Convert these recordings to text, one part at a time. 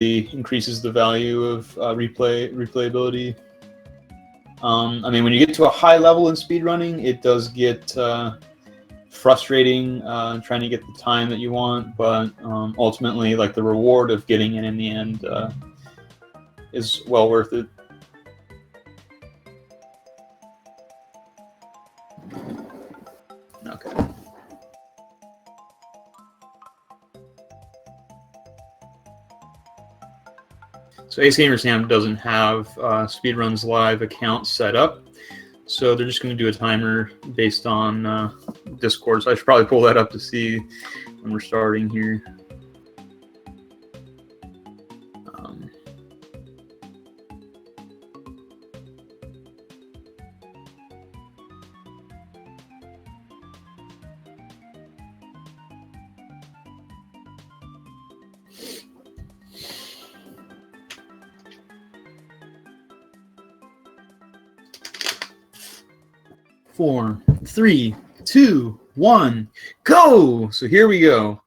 increases the value of replayability. I mean, when you get to a high level in speedrunning, it does get frustrating trying to get the time that you want, but ultimately, like, the reward of getting it in the end is well worth it. Okay. So AceGamerSam doesn't have Speedruns Live account set up, so they're just going to do a timer based on Discord. So I should probably pull that up to see when we're starting here. 4, 3, 2, 1, go! So here we go.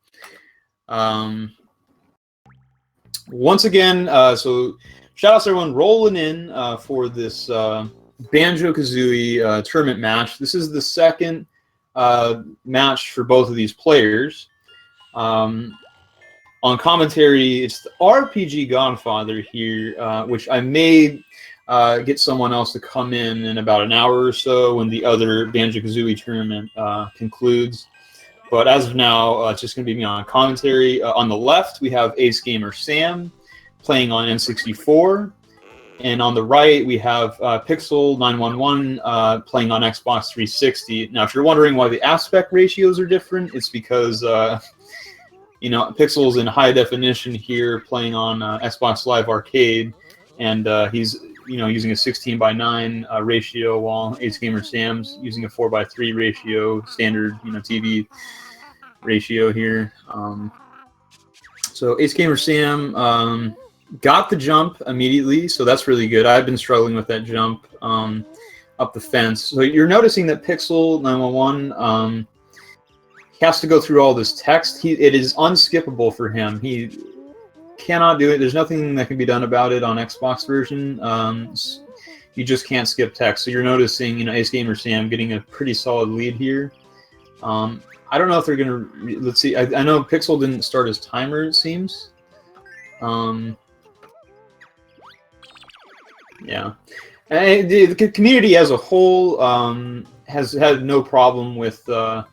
Once again, so shout out to everyone rolling in for this Banjo-Kazooie tournament match. This is the second match for both of these players. On commentary, it's the RPG Godfather here, which I may get someone else to come in about an hour or so when the other Banjo-Kazooie tournament concludes. But as of now, it's just going to be me on commentary. On the left, we have AceGamerSam playing on N64. And on the right, we have Pixel911 playing on Xbox 360. Now, if you're wondering why the aspect ratios are different, it's because, you know, Pixel's in high definition here playing on Xbox Live Arcade. And he's, you know, using a 16:9 ratio, while AceGamerSam's using a 4:3 ratio, standard, you know, TV ratio here. So AceGamerSam got the jump immediately, so that's really good. I've been struggling with that jump up the fence. So you're noticing that Pixel911 has to go through all this text. It is unskippable for him. He cannot do it. There's nothing that can be done about it on Xbox version. You just can't skip text. So you're noticing, you know, AceGamerSam getting a pretty solid lead here. I don't know if they're gonna. Let's see. I know Pixel didn't start his timer, it seems. Yeah, and the community as a whole has had no problem with doing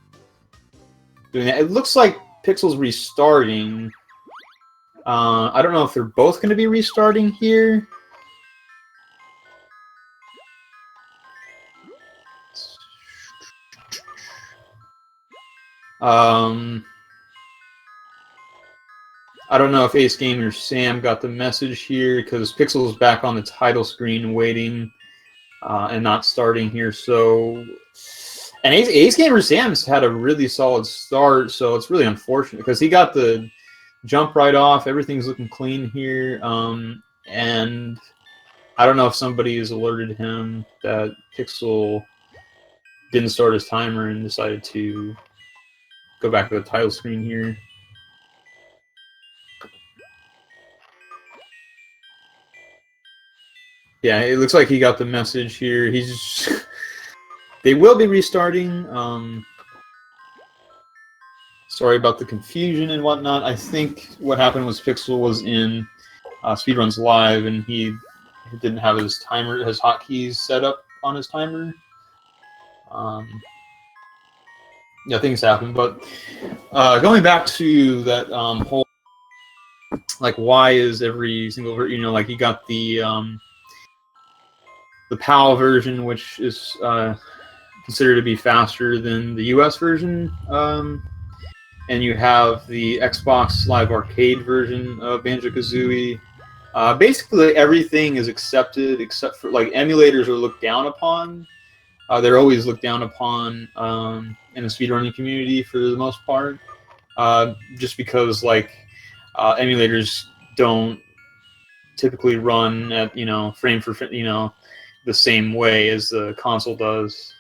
that. It looks like Pixel's restarting. I don't know if they're both going to be restarting here. I don't know if AceGamerSam got the message here, because Pixel's back on the title screen waiting and not starting here. So, and AceGamerSam's had a really solid start, so it's really unfortunate because he got the jump right off. Everything's looking clean here, and I don't know if somebody has alerted him that Pixel didn't start his timer and decided to go back to the title screen here. Yeah, it looks like he got the message here. He's they will be restarting. Sorry about the confusion and whatnot. I think what happened was Pixel was in Speedruns Live, and he didn't have his timer, his hotkeys set up on his timer. Yeah, things happen. But going back to that whole, like, why is every single, you know, like, you got the PAL version, which is considered to be faster than the US version. And you have the Xbox Live Arcade version of Banjo-Kazooie. Basically, everything is accepted except for, like, emulators are looked down upon. They're always looked down upon in the speedrunning community for the most part, just because, like, emulators don't typically run at, you know, frame for frame, you know, the same way as the console does.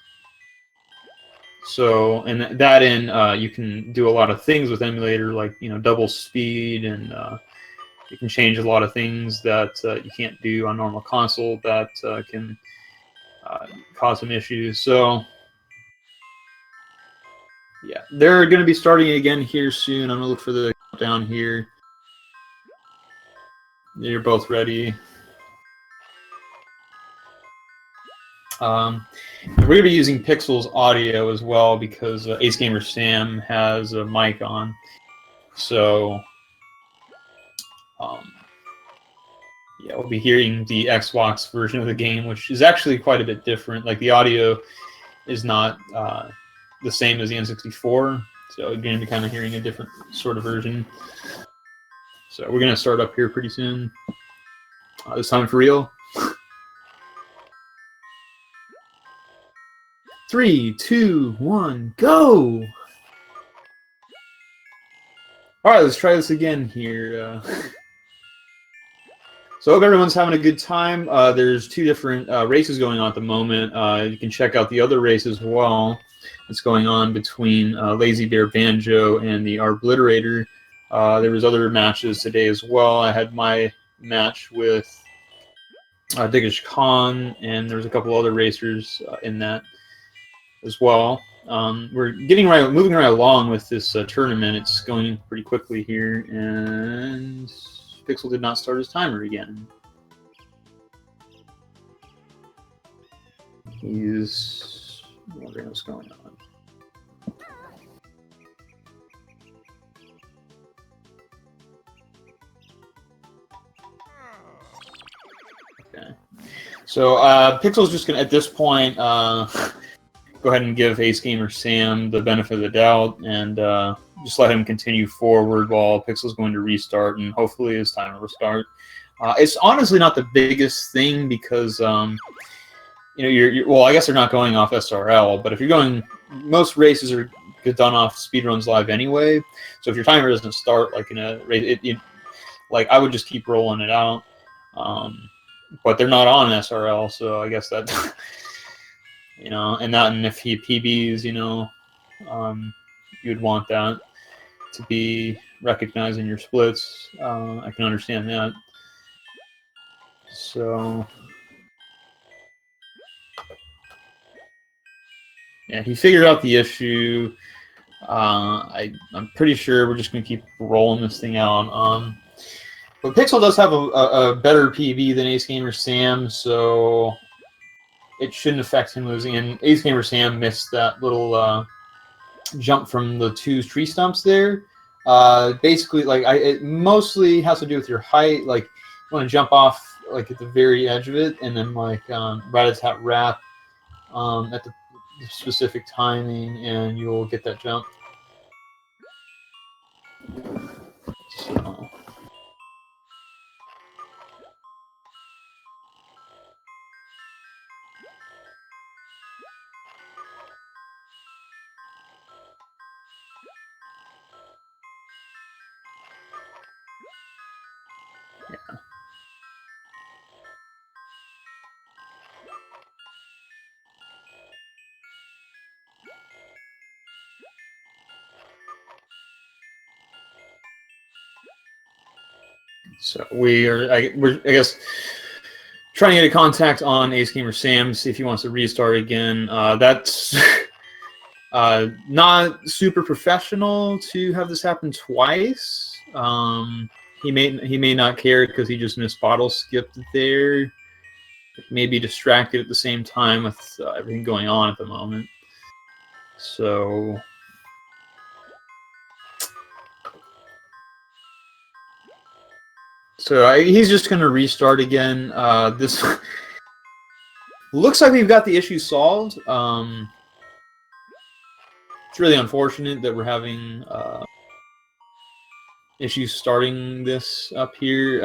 So, and that in, you can do a lot of things with emulator, like, you know, double speed and it can change a lot of things that you can't do on normal console that can cause some issues. So yeah, they're going to be starting again here soon. I'm going to look for the countdown here. You're both ready. We're going to be using Pixel's audio as well because AceGamerSam has a mic on. So yeah, we'll be hearing the Xbox version of the game, which is actually quite a bit different. Like the audio is not the same as the N64, so you're going to be kind of hearing a different sort of version. So we're going to start up here pretty soon. This time for real. 3, 2, 1, go! Alright, let's try this again here. So I hope everyone's having a good time. There's 2 different races going on at the moment. You can check out the other race as well that's going on between Lazy Bear Banjo and the Arbliterator. There was other matches today as well. I had my match with Diggish Khan, and there was a couple other racers in that as well. We're moving right along with this tournament. It's going pretty quickly here, and Pixel did not start his timer again. He's wondering what's going on. Okay. So Pixel's just gonna, at this point, go ahead and give AceGamerSam the benefit of the doubt and just let him continue forward while Pixel's going to restart, and hopefully his timer will start. It's honestly not the biggest thing because you know, well, I guess they're not going off SRL, but if you're going, most races are done off speedruns live anyway. So if your timer doesn't start like in a race, like I would just keep rolling it out. But they're not on SRL, so I guess that you know, and if he PBs, you know, you'd want that to be recognized in your splits. I can understand that. So yeah, he figured out the issue. I'm pretty sure we're just going to keep rolling this thing out. But Pixel does have a better PB than AceGamerSam, so it shouldn't affect him losing. And AceGamerSam missed that little jump from the 2 tree stumps there. Basically, like it mostly has to do with your height. Like you want to jump off like at the very edge of it, and then like rat-a-tat wrap at the specific timing, and you'll get that jump. So. Yeah. So we're I guess trying to get a contact on AceGamerSam, see if he wants to restart again. That's not super professional to have this happen twice. He may not care because he just missed bottle skipped there. He may be distracted at the same time with everything going on at the moment. So he's just going to restart again. This looks like we've got the issue solved. It's really unfortunate that we're having issues starting this up here.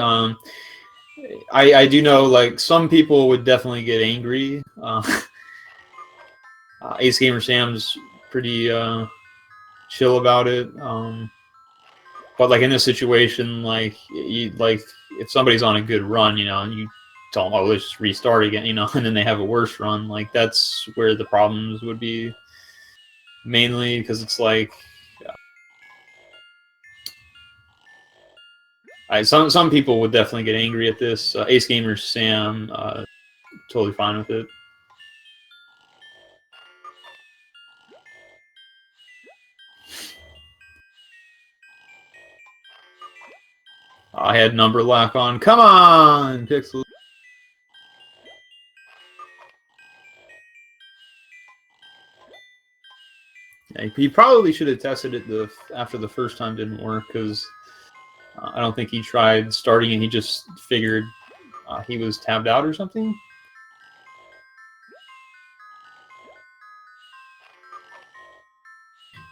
I do know, like, some people would definitely get angry. AceGamerSam's pretty chill about it. But like in this situation, like if somebody's on a good run, you know, and you tell them, oh, let's just restart again, you know, and then they have a worse run, like that's where the problems would be mainly, because it's like Some people would definitely get angry at this. AceGamerSam, totally fine with it. I had number lock on. Come on, Pixel. Yeah, he probably should have tested it after the first time didn't work, because I don't think he tried starting and he just figured he was tabbed out or something.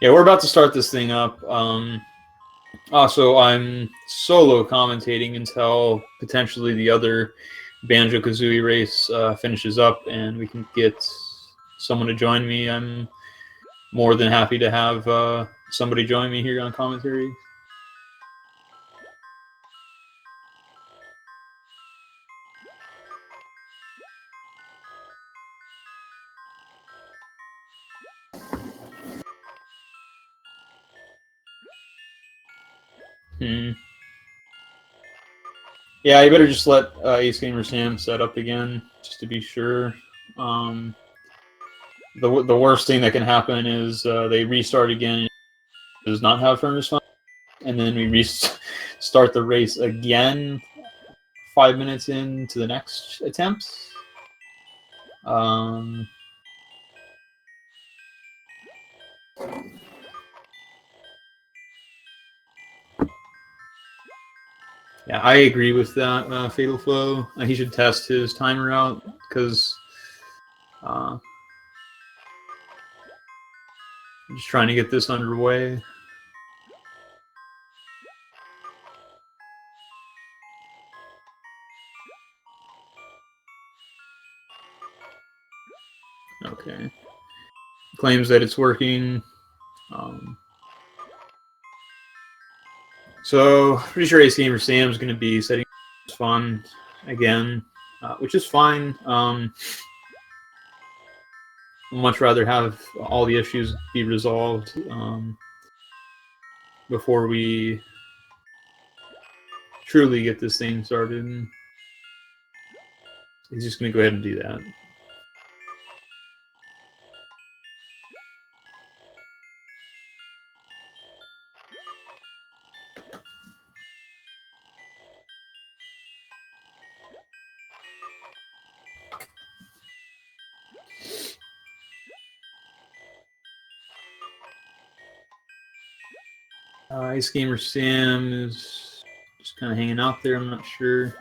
Yeah, we're about to start this thing up. Also, I'm solo commentating until potentially the other Banjo-Kazooie race finishes up and we can get someone to join me. I'm more than happy to have somebody join me here on commentary. Yeah, you better just let AceGamerSam set up again, just to be sure. The worst thing that can happen is they restart again and it does not have firm response, and then we restart the race again 5 minutes into the next attempt. Yeah, I agree with that, Fatal Flow. He should test his timer out, because I'm just trying to get this underway. Okay. Claims that it's working. So, pretty sure AceGamerSam is going to be setting fun again, which is fine. I'd much rather have all the issues be resolved before we truly get this thing started. He's just going to go ahead and do that. AceGamerSam is just kind of hanging out there. I'm not sure.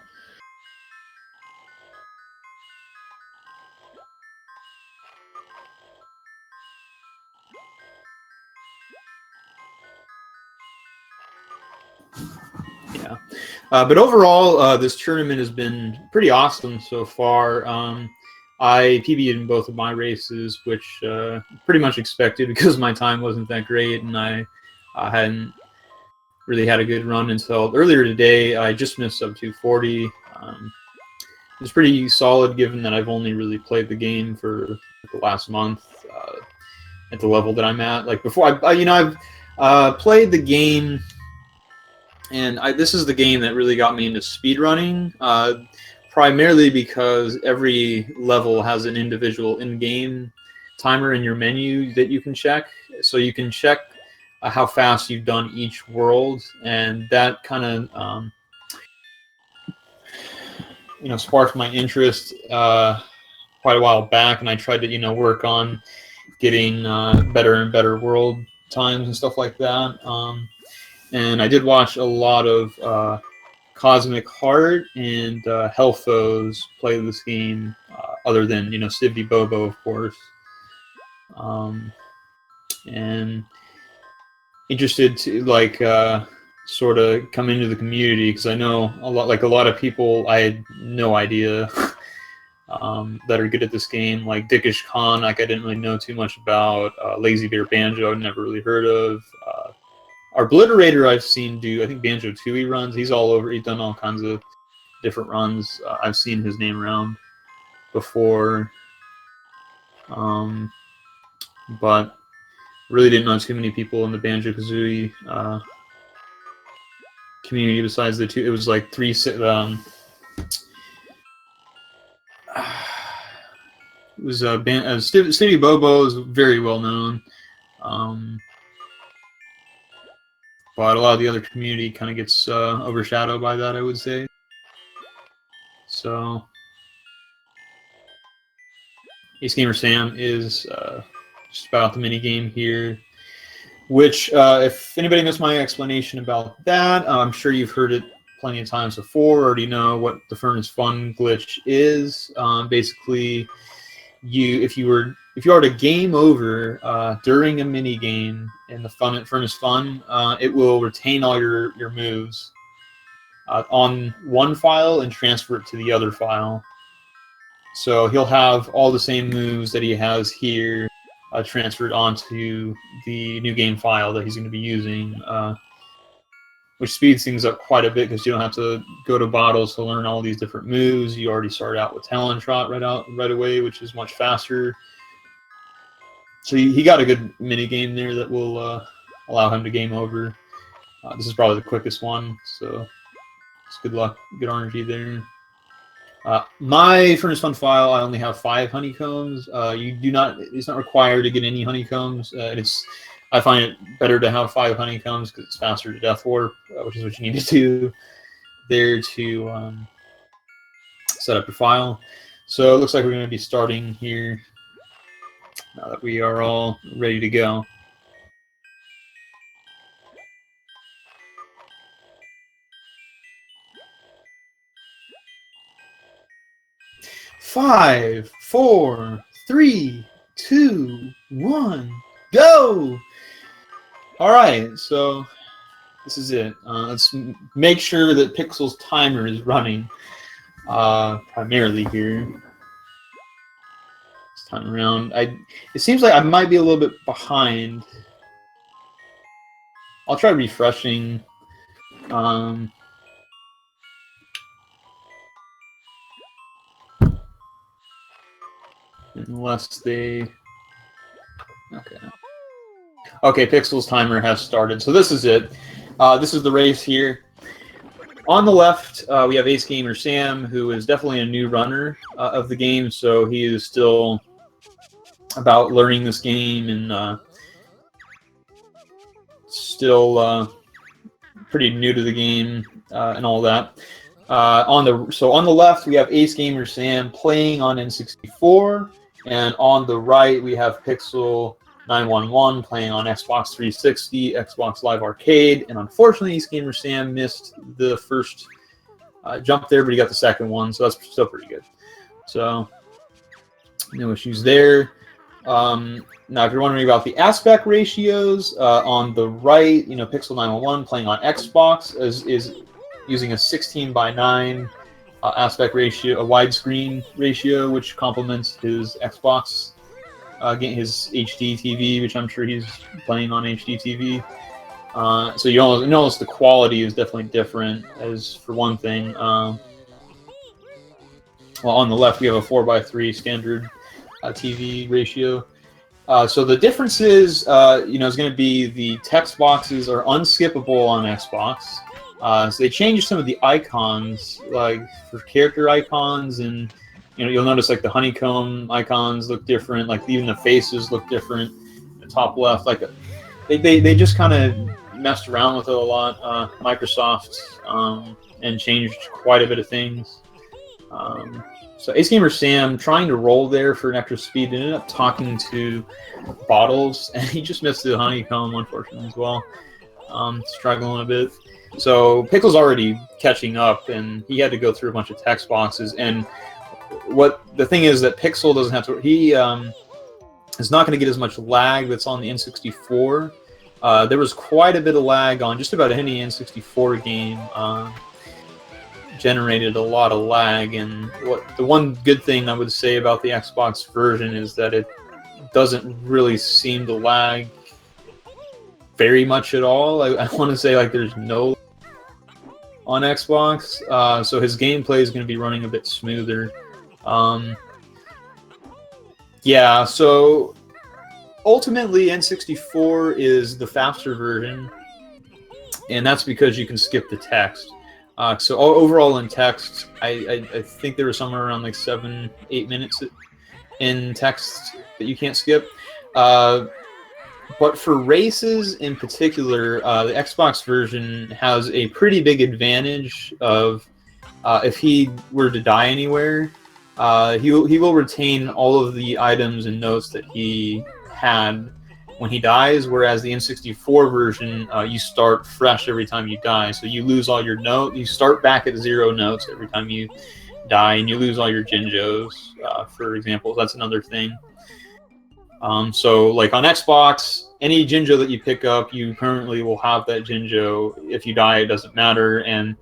Yeah, but overall, this tournament has been pretty awesome so far. I PB'd in both of my races, which pretty much expected because my time wasn't that great, and I hadn't really had a good run until earlier today. I just missed sub 240. It's pretty solid given that I've only really played the game for the last month at the level that I'm at. Like before, I've played the game, and this is the game that really got me into speedrunning. Primarily because every level has an individual in-game timer in your menu that you can check. So you can check how fast you've done each world, and that kind of sparked my interest quite a while back, and I tried to work on getting better and better world times and stuff like that. And I did watch a lot of Cosmic Heart and Hellfoes play this game, other than Sivdy Bobo, of course. And interested to sort of come into the community, because I know a lot of people I had no idea that are good at this game, like Dickish Khan. I didn't really know too much about. Lazy Bear Banjo, I've never really heard of. Our Obliterator I've seen do, I think, Banjo-Tooie runs. He's all over. He's done all kinds of different runs. I've seen his name around before, but really didn't know too many people in the Banjo-Kazooie community besides the two. It was like three. It was Stevie Bobo is very well known, but a lot of the other community kind of gets overshadowed by that, I would say. So, AceGamerSam is just about the mini game here. Which, if anybody missed my explanation about that, I'm sure you've heard it plenty of times before. Already know what the Furnace Fun glitch is. Basically, if you were to game over during a mini game in the Furnace Fun, it will retain all your moves on one file and transfer it to the other file. So he'll have all the same moves that he has here transferred onto the new game file that he's going to be using, which speeds things up quite a bit because you don't have to go to bottles to learn all these different moves. You already start out with Talon Trot right away, which is much faster. So he got a good mini game there that will allow him to game over. This is probably the quickest one, so it's good luck, good RNG there. My Furnace Fun file, I only have 5 honeycombs. It's not required to get any honeycombs. I find it better to have 5 honeycombs because it's faster to death warp, which is what you need to do there to set up your file. So it looks like we're going to be starting here now that we are all ready to go. Five, 4, 3, 2, 1, go! Alright, so this is it. Let's make sure that Pixel's timer is running primarily here. This time around. It seems like I might be a little bit behind. I'll try refreshing. Unless they... Okay, Pixel's timer has started. So this is it. This is the race here. On the left, we have AceGamerSam, who is definitely a new runner of the game. So he is still about learning this game and still pretty new to the game and all that. On the left, we have AceGamerSam playing on N64. And on the right, we have Pixel911 playing on Xbox 360, Xbox Live Arcade, and unfortunately, AceGamerSam missed the first jump there, but he got the second one, so that's still pretty good. So, no issues there. Now, if you're wondering about the aspect ratios, on the right, Pixel911 playing on Xbox is using a 16:9 aspect ratio, a widescreen ratio, which complements his Xbox, his HD TV, which I'm sure he's playing on HD TV. So you notice the quality is definitely different, as for one thing. Well, on the left, we have a 4:3 standard TV ratio. So the difference is, is going to be the text boxes are unskippable on Xbox. So they changed some of the icons, like for character icons, and you'll notice like the honeycomb icons look different, like even the faces look different. The top left, like they just kind of messed around with it a lot, Microsoft, and changed quite a bit of things. So AceGamerSam trying to roll there for an extra speed ended up talking to Bottles, and he just missed the honeycomb unfortunately as well. Struggling a bit. So Pickle's already catching up, and he had to go through a bunch of text boxes. And the thing is that Pixel doesn't have to. He is not going to get as much lag that's on the N64. There was quite a bit of lag on just about any N64 game. Generated a lot of lag, and the one good thing I would say about the Xbox version is that it doesn't really seem to lag very much at all. I want to say like there's no on Xbox, so his gameplay is going to be running a bit smoother. Yeah, so ultimately N64 is the faster version. and that's because you can skip the text. So overall in text, I think there was somewhere around like 7-8 minutes in text that you can't skip. But for races in particular, the Xbox version has a pretty big advantage of if he were to die anywhere, he will retain all of the items and notes that he had when he dies, whereas the N64 version, you start fresh every time you die. So you lose all your notes. You start back at 0 notes every time you die, and you lose all your Jinjos, for example. That's another thing. So, like on Xbox, any Jinjo that you pick up, you permanently will have that Jinjo. If you die, it doesn't matter. And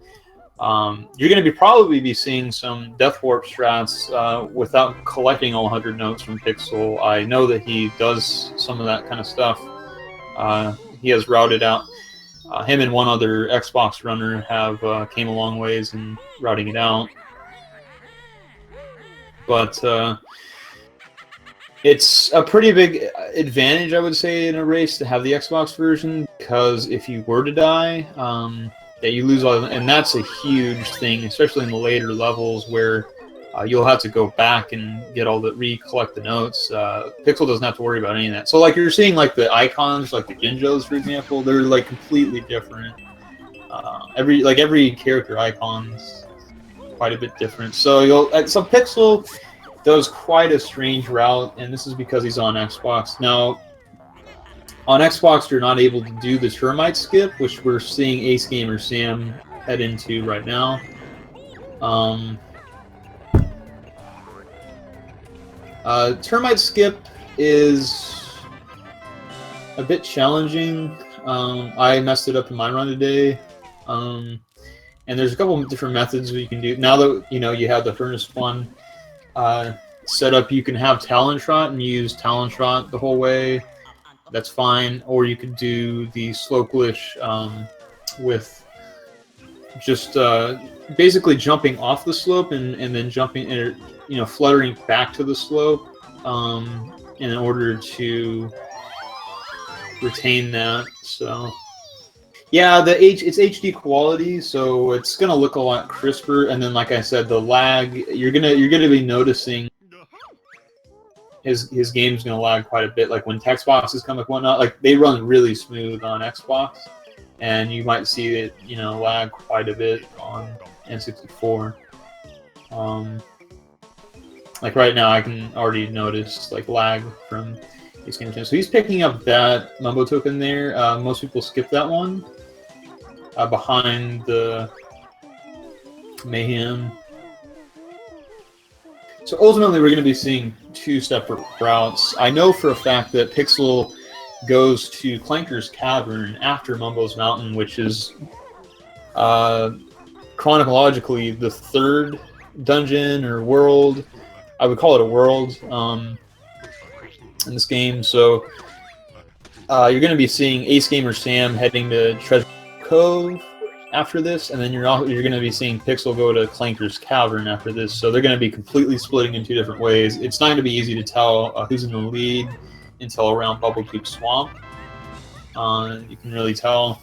you're going to probably be seeing some Death Warp strats without collecting all 100 notes from Pixel. I know that he does some of that kind of stuff. He has routed out. Him and one other Xbox runner have came a long ways in routing it out. But it's a pretty big advantage, I would say, in a race to have the Xbox version, because if you were to die, you lose all, and that's a huge thing, especially in the later levels where you'll have to go back and get recollect the notes. Pixel doesn't have to worry about any of that. So, like, you're seeing like the icons, like the Jinjos, for example, they're like completely different. Every character icon's quite a bit different. So Pixel does quite a strange route, and this is because he's on Xbox. Now, on Xbox, you're not able to do the termite skip, which we're seeing AceGamerSam head into right now. Termite skip is a bit challenging. I messed it up in my run today. And there's a couple of different methods you can do. Now that you have the furnace one set up, you can have Talon Shot and use Talon Shot the whole way. That's fine. Or you could do the slow glitch with just basically jumping off the slope and then jumping, fluttering back to the slope in order to retain that. So yeah, it's HD quality, so it's gonna look a lot crisper. And then, like I said, the lag, you're gonna be noticing his game's gonna lag quite a bit. Like when text boxes come and whatnot, like they run really smooth on Xbox, and you might see it lag quite a bit on N64. Like right now, I can already notice like lag from AceGamerSam. So he's picking up that Mumbo token there. Most people skip that one behind the Mayhem. So ultimately, we're going to be seeing two separate routes. I know for a fact that Pixel goes to Clanker's Cavern after Mumbo's Mountain, which is chronologically the third dungeon or world. I would call it a world in this game. So you're going to be seeing AceGamerSam heading to Treasure Cove after this, and then you're going to be seeing Pixel go to Clanker's Cavern after this. So they're going to be completely splitting in two different ways. It's not going to be easy to tell who's in the lead until around Bubblecoop Swamp. You can really tell.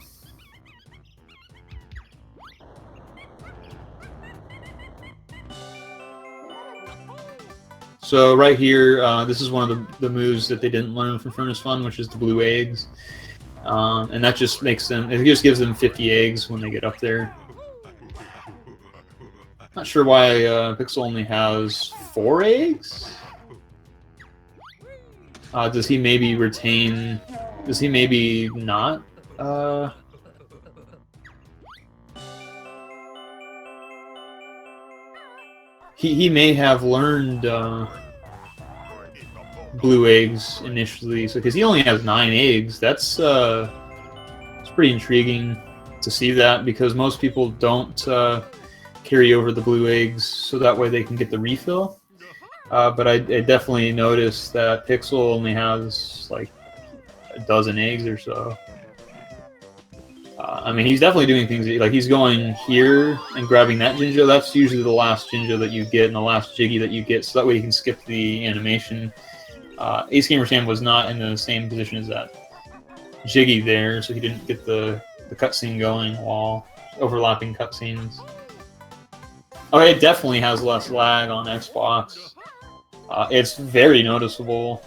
So right here, this is one of the moves that they didn't learn from Furnace Fun, which is the blue eggs. And that just makes them, it just gives them 50 eggs when they get up there. Not sure why Pixel only has 4 eggs. Does he maybe retain, does he maybe not? He may have learned blue eggs initially, so because he only has 9 eggs, that's it's pretty intriguing to see that, because most people don't carry over the blue eggs so that way they can get the refill. But I definitely noticed that Pixel only has like a dozen eggs or so. I mean, he's definitely doing things like he's going here and grabbing that Jinjo. That's usually the last Jinjo that you get and the last Jiggy that you get, so that way you can skip the animation. AceGamerSam was not in the same position as that Jiggy there, so he didn't get the the cutscene going while overlapping cutscenes. Oh, it definitely has less lag on Xbox. It's very noticeable.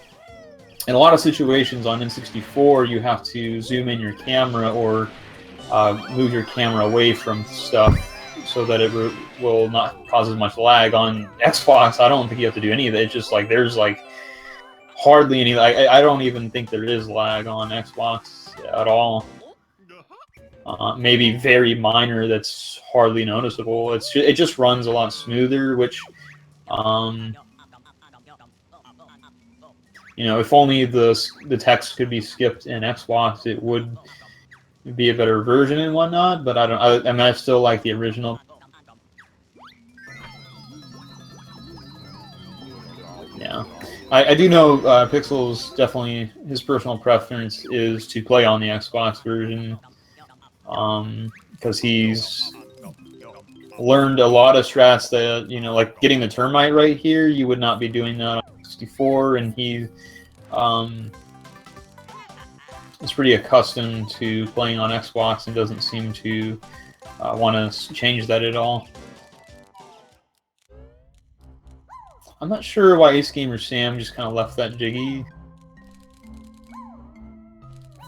In a lot of situations on N64, you have to zoom in your camera or move your camera away from stuff so that it will not cause as much lag. On Xbox, I don't think you have to do any of that. It's just like there's like hardly any. I don't even think there is lag on Xbox at all. Maybe very minor. That's hardly noticeable. It just runs a lot smoother, which. You know, if only the text could be skipped in Xbox, it would be a better version and whatnot. But I mean, I still like the original. Yeah, I do know Pixel's definitely his personal preference is to play on the Xbox version, because he's learned a lot of strats that, you know, like getting the termite right here, you would not be doing that on 64, and he is pretty accustomed to playing on Xbox and doesn't seem to want to change that at all. I'm not sure why AceGamerSam just kind of left that Jiggy.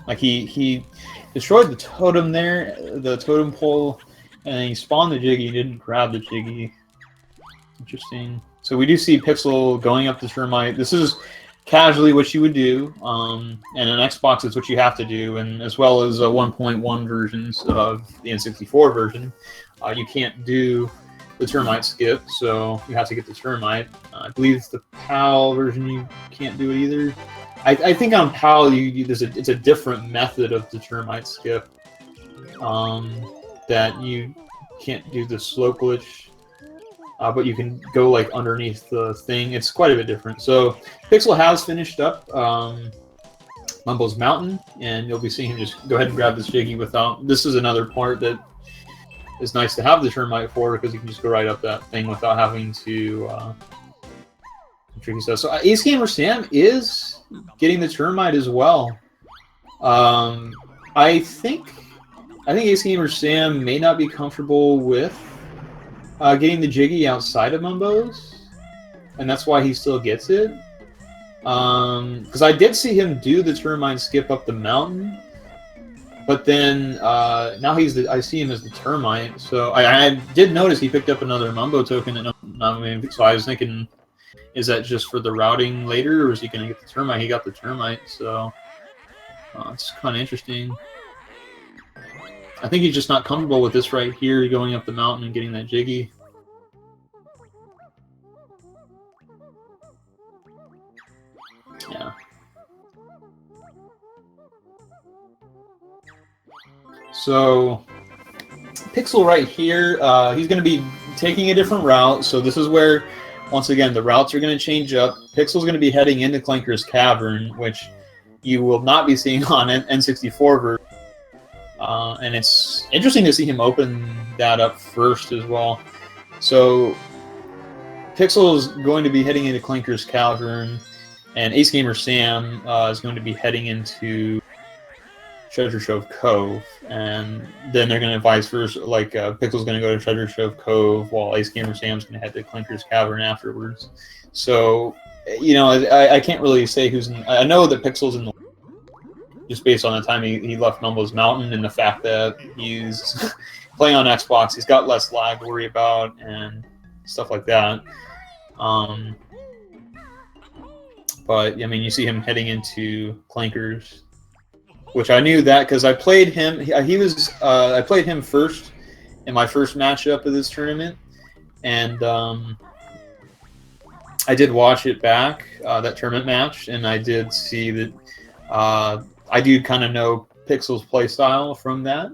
Like he destroyed the totem there, the totem pole, and then he spawned the Jiggy. He didn't grab the Jiggy. Interesting. So we do see Pixel going up the termite. This is casually what you would do, and on Xbox it's what you have to do, and as well as 1.1 versions of the N64 version, you can't do the termite skip, so you have to get the termite. I believe the PAL version you can't do it either. I think on PAL it's a different method of the termite skip, that you can't do the slow glitch. But you can go like underneath the thing. It's quite a bit different. So Pixel has finished up Mumbo's Mountain, and you'll be seeing him just go ahead and grab this Jiggy without. This is another part that is nice to have the termite for, because you can just go right up that thing without having to tricky stuff. So AceGamerSam is getting the termite as well. I think AceGamerSam may not be comfortable with getting the Jiggy outside of Mumbo's, and that's why he still gets it. Because I did see him do the termite skip up the mountain, but then now I see him as the termite. So I did notice he picked up another Mumbo token, so I was thinking, is that just for the routing later, or is he going to get the termite? He got the termite, so it's kind of interesting. I think he's just not comfortable with this right here, going up the mountain and getting that Jiggy. Yeah. So, Pixel right here, he's going to be taking a different route. So this is where, once again, the routes are going to change up. Pixel's going to be heading into Clanker's Cavern, which you will not be seeing on N64 version. And it's interesting to see him open that up first as well. So Pixel is going to be heading into Clanker's Cavern, and AceGamerSam is going to be heading into Treasure Trove Cove, and then they're going to vice versa. Like Pixel's going to go to Treasure Trove Cove, while AceGamerSam's going to head to Clanker's Cavern afterwards. So, you know, I can't really say who's in. I know that Pixel's in the, just based on the time he left Mumbo's Mountain and the fact that he's playing on Xbox, he's got less lag to worry about and stuff like that. But I mean, you see him heading into Clankers, which I knew that because I played him. I played him first in my first matchup of this tournament, and I did watch it back, that tournament match, and I did see that I do kind of know Pixel's playstyle from that.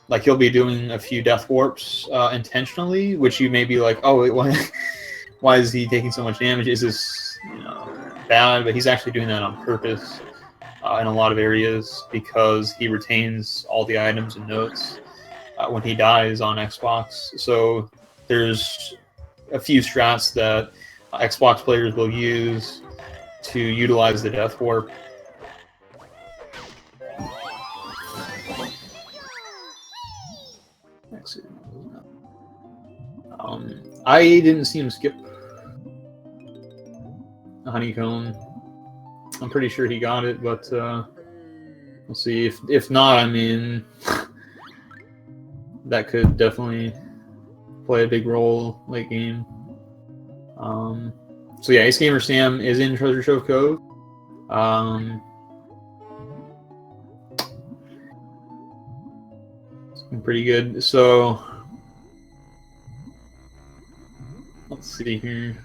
Like he'll be doing a few death warps intentionally, which you may be like, oh, wait, why is he taking so much damage? Is this, you know, bad? But he's actually doing that on purpose in a lot of areas, because he retains all the items and notes when he dies on Xbox. So there's a few strats that Xbox players will use to utilize the death warp. exit. I didn't see him skip a honeycomb. I'm pretty sure he got it, but we'll see. If not, I mean, that could definitely play a big role late game. So yeah, AceGamerSam is in Treasure Trove Cove. It's been pretty good. So let's see here.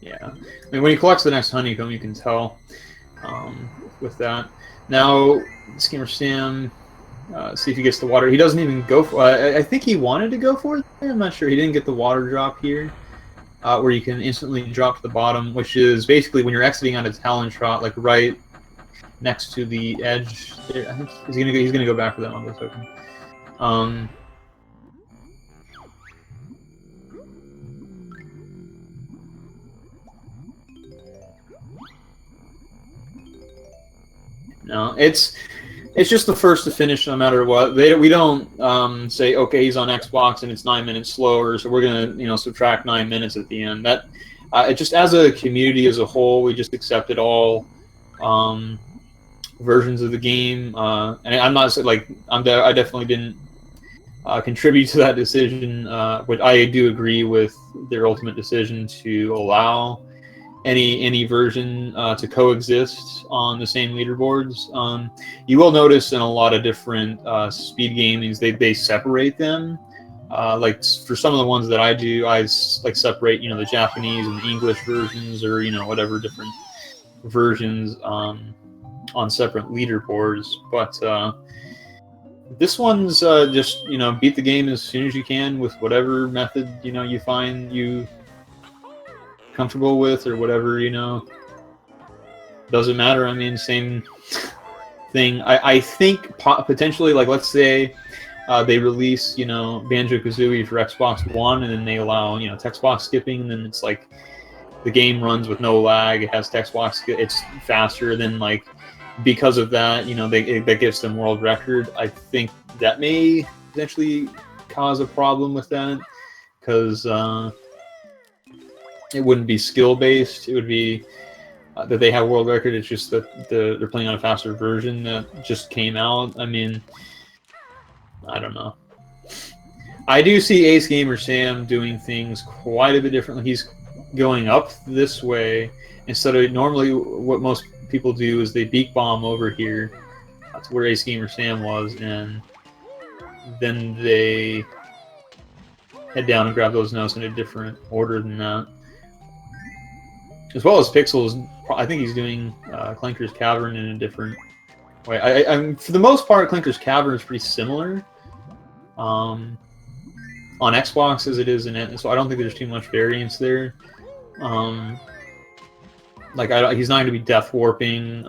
Yeah, I mean, when he collects the next honeycomb, you can tell with that. Now, AceGamerSam, see if he gets the water. He doesn't even go for. I think he wanted to go for it. I'm not sure. He didn't get the water drop here, where you can instantly drop to the bottom, which is basically when you're exiting on a talon trot, like right next to the edge. There. I think he's gonna go back for that on the token. No, it's just the first to finish no matter what. We don't say, okay, he's on Xbox and it's 9 minutes slower, so we're gonna subtract 9 minutes at the end. That just as a community as a whole, we just accepted all versions of the game, and I'm not like I definitely didn't contribute to that decision, but I do agree with their ultimate decision to allow any version to coexist on the same leaderboards. You will notice in a lot of different speed gamings they separate them. Like for some of the ones that I do, I like separate the Japanese and the English versions, or whatever different versions on separate leaderboards. But this one's just beat the game as soon as you can with whatever method you find you comfortable with, or whatever, doesn't matter. I mean, same thing. I think potentially, like, let's say they release Banjo-Kazooie for Xbox One, and then they allow text box skipping, and then it's like the game runs with no lag. It has text box, it's faster than, like, because of that, that gives them world record. I think that may potentially cause a problem with that, because it wouldn't be skill based. It would be that they have world record. It's just that they're playing on a faster version that just came out. I mean, I don't know. I do see AceGamerSam doing things quite a bit differently. He's going up this way instead of normally what most people do is they beak bomb over here. That's where AceGamerSam was, and then they head down and grab those notes in a different order than that. As well as Pixels, I think he's doing Clanker's Cavern in a different way. I'm for the most part, Clanker's Cavern is pretty similar on Xbox as it is in it, so I don't think there's too much variance there. Like he's not going to be death warping.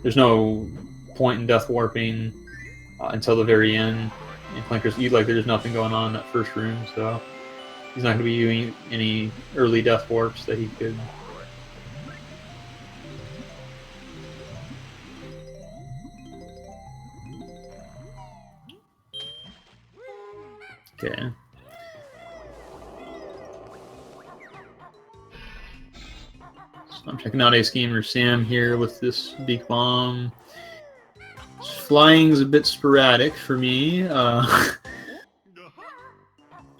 There's no point in death warping until the very end. In Clanker's, there's nothing going on in that first room, so he's not going to be doing any early death warps that he could. Okay. So I'm checking out AceGamerSam here with this beak bomb. Flying's a bit sporadic for me.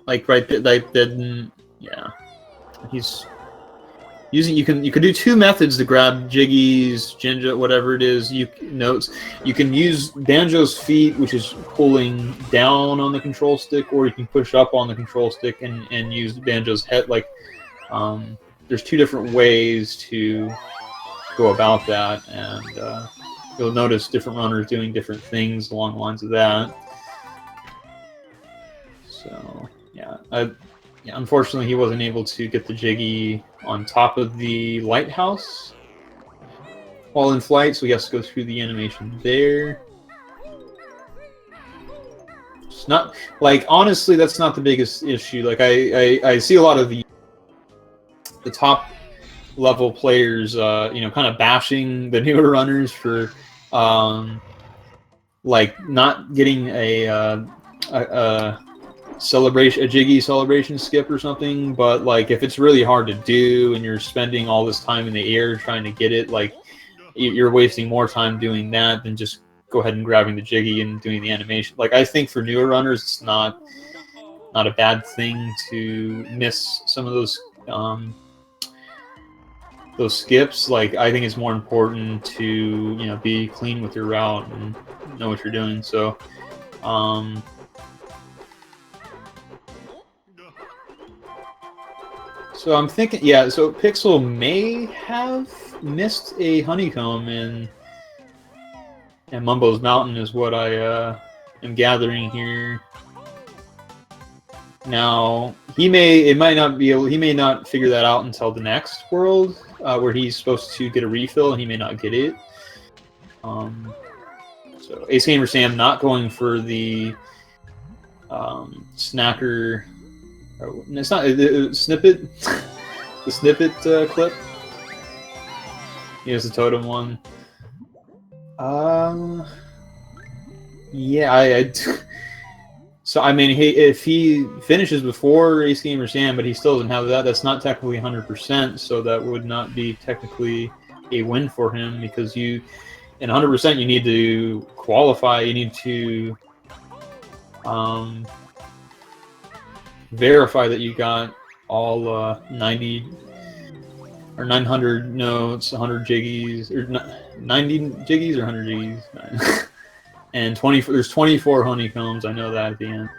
Like right there, like then, yeah. He's using. You could do two methods to grab jiggies, Jinja, whatever it is. Notes. You can use Banjo's feet, which is pulling down on the control stick, or you can push up on the control stick and use Banjo's head. Like, there's two different ways to go about that, and you'll notice different runners doing different things along the lines of that. So yeah, unfortunately he wasn't able to get the jiggy on top of the lighthouse while in flight, so he has to go through the animation there. Not like honestly, that's not the biggest issue. Like I see a lot of the top level players, you know, kind of bashing the newer runners for like not getting a celebration, a jiggy celebration skip or something. But like if it's really hard to do and you're spending all this time in the air trying to get it, like you're wasting more time doing that than just go ahead and grabbing the jiggy and doing the animation. Like I think for newer runners, it's not a bad thing to miss some of those skips. Like I think it's more important to, you know, be clean with your route and know what you're doing. So so I'm thinking, yeah, so Pixel may have missed a honeycomb in Mumbo's Mountain is what I am gathering here. Now he may not figure that out until the next world where he's supposed to get a refill and he may not get it. So AceGamerSam not going for the snacker. Oh, it's not snippet. The snippet clip. Here's the totem one. Yeah, so I mean, if he finishes before AceGamerSam, but he still doesn't have that, that's not technically 100%. So that would not be technically a win for him because in 100% you need to qualify. You need to verify that you got all 90 or 900 notes, 100 jiggies, or 90 jiggies or 100 jiggies. And there's 24 honeycombs. I know that at the end.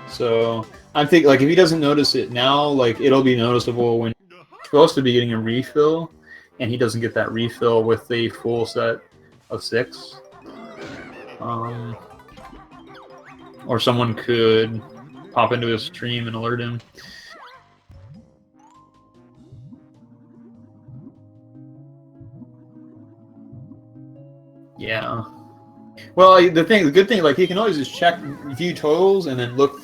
So I'm thinking, like, if he doesn't notice it now, like, it'll be noticeable when he's supposed to be getting a refill, and he doesn't get that refill with a full set of 6. Or someone could pop into his stream and alert him. Yeah. Well, the good thing, like he can always just check view totals and then look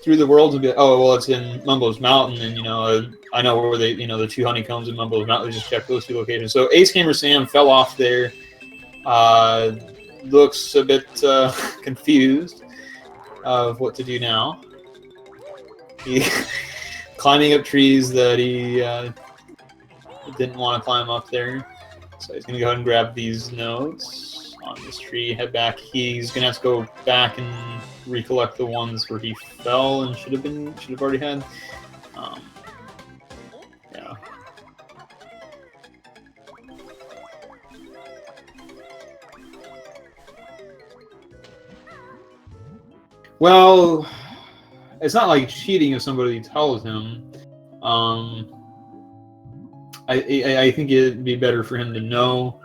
through the worlds and be like, oh, well, it's in Mumbo's Mountain, and you know, I know where they, you know, the 2 honeycombs in Mumbo's Mountain. Just check those 2 locations. So AceGamerSam fell off there. Looks a bit confused of what to do now. He climbing up trees that he didn't want to climb up there. So he's going to go ahead and grab these notes on this tree, head back. He's going to have to go back and recollect the ones where he fell and should have already had. Yeah. Well, it's not like cheating if somebody tells him. I think it'd be better for him to know,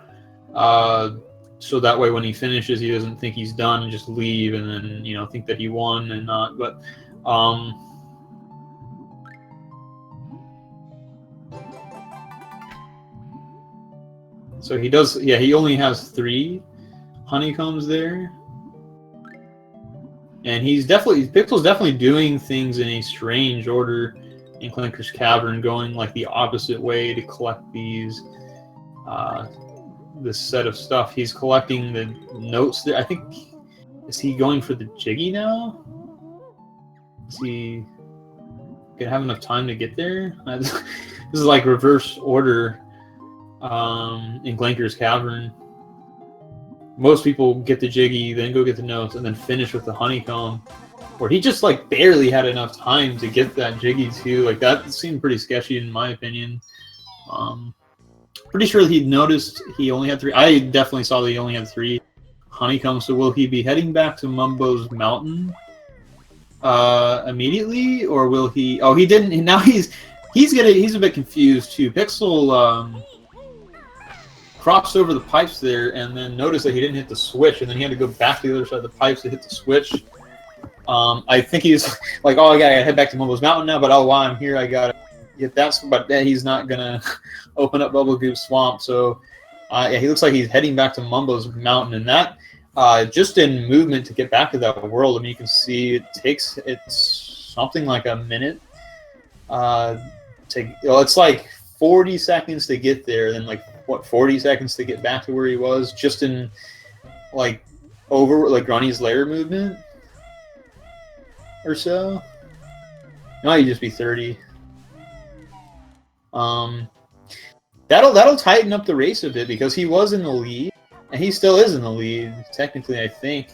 so that way when he finishes, he doesn't think he's done and just leave, and then, you know, think that he won and not. But so he does. Yeah, he only has 3 honeycombs there, and Pixel's definitely doing things in a strange order. In Clinker's Cavern, going like the opposite way to collect these, this set of stuff. He's collecting the notes there. I think, is he going for the jiggy now? Is he gonna have enough time to get there? This is like reverse order in Clinker's Cavern. Most people get the jiggy, then go get the notes, and then finish with the honeycomb. Where he just like barely had enough time to get that jiggy too. Like that seemed pretty sketchy in my opinion. Pretty sure he noticed he only had 3. I definitely saw that he only had 3 honeycombs. So will he be heading back to Mumbo's Mountain immediately, or will he? Oh, he didn't. Now he's a bit confused too. Pixel crossed over the pipes there and then noticed that he didn't hit the switch, and then he had to go back to the other side of the pipes to hit the switch. I think he's like, oh, I gotta head back to Mumbo's Mountain now, but while I'm here, I gotta get that. But he's not gonna open up Bubble Goop Swamp. So, yeah, he looks like he's heading back to Mumbo's Mountain, and that just in movement to get back to that world. I mean, you can see it's something like a minute. It's like 40 seconds to get there, then like what 40 seconds to get back to where he was, just in like over like Ronnie's lair movement or so. It might just be 30. That'll tighten up the race a bit because he was in the lead and he still is in the lead technically, I think.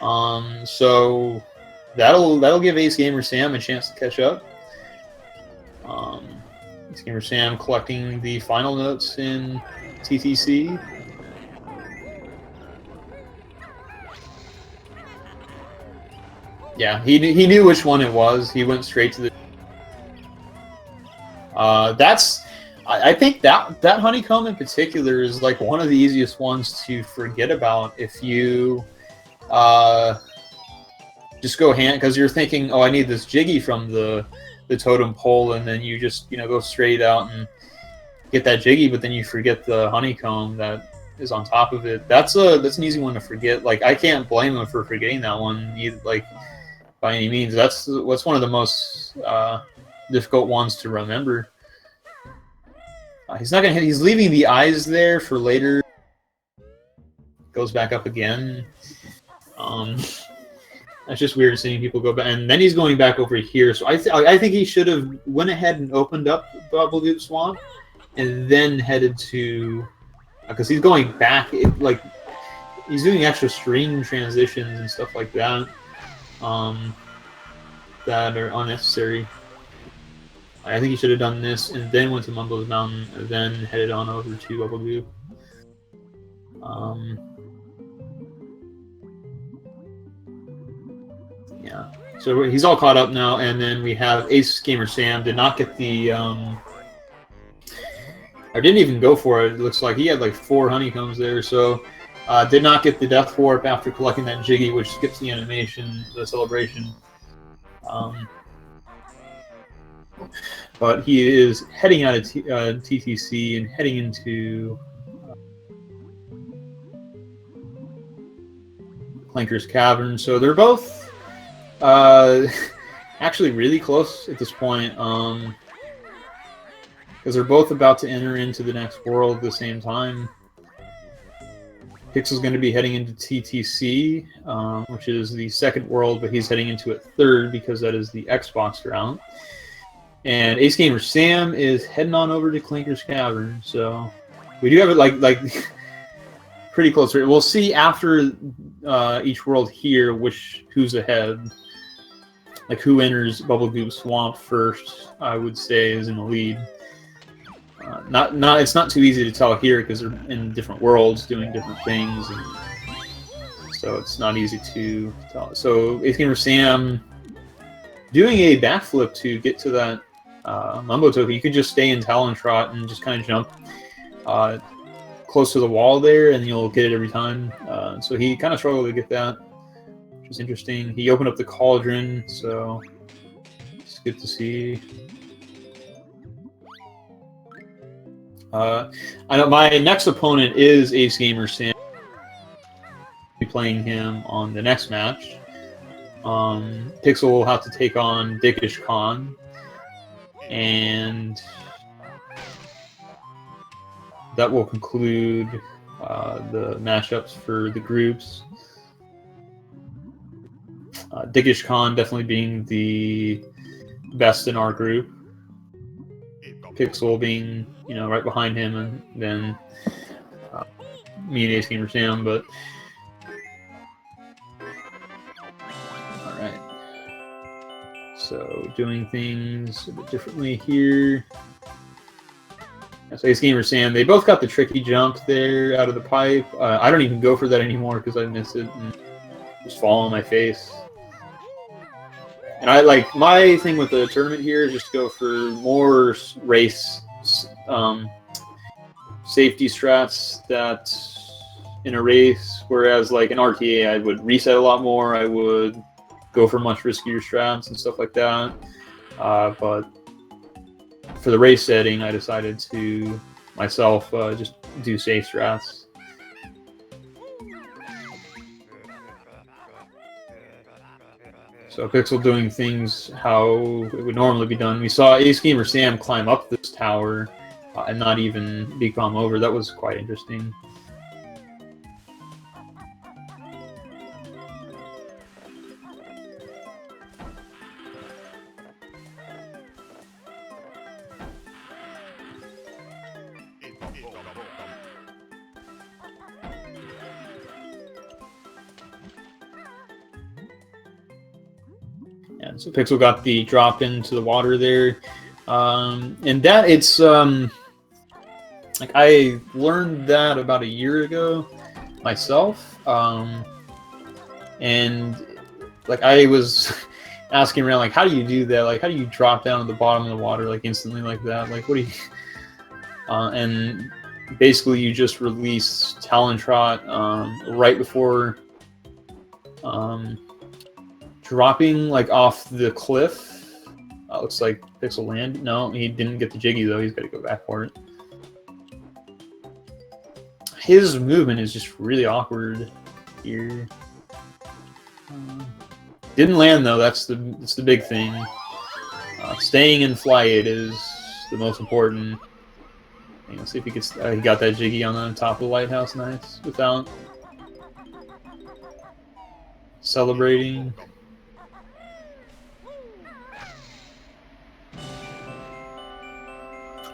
So that'll give AceGamerSam a chance to catch up. AceGamerSam collecting the final notes in TTC. Yeah, he knew which one it was. He went straight to the. I think that honeycomb in particular is like one of the easiest ones to forget about if you just go hand, because you're thinking, oh, I need this Jiggy from the totem pole, and then you just go straight out and get that Jiggy, but then you forget the honeycomb that is on top of it. That's an easy one to forget. Like, I can't blame him for forgetting that one either, like, by any means. That's one of the most difficult ones to remember. He's not gonna hit. He's leaving the eyes there for later. Goes back up again. That's just weird seeing people go back, and then he's going back over here. So I think he should have went ahead and opened up Bubblegoop Swamp, and then headed to, because he's going back. Like, he's doing extra screen transitions and stuff like that. That are unnecessary. I think he should have done this and then went to Mumbo's Mountain and then headed on over to Bubblegoop. Yeah, so he's all caught up now, and then we have AceGamerSam did not get the or didn't even go for it. It looks like he had like 4 honeycombs there, so did not get the Death Warp after collecting that Jiggy, which skips the animation, the celebration. But he is heading out of TTC and heading into Clanker's Cavern. So they're both actually really close at this point, because they're both about to enter into the next world at the same time. Pixel's going to be heading into TTC, which is the second world, but he's heading into it third because that is the Xbox route. And AceGamerSam is heading on over to Clanker's Cavern, so we do have it like pretty close. We'll see after each world here who's ahead, like who enters Bubblegoop Swamp first. I would say is in the lead. It's not too easy to tell here because they're in different worlds doing different things, and so it's not easy to tell. So AceGamerSam doing a backflip to get to that Mumbo token. You could just stay in Talon Trot and just kind of jump close to the wall there, and you'll get it every time. So he kind of struggled to get that, which is interesting. He opened up the Cauldron, so it's good to see. I know my next opponent is AceGamerSam. I'll be playing him on the next match. Pixel will have to take on Dickish Khan, and that will conclude the matchups for the groups. Dickish Khan definitely being the best in our group. Pixel being, right behind him, and then me and AceGamerSam, but alright. So doing things a bit differently here. So AceGamerSam, they both got the tricky jump there out of the pipe. I don't even go for that anymore because I miss it and just fall on my face. And my thing with the tournament here is just go for more race safety strats that in a race, whereas like in RTA I would reset a lot more, I would go for much riskier strats and stuff like that. But for the race setting, I decided to myself just do safe strats. So Pixel doing things how it would normally be done. We saw AceGamerSam climb up this tower and not even Big Bomb over. That was quite interesting. And so Pixel got the drop into the water there, and that it's like I learned that about a year ago myself, and like I was asking around like, how do you do that? Like, how do you drop down to the bottom of the water like instantly like that? Like, what do you? And basically, you just release Talon Trot right before dropping like off the cliff. Looks like Pixel landed. No, he didn't get the Jiggy though. He's got to go back for it. His movement is just really awkward here. Didn't land though. That's the big thing. Staying in flight is the most important. Let's see if he gets. He got that Jiggy on the top of the lighthouse. Nice without celebrating.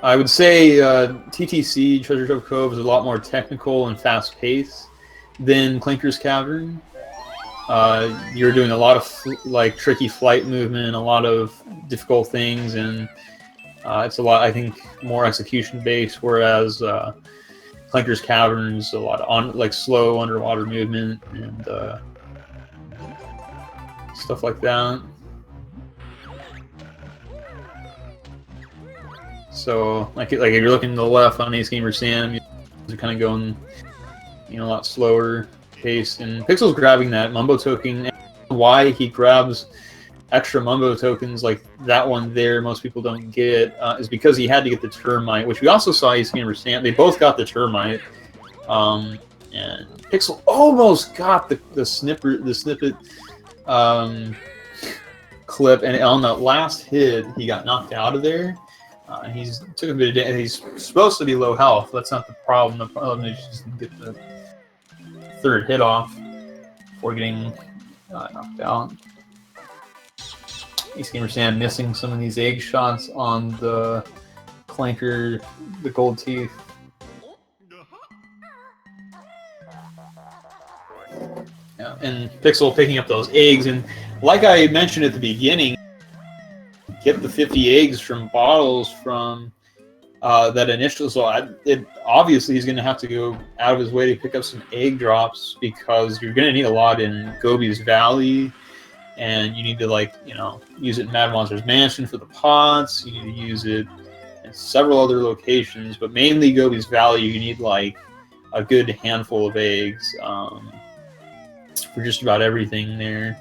I would say TTC, Treasure Trove Cove, is a lot more technical and fast-paced than Clinker's Cavern. You're doing a lot of like tricky flight movement, a lot of difficult things, and it's a lot, I think, more execution-based. Whereas Clinker's Cavern is a lot of like slow underwater movement and stuff like that. So, like if you're looking to the left on AceGamerSam, you're kind of going, a lot slower pace. And Pixel's grabbing that Mumbo token. And why he grabs extra Mumbo tokens like that one there, most people don't get, is because he had to get the Termite, which we also saw AceGamerSam. They both got the Termite, and Pixel almost got the snippet clip, and on the last hit, he got knocked out of there. He's took a bit of damage. He's supposed to be low health. That's not the problem. The problem is just get the third hit off before getting knocked out. AceGamerSam missing some of these egg shots on the Clanker, the gold teeth. Yeah, and Pixel picking up those eggs, and like I mentioned at the beginning, get the 50 eggs from bottles from that initial. So obviously he's going to have to go out of his way to pick up some egg drops, because you're going to need a lot in Gobi's Valley, and you need to use it in Mad Monster's Mansion for the pots. You need to use it in several other locations, but mainly Gobi's Valley. You need like a good handful of eggs for just about everything there.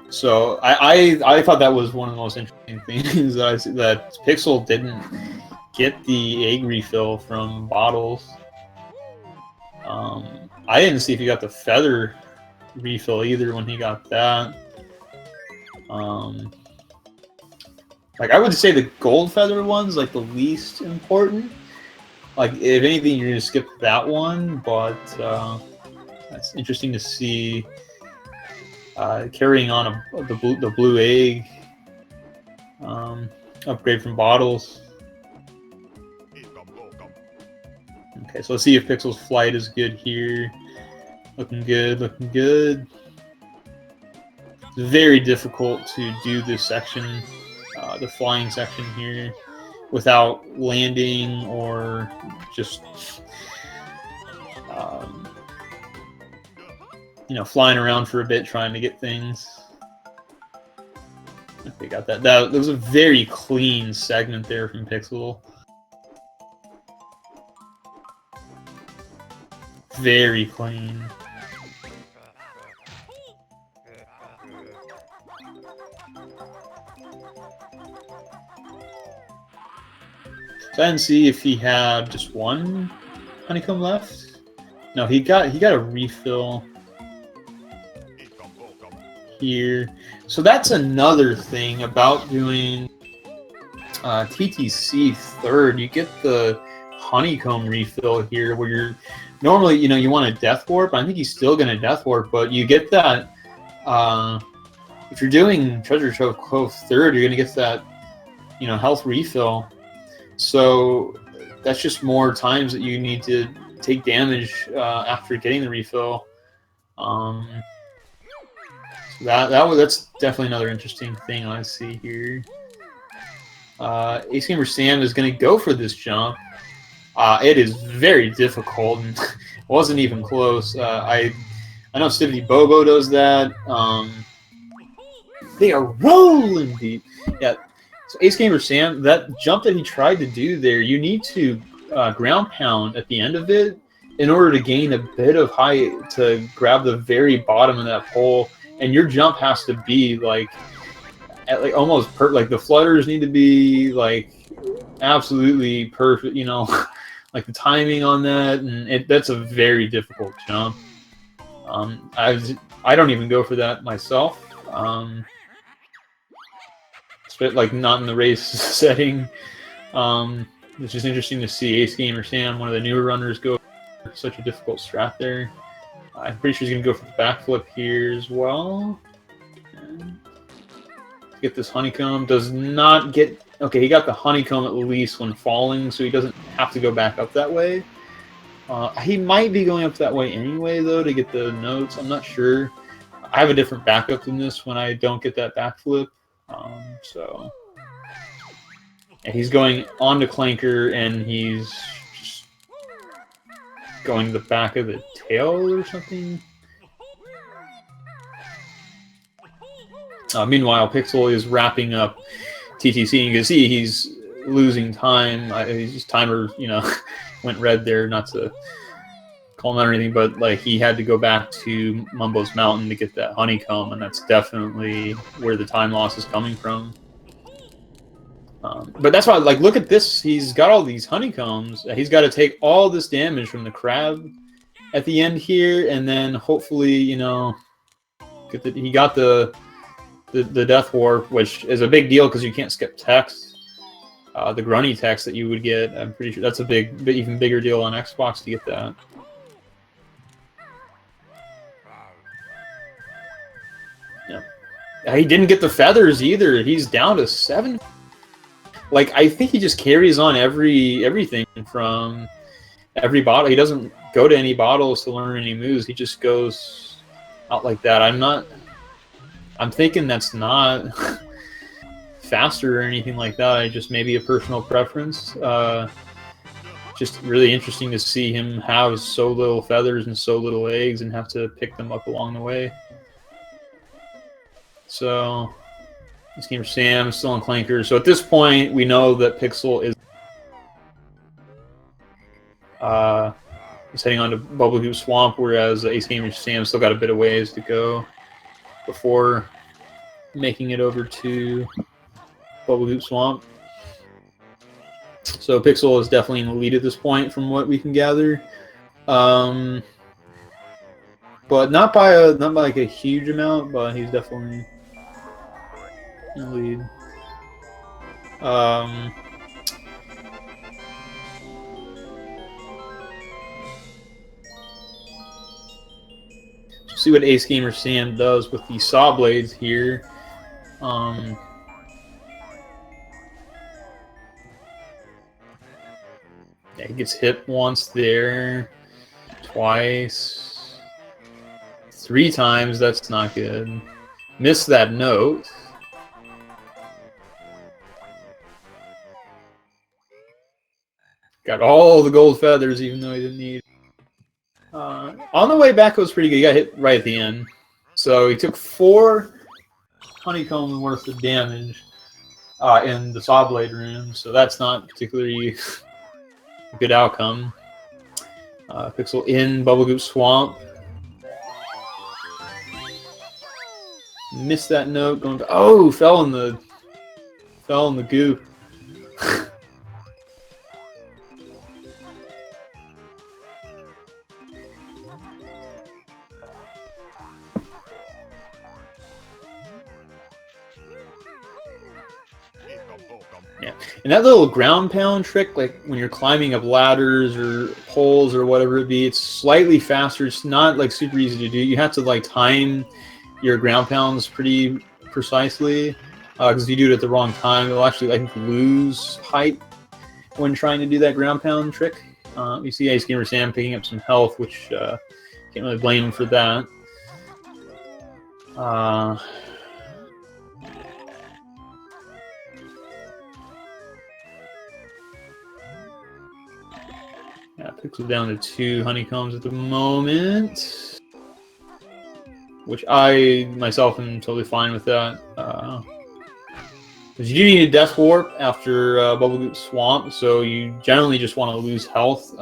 So I thought that was one of the most interesting things that Pixel didn't get the egg refill from bottles. I didn't see if he got the feather refill either when he got that. Like I would say the gold feather one's like the least important. Like if anything, you're gonna skip that one, but that's interesting to see. Carrying on the blue egg upgrade from bottles. Okay, so let's see if Pixel's flight is good here. Looking good, looking good. It's very difficult to do this section, the flying section here, without landing or just flying around for a bit trying to get things. Okay, got that. That was a very clean segment there from Pixel. Very clean. So I didn't see if he had just one honeycomb left. No, he got a refill. here. So that's another thing about doing TTC third. You get the honeycomb refill here, where you're normally, you want a death warp. I think he's still going to death warp, but you get that. If you're doing Treasure Trove third, you're going to get that, health refill. So that's just more times that you need to take damage after getting the refill. So that's definitely another interesting thing I see here. AceGamerSam is going to go for this jump. It is very difficult, and it wasn't even close. I know Stivity Bobo does that. They are rolling deep. Yeah. So AceGamerSam, that jump that he tried to do there, you need to ground pound at the end of it in order to gain a bit of height to grab the very bottom of that pole, and your jump has to be like at like almost like the flutters need to be like absolutely perfect, like the timing on that, and that's a very difficult jump. I don't even go for that myself. Like not in the race setting. It's just interesting to see AceGamerSam, one of the newer runners, go for such a difficult strat there. I'm pretty sure he's going to go for the backflip here as well. And get this honeycomb. Does not get... Okay, he got the honeycomb at least when falling, so he doesn't have to go back up that way. He might be going up that way anyway, though, to get the notes. I'm not sure. I have a different backup than this when I don't get that backflip. So... And he's going on to Clanker, and he's just going to the back of the tail or something. Meanwhile, Pixel is wrapping up TTC, and you can see he's losing time. His timer, went red there, not to call him out or anything, but like he had to go back to Mumbo's Mountain to get that honeycomb, and that's definitely where the time loss is coming from. But that's why, like, look at this. He's got all these honeycombs. He's got to take all this damage from the crab at the end here, and then hopefully, he got the death warp, which is a big deal because you can't skip text. The grunny text that you would get, I'm pretty sure that's a even bigger deal on Xbox to get that. Yeah. He didn't get the feathers either. He's down to 7. Like, I think he just carries on everything from every bottle. He doesn't go to any bottles to learn any moves. He just goes out like that. I'm thinking that's not faster or anything like that. I just maybe a personal preference. Just really interesting to see him have so little feathers and so little eggs and have to pick them up along the way. So... AceGamerSam still on Clanker. So at this point, we know that Pixel is heading on to Bubblegoo Swamp, whereas AceGamerSam still got a bit of ways to go before making it over to Bubblegoo Swamp. So Pixel is definitely in the lead at this point, from what we can gather, but not by like a huge amount. But he's definitely lead. See what AceGamerSam does with the saw blades here. Yeah, he gets hit once there, twice, 3 times. That's not good. Missed that note. Got all the gold feathers, even though he didn't need. On the way back, it was pretty good. He got hit right at the end. So he took 4 honeycomb worth of damage in the saw blade room. So that's not particularly a good outcome. Pixel in Bubblegoo Swamp. Missed that note. Going to, oh, fell in the goop. Yeah, and that little ground pound trick, like when you're climbing up ladders or poles or whatever it be, it's slightly faster. It's not like super easy to do. You have to like time your ground pounds pretty precisely, because if you do it at the wrong time, it'll actually, I think, lose height when trying to do that ground pound trick. You see AceGamerSam picking up some health, which can't really blame him for that. Yeah, Pixel down to 2 honeycombs at the moment, which I myself am totally fine with that. Because you do need a Death Warp after Bubblegoop Swamp, so you generally just want to lose health.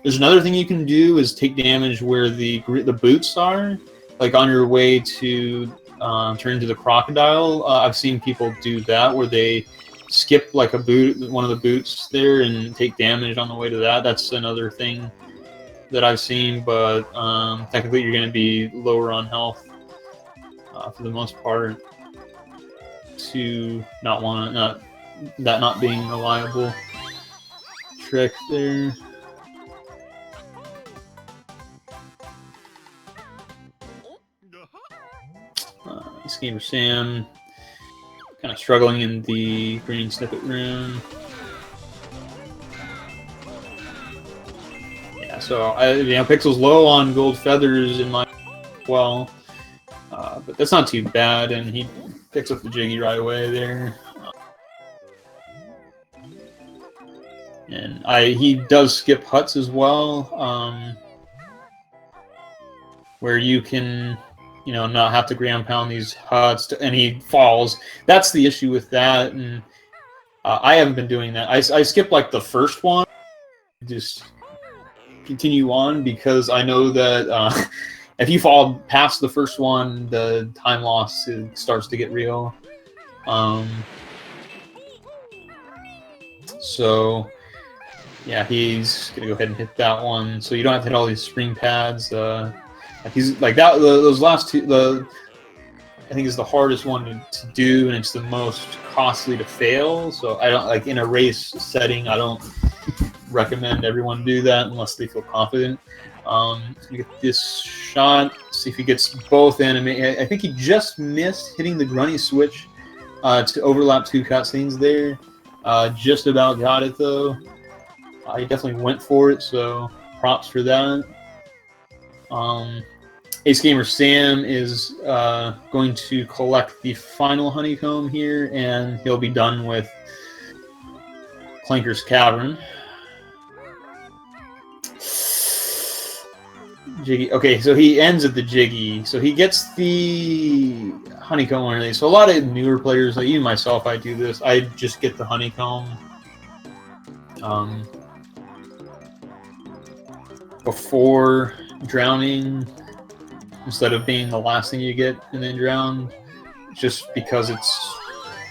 There's another thing you can do is take damage where the boots are, like on your way to turn into the crocodile. I've seen people do that, where they skip like a boot, one of the boots there, and take damage on the way to that. That's another thing that I've seen, but technically you're going to be lower on health for the most part, to not want that not being a reliable trick there. AceGamerSam kind of struggling in the green snippet room. Yeah, so Pixel's low on gold feathers in my well, but that's not too bad, and he picks up the Jiggy right away there. And he does skip huts as well, where you can, not have to ground pound these huts, and he falls. That's the issue with that, and I haven't been doing that. I skip like the first one, just continue on, because I know that if you fall past the first one, the time loss starts to get real. So yeah, he's gonna go ahead and hit that one, so you don't have to hit all these spring pads. He's like that. Those last two, I think is the hardest one to do, and it's the most costly to fail. So I don't like in a race setting. I don't recommend everyone do that unless they feel confident. You get this shot. See if he gets both anime. I think he just missed hitting the grunny switch to overlap 2 cutscenes there. Just about got it though. He definitely went for it, so props for that. AceGamerSam is going to collect the final honeycomb here, and he'll be done with Clanker's Cavern. Jiggy. Okay, so he ends at the Jiggy. So he gets the honeycomb underneath. So a lot of newer players, like even myself, I do this. I just get the honeycomb before drowning, instead of being the last thing you get and then drown, just because it's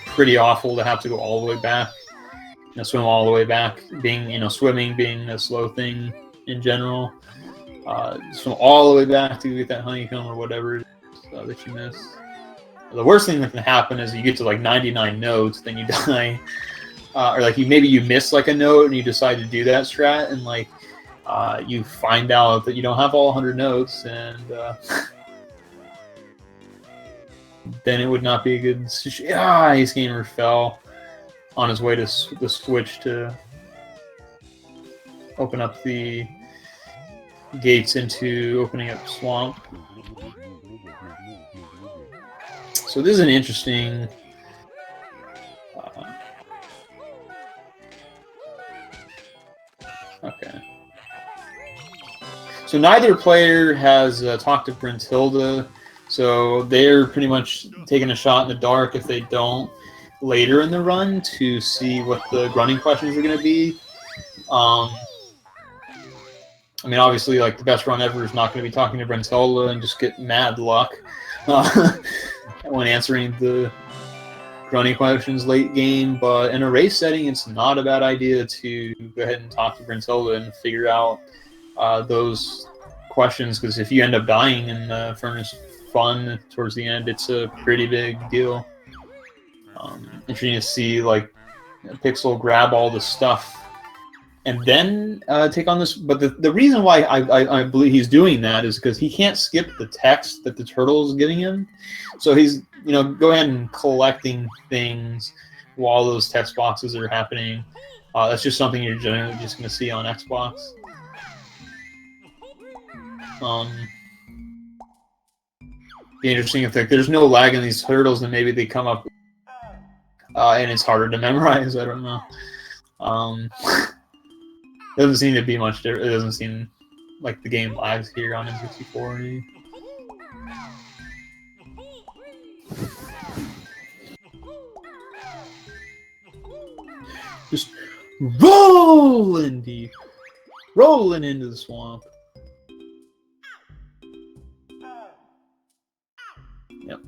pretty awful to have to go all the way back, swim all the way back, being, swimming being a slow thing in general. Swim all the way back to get that honeycomb or whatever it is that you miss. The worst thing that can happen is you get to like 99 notes, then you die, or like maybe you miss like a note and you decide to do that strat, and like you find out that you don't have all 100 notes, and then it would not be a good. AceGamer fell on his way to the switch to open up the gates into opening up Swamp. So this is an interesting okay. So neither player has talked to Brintilda, so they're pretty much taking a shot in the dark if they don't later in the run to see what the grunting questions are going to be. I mean, obviously, like the best run ever is not going to be talking to Brintilda and just get mad luck when answering the grunting questions late game. But in a race setting, it's not a bad idea to go ahead and talk to Brintilda and figure out those questions, because if you end up dying in the Furnace Fun towards the end, it's a pretty big deal. Interesting to see like Pixel grab all the stuff and then take on this. But the reason why I believe he's doing that is because he can't skip the text that the turtle is giving him. So he's, go ahead and collecting things while those text boxes are happening. That's just something you're generally just going to see on Xbox. Be interesting if there's no lag in these turtles, then maybe they come up and it's harder to memorize. I don't know. Doesn't seem to be much different. It doesn't seem like the game lags here on N64. Just rolling deep, rolling into the swamp. Yep.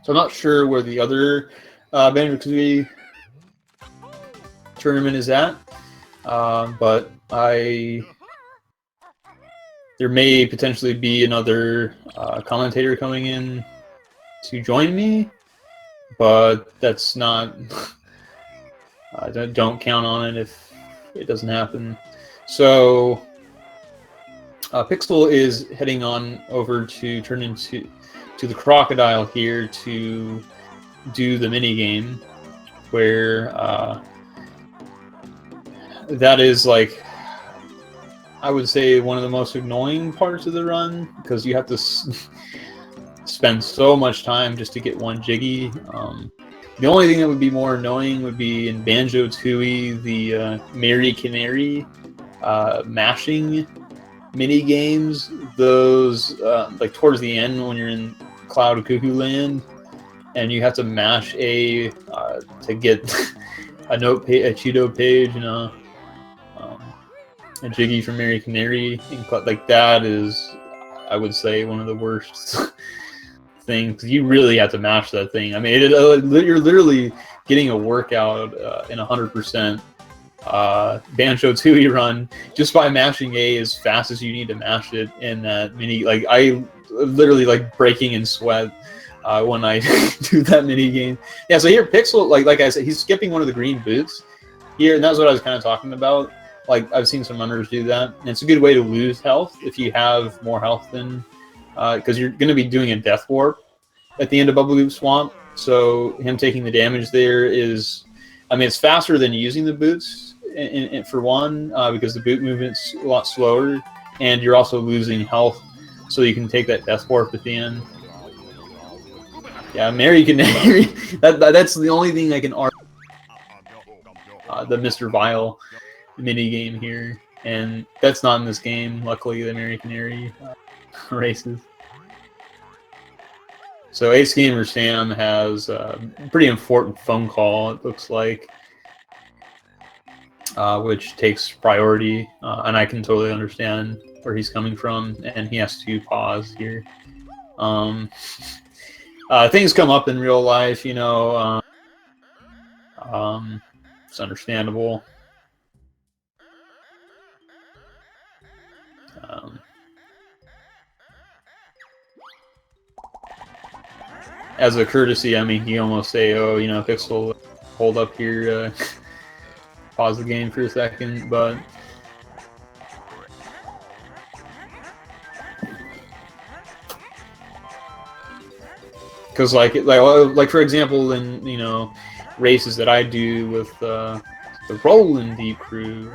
So I'm not sure where the other Banjo-Kazooie tournament is at, but there may potentially be another commentator coming in to join me, but that's not. Don't count on it if it doesn't happen. So Pixel is heading on over to turn into the crocodile here to do the mini game, where that is, like, I would say, one of the most annoying parts of the run, because you have to spend so much time just to get one Jiggy. The only thing that would be more annoying would be in Banjo-Tooie, the Mary Canary mashing mini games. Those like towards the end when you're in Cloud Cuckoo Land, and you have to mash A to get a Cheeto page, and a Jiggy from Mary Canary. Like, that is, I would say, one of the worst things. You really have to mash that thing. I mean, you're literally getting a workout in 100% Banjo-Tooie run just by mashing A as fast as you need to mash it in that mini. Like, I literally like breaking in sweat when I do that mini game. Yeah, so here Pixel, like I said, he's skipping one of the green boots here, and that's what I was kind of talking about. Like, I've seen some runners do that, and it's a good way to lose health if you have more health than, because you're going to be doing a death warp at the end of Bubble Goop Swamp. So him taking the damage there is, I mean, it's faster than using the boots, for one, because the boot movement's a lot slower, and you're also losing health, so you can take that death warp at the end. Yeah, Mary Canary. That's the only thing I can argue. The Mr. Vile mini game here, and that's not in this game. Luckily, the Mary Canary races. So AceGamerSam has a pretty important phone call, it looks like, which takes priority, and I can totally understand where he's coming from, and he has to pause here. Things come up in real life, you know. It's understandable. As a courtesy, I mean, he almost say, "Oh, you know, Pixel, hold up here, pause the game for a second," but because like for example, in, you know, races that I do with the Rollin' Deep crew,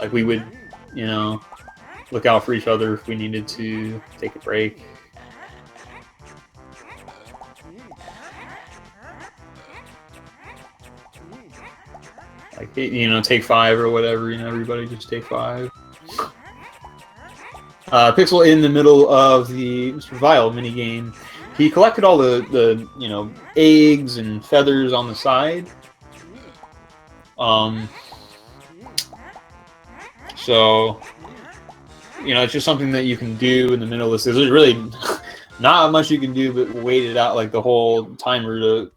like, we would, you know, look out for each other if we needed to take a break. like, you know, take 5 or whatever. You know, everybody just take 5. Pixel in the middle of the Mr. Vile minigame. He collected all the you know, eggs and feathers on the side. So, you know, it's just something that you can do in the middle of this. There's really not much you can do but wait it out, like the whole timer to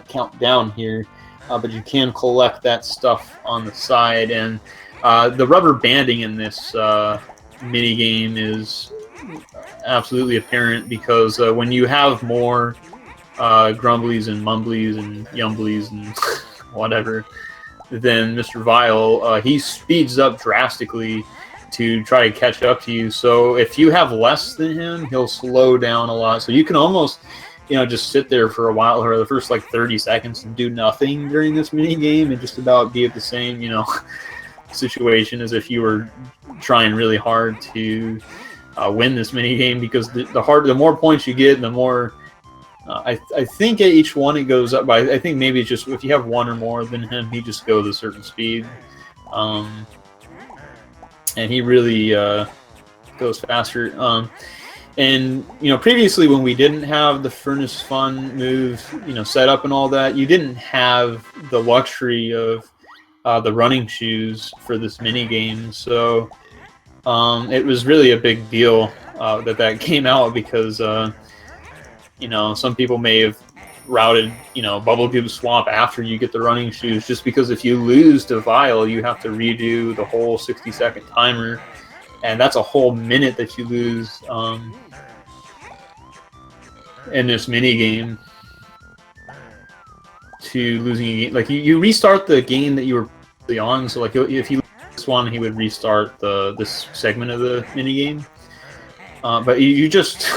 count down here. But you can collect that stuff on the side, and the rubber banding in this mini game is absolutely apparent, because when you have more grumblies and mumblies and yumblies and whatever than Mr. Vile, he speeds up drastically to try to catch up to you. So if you have less than him, he'll slow down a lot. So you can almost, you know, just sit there for a while, or the first like 30 seconds, and do nothing during this mini game, and just about be at the same, you know, situation as if you were trying really hard to win this mini game. Because the more points you get, the more I think at each one it goes up by. I think maybe it's just if you have 1 or more than him, he just goes a certain speed, and he really goes faster. And you know, previously when we didn't have the Furnace Fun move, you know, set up and all that, you didn't have the luxury of the running shoes for this mini game. So it was really a big deal that came out, because you know, some people may have routed, you know, Bubblegum Swamp after you get the running shoes, just because if you lose to Vile, you have to redo the whole 60-second timer, and that's a whole minute that you lose in this mini game to losing a game. Like you restart the game that you were on, so like if you lose this one, he would restart this segment of the mini game. But you just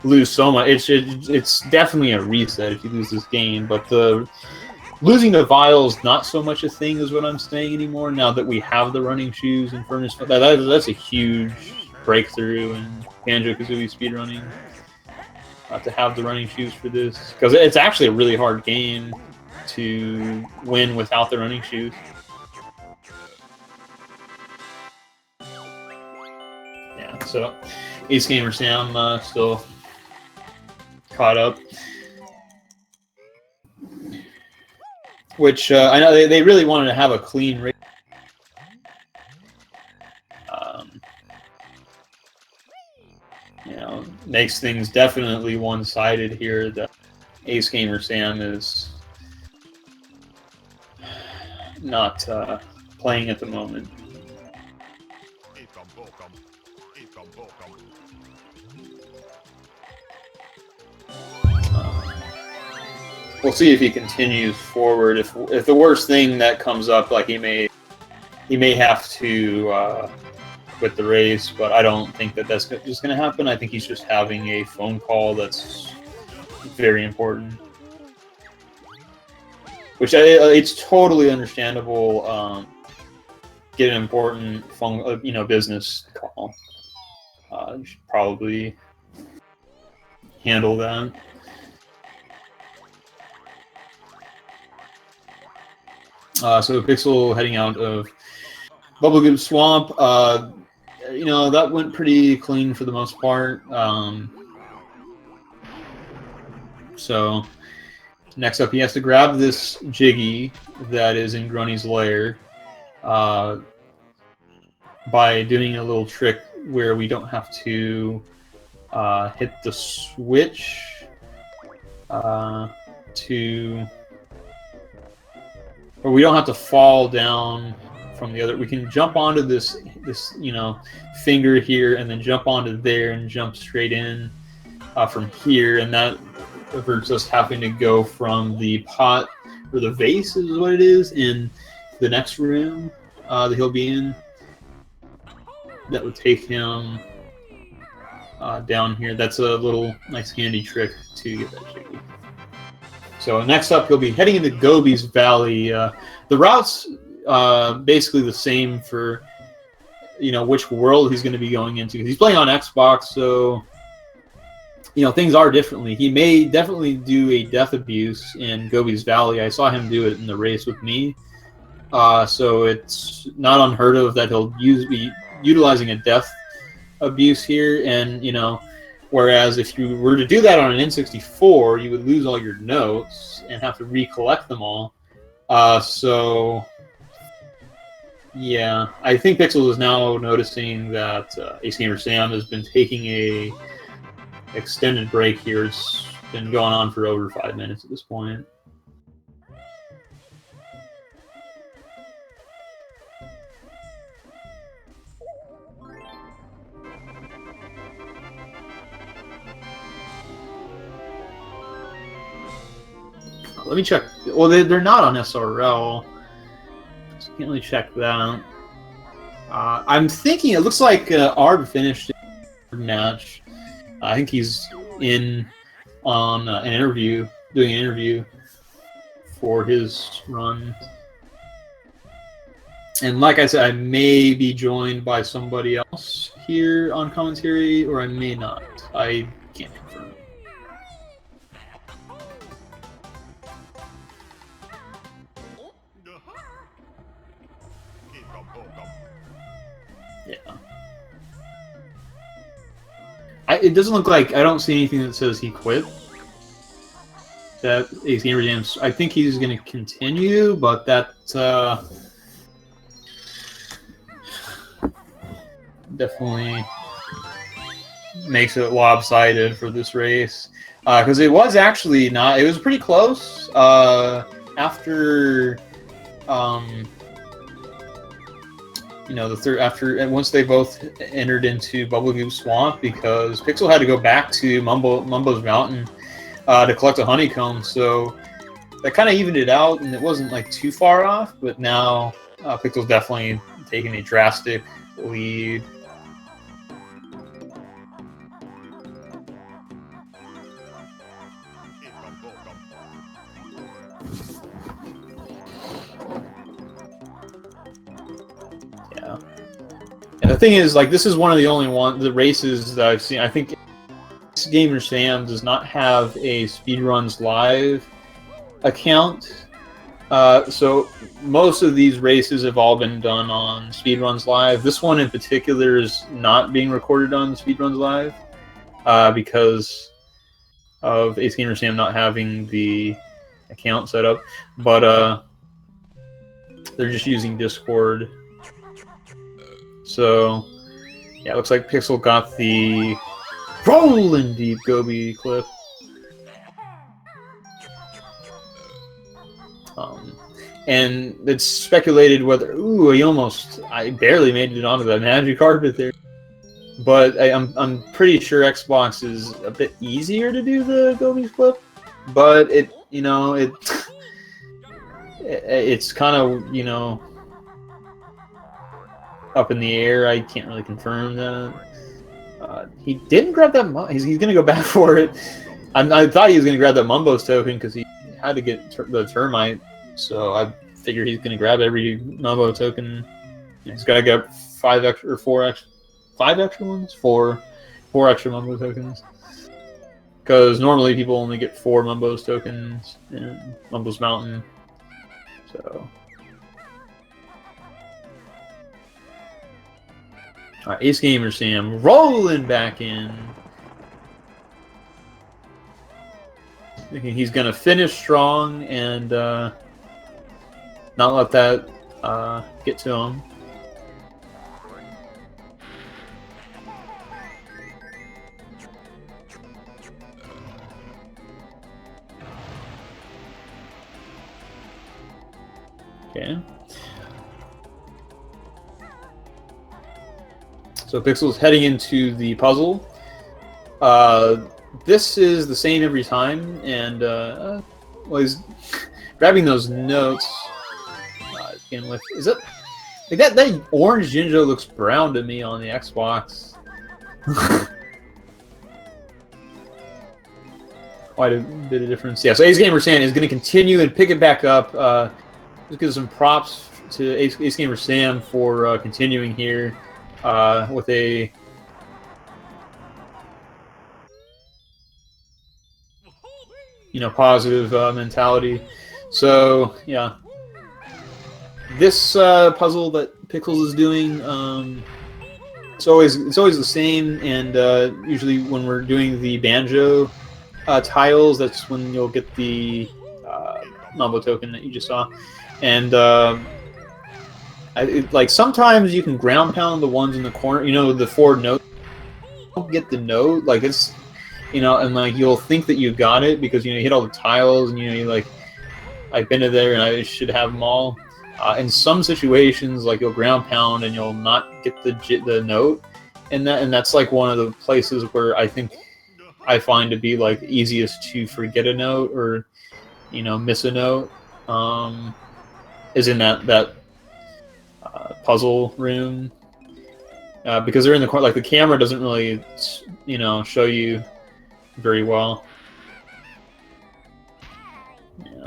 lose so much. It's definitely a reset if you lose this game. But the losing to Vile's not so much a thing, is what I'm saying anymore. Now that we have the running shoes and Furnace, that's a huge breakthrough in Banjo-Kazooie speedrunning. To have the running shoes for this, because it's actually a really hard game to win without the running shoes. Yeah, so AceGamerSam still caught up, which I know they really wanted to have a clean race. You know, makes things definitely one-sided here. That AceGamerSam is not playing at the moment. We'll see if he continues forward. If the worst thing that comes up, like he may have to quit the race, but I don't think that's just going to happen. I think he's just having a phone call that's very important, which it's totally understandable. Get an important phone, you know, business call. You should probably handle that. So Pixel heading out of Bubblegum Swamp. You know, that went pretty clean for the most part. So next up, he has to grab this Jiggy that is in Grunny's lair by doing a little trick where we don't have to hit the switch or we don't have to fall down from the other. We can jump onto this you know, finger here, and then jump onto there and jump straight in from here, and that averts us having to go from the pot, or the vase is what it is, in the next room that he'll be in. That would take him down here. That's a little nice handy trick to get that Jiggy. So next up, he'll be heading into Gobi's Valley. The route's basically the same for, you know, which world he's going to be going into. He's playing on Xbox, so, you know, things are differently. He may definitely do a death abuse in Gobi's Valley. I saw him do it in the race with me. So it's not unheard of that he'll be utilizing a death abuse here, and you know, whereas if you were to do that on an N64, you would lose all your notes and have to recollect them all. So yeah, I think Pixel is now noticing that AceGamerSam has been taking a extended break here. It's been going on for over 5 minutes at this point. Let me check. Well, they're not on SRL, so can't really check that. I'm thinking it looks like Arb finished the match. I think he's in on an interview, doing an interview for his run. And like I said, I may be joined by somebody else here on commentary, or I may not. I can't confirm. Yeah. It doesn't look like, I don't see anything that says he quit. That AceGamerSam, I think he's going to continue, but that definitely makes it lopsided for this race. Because it was actually not, it was pretty close. After you know, once they both entered into Bubblegoo Swamp, because Pixel had to go back to Mumbo's Mountain to collect a honeycomb, so that kind of evened it out, and it wasn't like too far off. But now Pixel's definitely taking a drastic lead. And the thing is, like, this is one of the races that I've seen. I think AceGamerSam does not have a Speedruns Live account. So most of these races have all been done on Speedruns Live. This one in particular is not being recorded on Speedruns Live because of AceGamerSam not having the account set up. But they're just using Discord. So, yeah, it looks like Pixel got the Rollin' Deep Gobi clip. And it's speculated whether... Ooh, I barely made it onto the magic carpet there. But I'm pretty sure Xbox is a bit easier to do the Gobi clip. But it's kind of, up in the air. I can't really confirm that. He didn't grab that. He's going to go back for it. I thought he was going to grab that Mumbo's token because he had to get the termite. So I figured he's going to grab every Mumbo token. He's got to get 5 extra or 4 extra, 5 extra ones, 4 extra Mumbo tokens. Because normally people only get 4 Mumbo's tokens in Mumbo's Mountain. So. Alright, AceGamerSam rolling back in. Thinking he's going to finish strong and not let that get to him. Okay. So Pixel's heading into the puzzle. This is the same every time, and well, he's grabbing those notes. Again, with is it like that orange Jinjo looks brown to me on the Xbox. Quite a bit of difference. Yeah. So AceGamerSam is going to continue and pick it back up. Just give some props to AceGamerSam for continuing here. With a positive mentality. So yeah, this puzzle that Pixels is doing, it's always the same, and usually when we're doing the banjo tiles, that's when you'll get the Mambo token that you just saw, and like sometimes you can ground pound the ones in the corner. You know, the 4 notes. You don't get the note, like it's, you know, and like you'll think that you got it because you know you hit all the tiles, and you know you like, I've been to there and I should have them all. In some situations, like you'll ground pound and you'll not get the note, and that's like one of the places where I think I find to be like easiest to forget a note or, you know, miss a note, is in that puzzle room, because they're in the corner. Like the camera doesn't really, you know, show you very well. Yeah.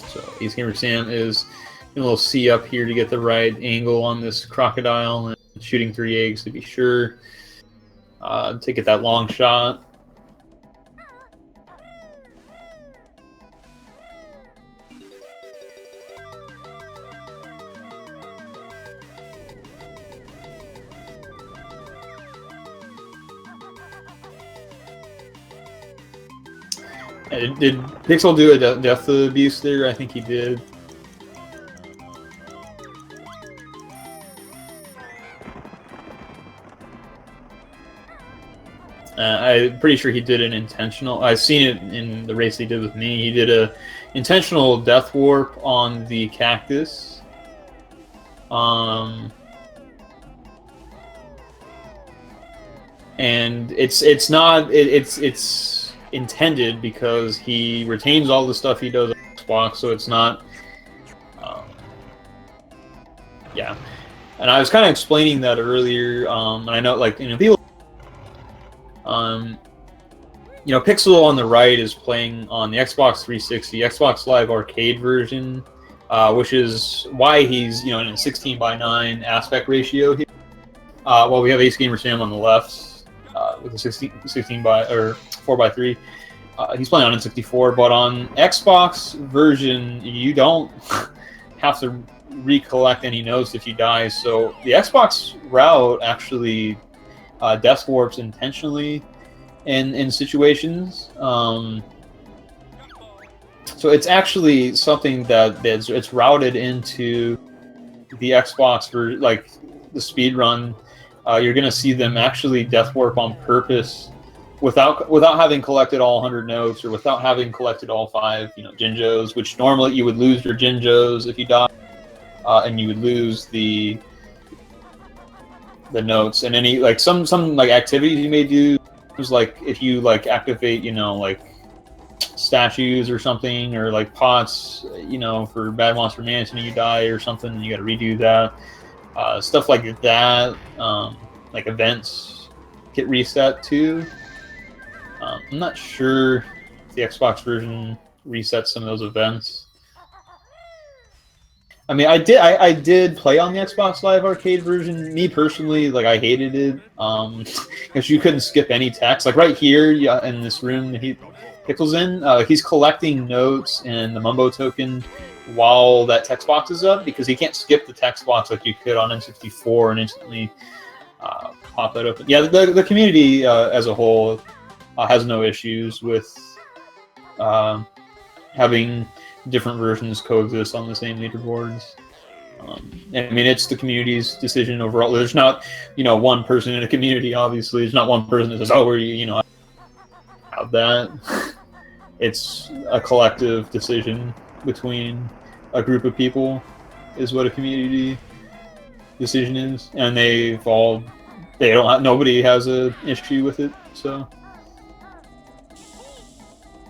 So AceGamerSam is a little C up here to get the right angle on this crocodile, and shooting 3 eggs to be sure to get that long shot. Did Pixel do a death abuse there? I think he did. I'm pretty sure he did an intentional. I've seen it in the race he did with me. He did a intentional death warp on the cactus. And it's intended because he retains all the stuff he does on Xbox, so it's not. Yeah, and I was kind of explaining that earlier. And I know, like, you know, people. You know, Pixel on the right is playing on the Xbox 360, Xbox Live Arcade version, which is why he's, you know, in a 16:9 aspect ratio here. While we have AceGamerSam on the left with a 16 by or 4:3. He's playing on N64, but on Xbox version, you don't have to recollect any notes if you die. So the Xbox route actually death warps intentionally in situations. So it's actually something it's routed into the Xbox for like the speed run. You're gonna see them actually death warp on purpose without having collected all 100 notes, or without having collected all 5, you know, Jinjos, which normally you would lose your Jinjos if you die, and you would lose the notes, and any like some like activities you may do. Is like if you like activate, you know, like statues or something, or like pots, you know, for Bad Monster Mansion, and you die or something, and you got to redo that. Stuff like that, like events get reset too. I'm not sure if the Xbox version resets some of those events. I mean, I did play on the Xbox Live Arcade version. Me personally, like, I hated it because you couldn't skip any text. Like right here, yeah, in this room that Pixel's in, he's collecting notes and the Mumbo token while that text box is up, because he can't skip the text box like you could on N64 and instantly pop that open. Yeah, the community as a whole has no issues with having different versions coexist on the same leaderboards. I mean, it's the community's decision overall. There's not, you know, one person in a community, obviously. There's not one person that says, oh, you know, have that. It's a collective decision between a group of people is what a community decision is. And nobody has an issue with it, so.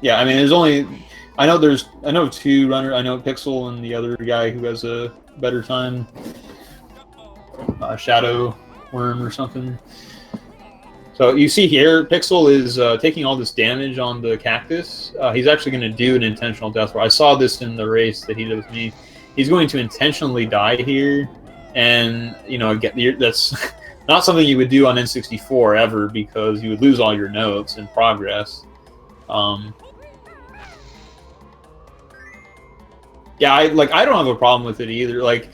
Yeah, I mean, I know 2 runners. I know Pixel and the other guy who has a better time. Shadow Worm or something. So you see here, Pixel is taking all this damage on the cactus. He's actually going to do an intentional death warp. I saw this in the race that he did with me. He's going to intentionally die here, and you know, that's not something you would do on N64 ever, because you would lose all your notes in progress. Yeah, I don't have a problem with it either. Like,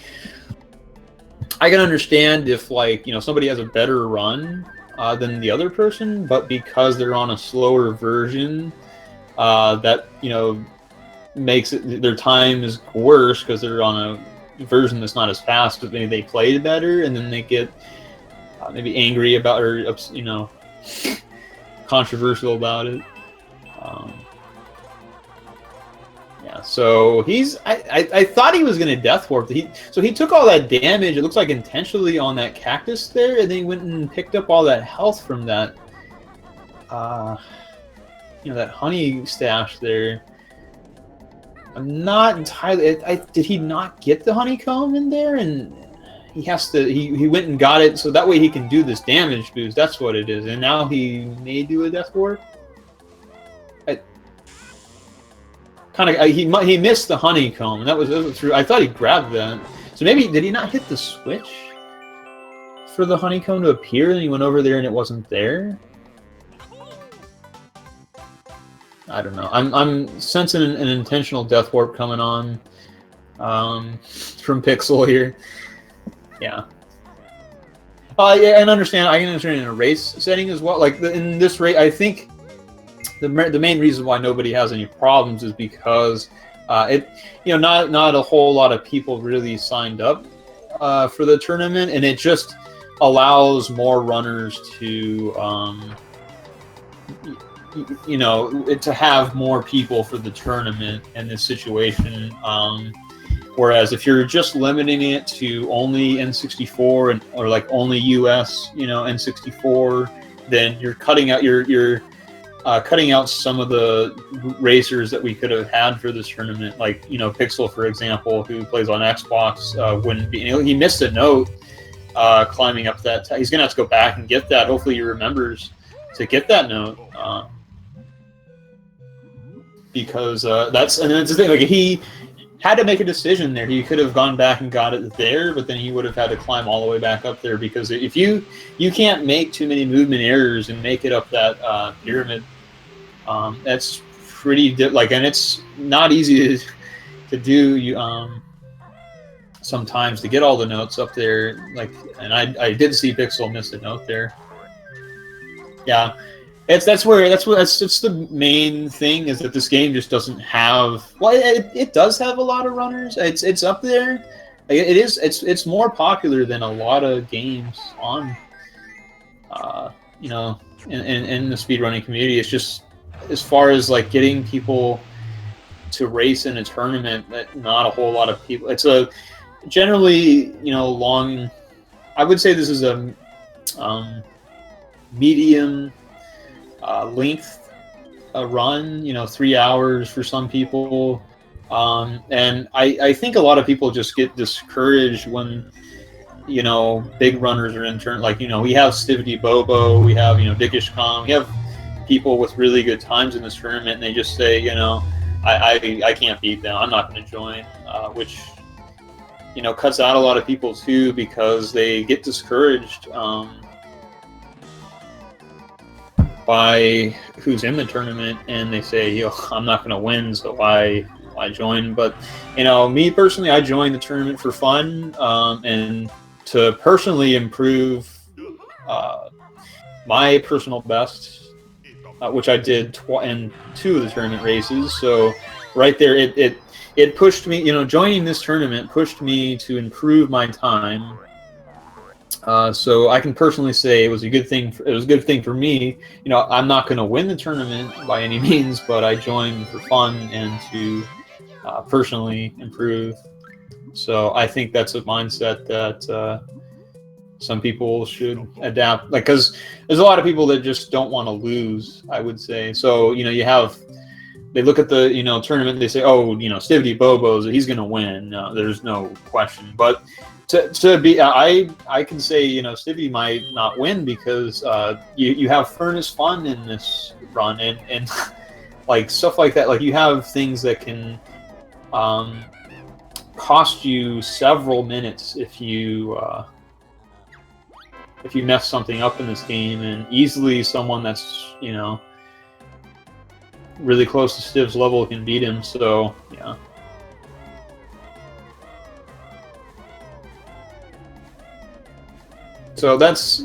I can understand if, like, you know, somebody has a better run than the other person, but because they're on a slower version, that, you know, makes it, their time is worse because they're on a version that's not as fast, but maybe they played better, and then they get maybe angry about, or, you know, controversial about it. Yeah, so he's. I thought he was gonna death warp. So he took all that damage. It looks like intentionally on that cactus there, and then he went and picked up all that health from that. You know, that honey stash there. I'm not entirely. Did he not get the honeycomb in there? And he has to. He went and got it, so that way he can do this damage boost. That's what it is. And now he may do a death warp. Kind of, he missed the honeycomb, and that was true. I thought he grabbed that. So maybe, did he not hit the switch for the honeycomb to appear, and he went over there and it wasn't there? I don't know. I'm sensing an intentional death warp coming on from Pixel here. Yeah. Yeah, and understand. I can understand in a race setting as well. Like in this race, I think the main reason why nobody has any problems is because you know, not a whole lot of people really signed up for the tournament, and it just allows more runners to you know, to have more people for the tournament in this situation. Whereas if you're just limiting it to only N64 or like only US, you know, N64, then you're cutting out cutting out some of the racers that we could have had for this tournament, like, you know, Pixel, for example, who plays on Xbox, wouldn't be. You know, he missed a note climbing up that. He's gonna have to go back and get that. Hopefully, he remembers to get that note, because that's the thing. Like, he had to make a decision there. He could have gone back and got it there, but then he would have had to climb all the way back up there, because if you can't make too many movement errors and make it up that pyramid. That's pretty and it's not easy to do. Sometimes to get all the notes up there, like, and I did see Pixel miss a note there. Yeah, that's the main thing, is that this game just doesn't have. Well, it does have a lot of runners. It's up there. It's more popular than a lot of games on. You know, in the speedrunning community, it's just, as far as like getting people to race in a tournament, that not a whole lot of people. It's a generally, you know, long. I would say this is a medium length run. You know, 3 hours for some people, and I think a lot of people just get discouraged when, you know, big runners are in turn. Like, you know, we have Stivity Bobo, we have, you know, Dickish Kong, we have people with really good times in this tournament, and they just say, you know, I can't beat them, I'm not going to join, which, you know, cuts out a lot of people too, because they get discouraged by who's in the tournament, and they say, you know, I'm not going to win, so why join? But, you know, me personally, I joined the tournament for fun, and to personally improve my personal best, which I did in 2 of the tournament races. So right there, it pushed me. You know, joining this tournament pushed me to improve my time. So I can personally say it was a good thing. It was a good thing for me. You know, I'm not going to win the tournament by any means, but I joined for fun and to personally improve. So I think that's a mindset that some people should adapt, like, because there's a lot of people that just don't want to lose, I would say. So, you know, they look at the, you know, tournament, they say, oh, you know, Stivity Bobo's, he's going to win. No, there's no question. But to be, I can say, you know, Stivity might not win, because you have furnace fun in this run, and like stuff like that. Like, you have things that can cost you several minutes if you mess something up in this game, and easily someone that's, you know, really close to Stiv's level can beat him. So yeah. So that's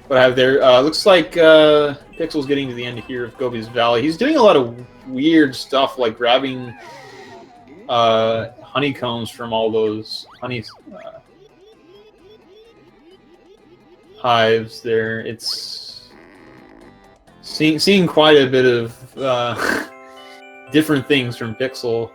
what I have there. Looks like Pixel's getting to the end here of Gobi's Valley. He's doing a lot of weird stuff, like grabbing honeycombs from all those hives there. It's seeing quite a bit of different things from Pixel.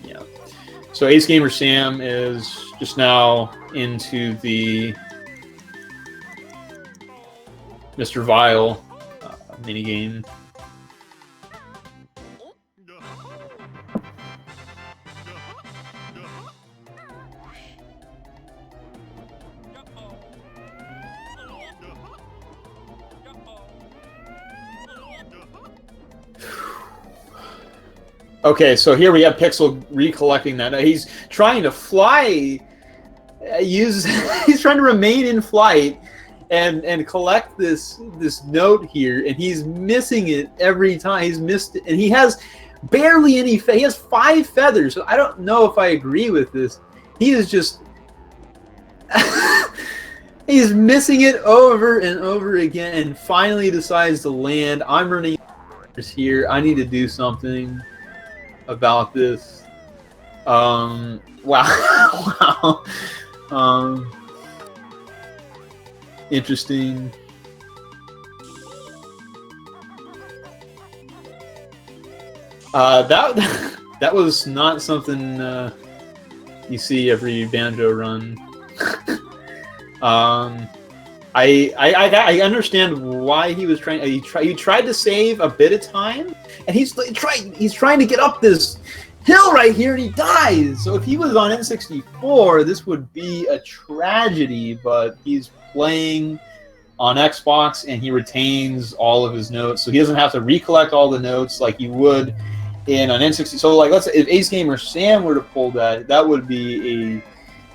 Yeah. So AceGamerSam is just now into the Mr. Vile minigame. Okay, so here we have Pixel recollecting that. He's trying to fly. He's trying to remain in flight and collect this note here, and he's missing it every time. He's missed it, and he has barely any. He has 5 feathers. So I don't know if I agree with this. He is just he's missing it over and over again, and finally decides to land. I'm running here. I need to do something about this. Wow. Wow. Interesting. That was not something you see every Banjo run. I understand why he was trying. He tried to save a bit of time, and he's trying to get up this hill right here, and he dies. So if he was on N64, this would be a tragedy. But he's playing on Xbox, and he retains all of his notes, so he doesn't have to recollect all the notes like you would in an N60. So like, let's say if AceGamerSam were to pull that, that would be a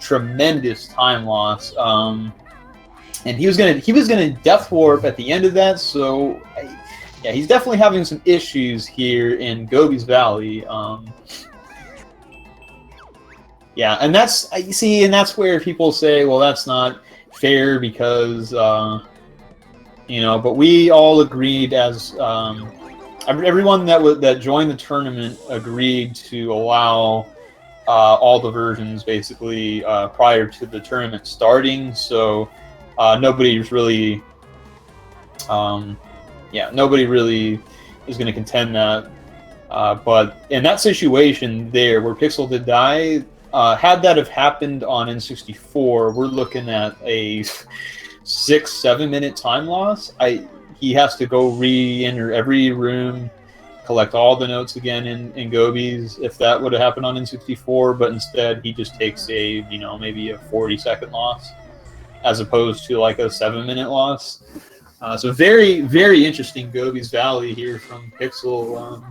tremendous time loss. And he was gonna death warp at the end of that. So yeah, he's definitely having some issues here in Gobi's Valley. Yeah, and that's where people say, well, that's not fair because you know. But we all agreed as everyone that joined the tournament agreed to allow all the versions basically prior to the tournament starting. So nobody's really, nobody really is going to contend that. But in that situation there, where Pixel did die, had that have happened on N64, we're looking at a 6-7 minute time loss. He has to go re-enter every room, collect all the notes again in Gobi's, if that would have happened on N64, but instead he just takes a, maybe a 40-second loss, as opposed to like a 7-minute loss. So very, very interesting Gobi's Valley here from Pixel.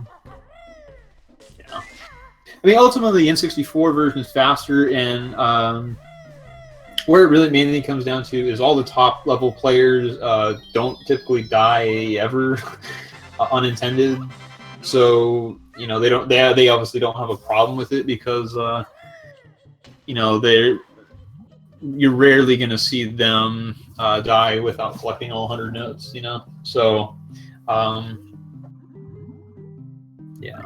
Yeah. I mean, ultimately, the N64 version is faster, and where it really mainly comes down to is all the top-level players don't typically die ever unintended. So they obviously don't have a problem with it because you're rarely going to see them die without collecting all 100 notes, So, yeah.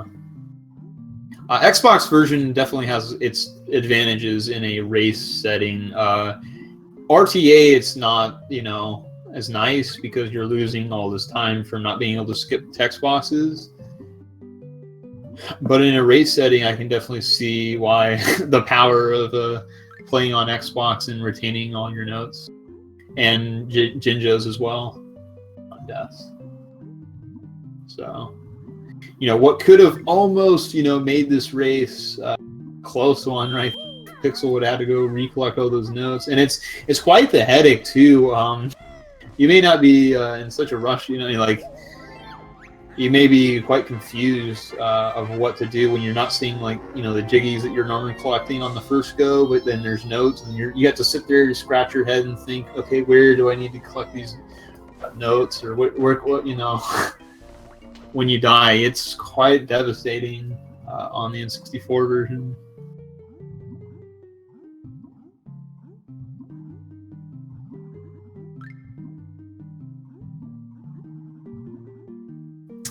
Xbox version definitely has its advantages in a race setting. RTA, it's not, as nice because you're losing all this time from not being able to skip text boxes. But in a race setting, I can definitely see why the power of playing on Xbox and retaining all your notes, and Jinjos as well on deaths. So, what could have almost, made this race close one, right? Pixel would have to go recollect all those notes, and it's quite the headache too. You may not be in such a rush, you may be quite confused of what to do when you're not seeing the jiggies that you're normally collecting on the first go, but then there's notes, and you have to sit there and scratch your head and think, okay, where do I need to collect these notes or what you know. When you die, it's quite devastating on the N64 version.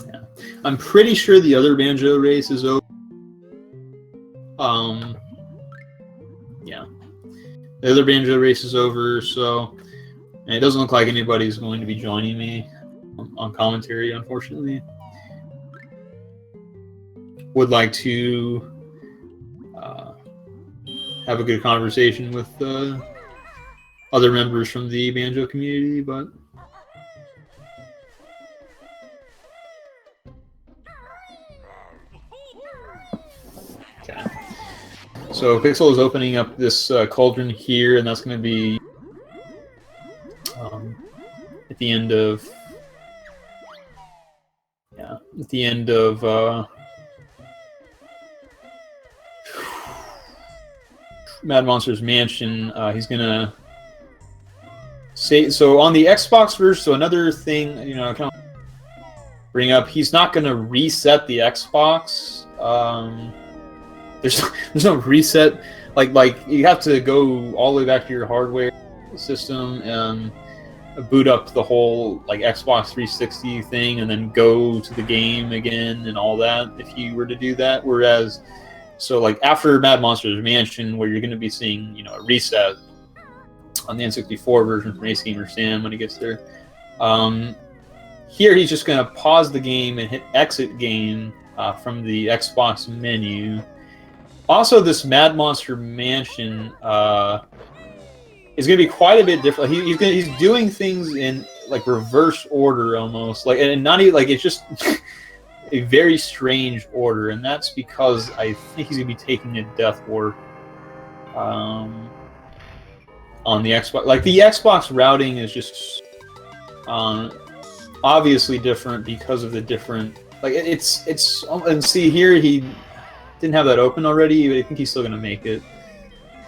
Yeah. I'm pretty sure the other Banjo race is over. Yeah. The other Banjo race is over, so and it doesn't look like anybody's going to be joining me on commentary, unfortunately. Would like to have a good conversation with other members from the Banjo community, but okay. So Pixel is opening up this cauldron here, and that's going to be at the end of Mad Monster's Mansion. He's gonna say so on the Xbox version. So another thing, you know, kind of bring up. He's not gonna reset the Xbox. There's no reset. Like you have to go all the way back to your hardware system and boot up the whole like Xbox 360 thing, and then go to the game again and all that. If you were to do that, whereas. So, like, after Mad Monster's Mansion, where you're going to be seeing, you know, a reset on the N64 version from AceGamerSam when he gets there. Here, he's just going to pause the game and hit exit game from the Xbox menu. Also, this Mad Monster Mansion is going to be quite a bit different. He's doing things in, like, reverse order almost. Like, and not even, like, it's just... a very strange order, and that's because I think he's going to be taking a death warp on the Xbox. Like, the Xbox routing is just obviously different because of the different... Like, it's... And see, here he didn't have that open already, but I think he's still going to make it.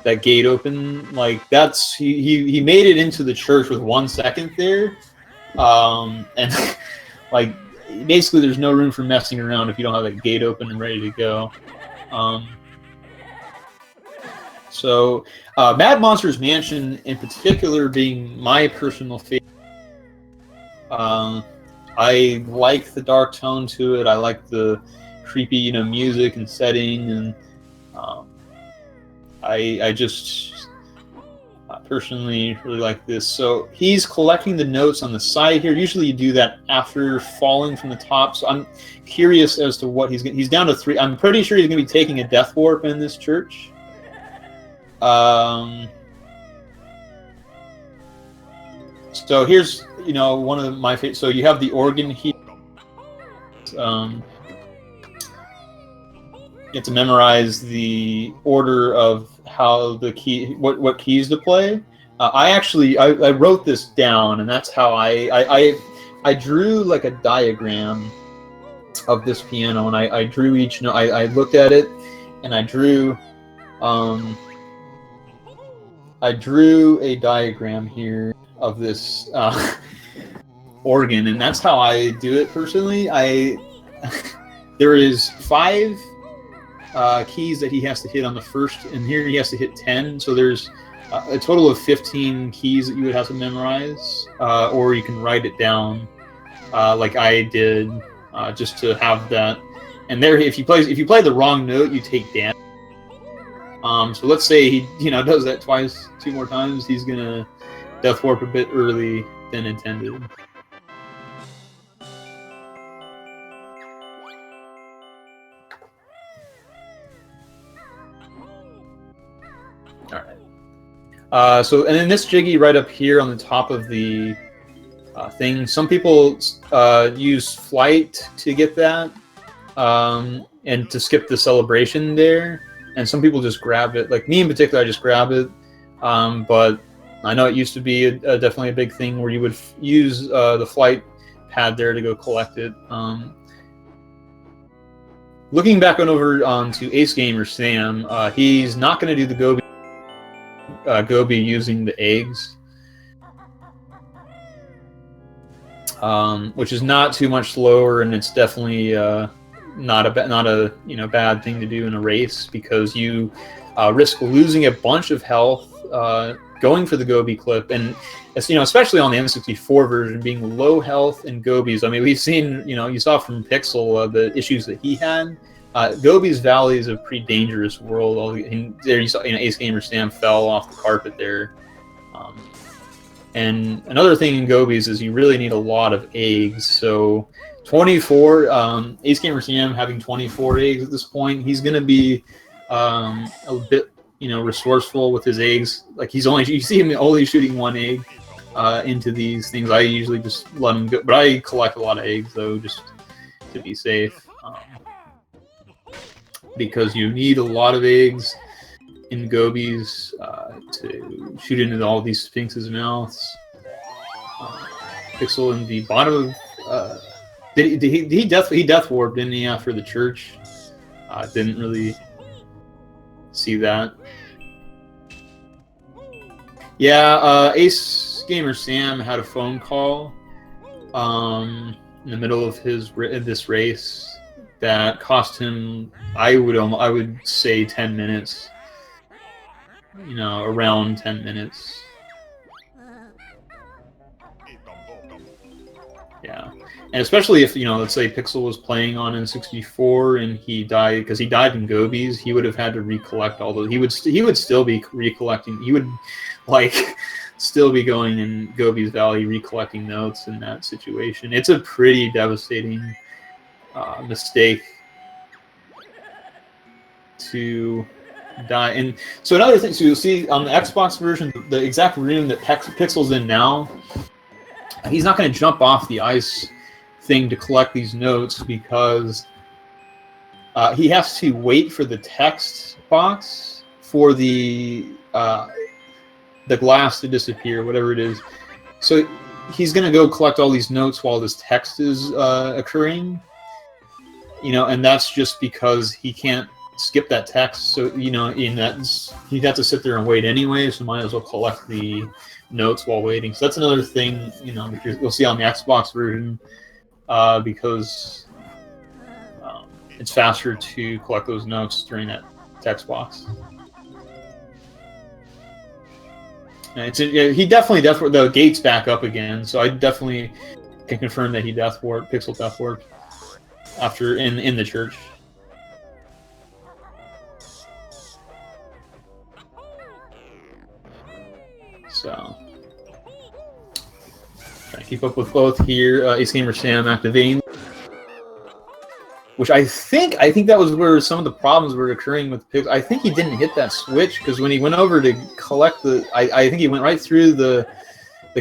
That gate open, like, that's... He made it into the church with 1 second there. And, like... Basically, there's no room for messing around if you don't have that gate open and ready to go. So, Mad Monster's Mansion, in particular, being my personal favorite. I like the dark tone to it. I like the creepy, you know, music and setting, and I just personally really like this. So he's collecting the notes on the side here. Usually you do that after falling from the top. So I'm curious as to what he's down to 3. I'm pretty sure he's going to be taking a death warp in this church. So here's, you know, one of my favorite. So you have the organ here. You have to memorize the order of how the key, what keys to play. I wrote this down, and that's how I drew like a diagram of this piano, and I drew each note. I looked at it, and I drew a diagram here of this organ, and that's how I do it personally. There is 5 keys that he has to hit on the first, and here he has to hit 10. So there's a total of 15 keys that you would have to memorize, or you can write it down, like I did, just to have that. And there, if you play the wrong note, you take damage. So let's say he, you know, does that 2 more times, he's gonna death warp a bit early than intended. So, and then this jiggy right up here on the top of the thing, some people use flight to get that, and to skip the celebration there, and some people just grab it. Like me in particular, I just grab it, but I know it used to be definitely a big thing where you would use the flight pad there to go collect it. Looking back over onto AceGamerSam, he's not going to do the Gobi using the eggs. which is not too much slower, and it's definitely not a bad thing to do in a race, because you risk losing a bunch of health going for the Gobi clip, and especially on the N64 version, being low health in Gobies. I mean, we've seen, you saw from Pixel the issues that he had. Gobi's Valley is a pretty dangerous world. And there you saw, AceGamerSam fell off the carpet there. And another thing in Gobies is you really need a lot of eggs. So 24, AceGamerSam having 24 eggs at this point, he's going to be a bit, resourceful with his eggs. Like you see him only shooting one egg into these things. I usually just let him go, but I collect a lot of eggs though, just to be safe. Because you need a lot of eggs in Gobies to shoot into all these Sphinx's mouths. Pixel in the bottom of he death warped, didn't he, after the church? Didn't really see that. Yeah, AceGamerSam had a phone call in the middle of this race that cost him, I would say, 10 minutes. Around 10 minutes. Yeah, and especially if let's say Pixel was playing on N64 and he died because he died in Gobies, he would have had to recollect all those. He would still be recollecting. He would still be going in Gobi's Valley recollecting notes in that situation. It's a pretty devastating mistake to die. And so another thing, so you'll see on the Xbox version, the exact room that Pixel's in now, he's not going to jump off the ice thing to collect these notes, because he has to wait for the text box for the glass to disappear, whatever it is. So he's going to go collect all these notes while this text is occurring, and that's just because he can't skip that text. So he'd have to sit there and wait anyway, so might as well collect the notes while waiting. So that's another thing, you'll see on the Xbox version, because it's faster to collect those notes during that text box. And he definitely the gate's back up again, so I definitely can confirm that he Pixel death warped after in the church. So trying to keep up with both here. AceGamerSam activating, which I think that was where some of the problems were occurring with Pixel. I think he didn't hit that switch, because when he went over to collect I think he went right through the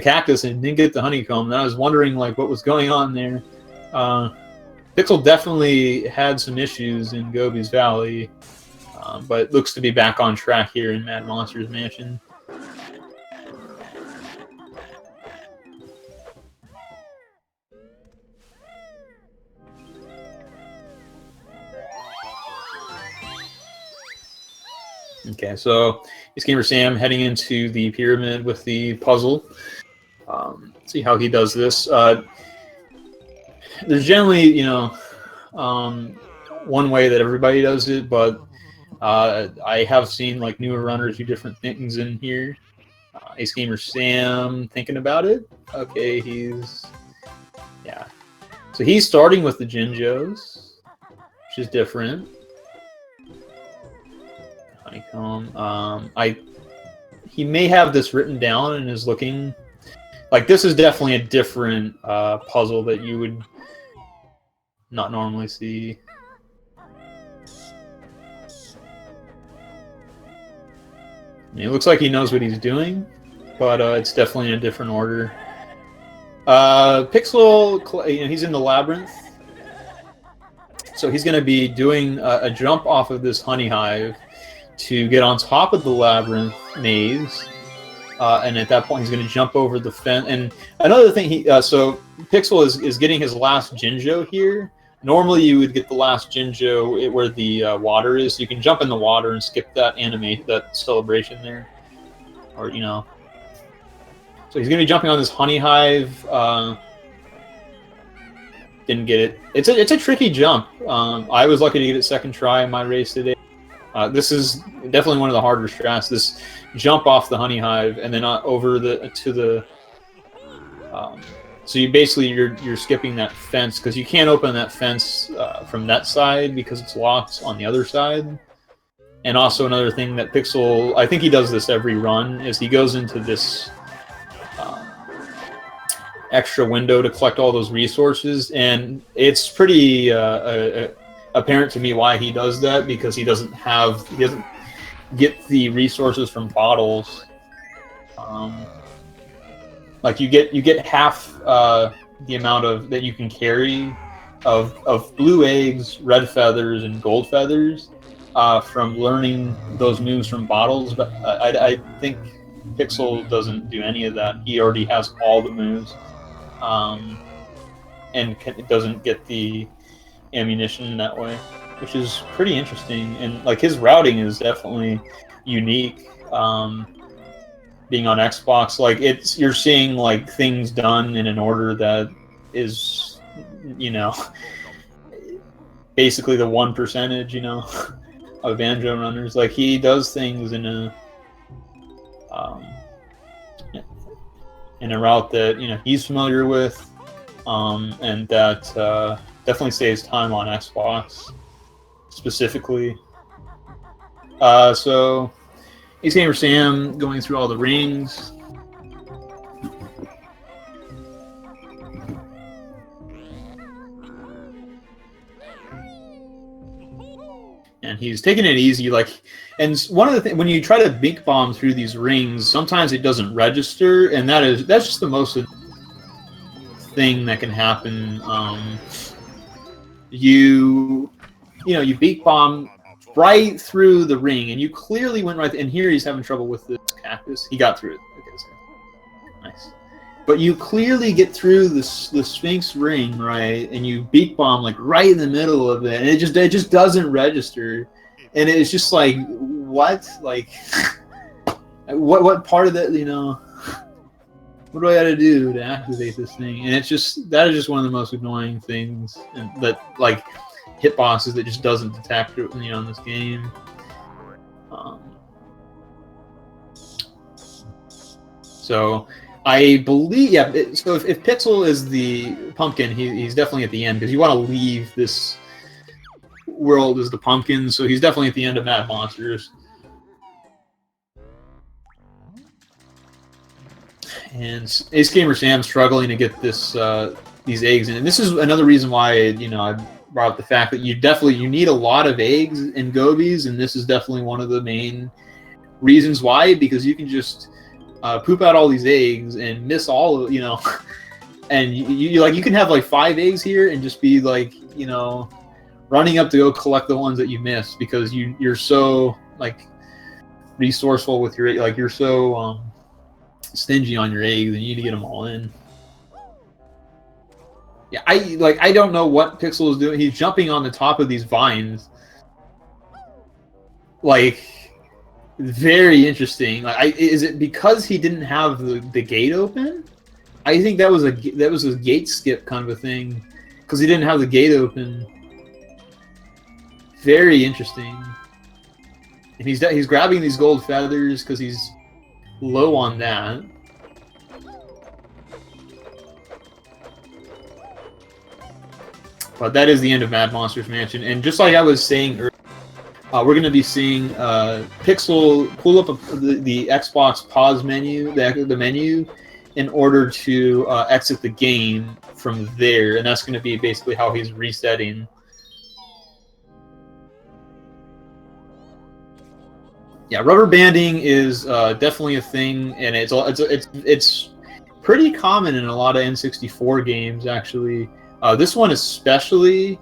cactus and didn't get the honeycomb. And I was wondering what was going on there. Pixel definitely had some issues in Gobi's Valley, but looks to be back on track here in Mad Monsters Mansion. Okay, so AceGamerSam heading into the pyramid with the puzzle. See how he does this. There's generally, one way that everybody does it, but I have seen newer runners do different things in here. AceGamerSam thinking about it. Okay, so he's starting with the Jinjos, which is different. Honeycomb. He may have this written down and is looking this is definitely a different puzzle that you would not normally see. It looks like he knows what he's doing, but it's definitely in a different order. Pixel, he's in the labyrinth, so he's going to be doing a jump off of this honey hive to get on top of the labyrinth maze, and at that point he's going to jump over the fence. And another thing, so Pixel is getting his last Jinjo here. Normally you would get the last Jinjo where the water is. So you can jump in the water and skip that that celebration there, or So he's going to be jumping on this honey hive didn't get it. It's a tricky jump. I was lucky to get it second try in my race today. This is definitely one of the harder strats. This jump off the honey hive and then over to the. So you're skipping that fence because you can't open that fence from that side because it's locked on the other side. And also another thing that Pixel, I think he does this every run, is he goes into this extra window to collect all those resources, and it's pretty apparent to me why he does that, because he doesn't get the resources from bottles. Like you get half the amount of that you can carry of blue eggs, red feathers, and gold feathers from learning those moves from bottles. But I think Pixel doesn't do any of that. He already has all the moves, and doesn't get the ammunition that way, which is pretty interesting. And like his routing is definitely unique. Being on Xbox, like you're seeing like things done in an order that is, basically the 1%, of Banjo runners. Like he does things in a route that he's familiar with, and that definitely saves time on Xbox specifically. So AceGamerSam going through all the rings. And he's taking it easy, and one of the things, when you try to bink bomb through these rings, sometimes it doesn't register, and that's just the most thing that can happen. You beak bomb right through the ring, and you clearly went right. And here he's having trouble with this cactus. He got through it. Okay, so nice. But you clearly get through the Sphinx ring, right? And you beak bomb like right in the middle of it, and it just doesn't register. And it's just like, what? Like, what part of that? What do I got to do to activate this thing? And that is just one of the most annoying things, and that like hit bosses that just doesn't detect in this game. So I believe, so if Pixel is the pumpkin, he's definitely at the end, because you want to leave this world as the pumpkin, so he's definitely at the end of Mad Monsters. And AceGamerSam struggling to get these eggs in, and this is another reason why I brought up the fact that you need a lot of eggs in gobies, and this is definitely one of the main reasons why, because you can just poop out all these eggs and miss all of and you can have like 5 eggs here and just be like running up to go collect the ones that you missed, because you're so like resourceful with your, like you're so stingy on your eggs, and you need to get them all in. Yeah, I don't know what Pixel is doing. He's jumping on the top of these vines. Like, very interesting. Like, is it because he didn't have the gate open? I think that was a gate skip kind of a thing, because he didn't have the gate open. Very interesting. And he's grabbing these gold feathers because he's low on that. But that is the end of Mad Monsters Mansion, and just like I was saying earlier, we're going to be seeing Pixel pull up the Xbox pause menu, the menu, in order to exit the game from there, and that's going to be basically how he's resetting. Yeah, rubber banding is definitely a thing, and it's pretty common in a lot of N64 games, actually. This one especially,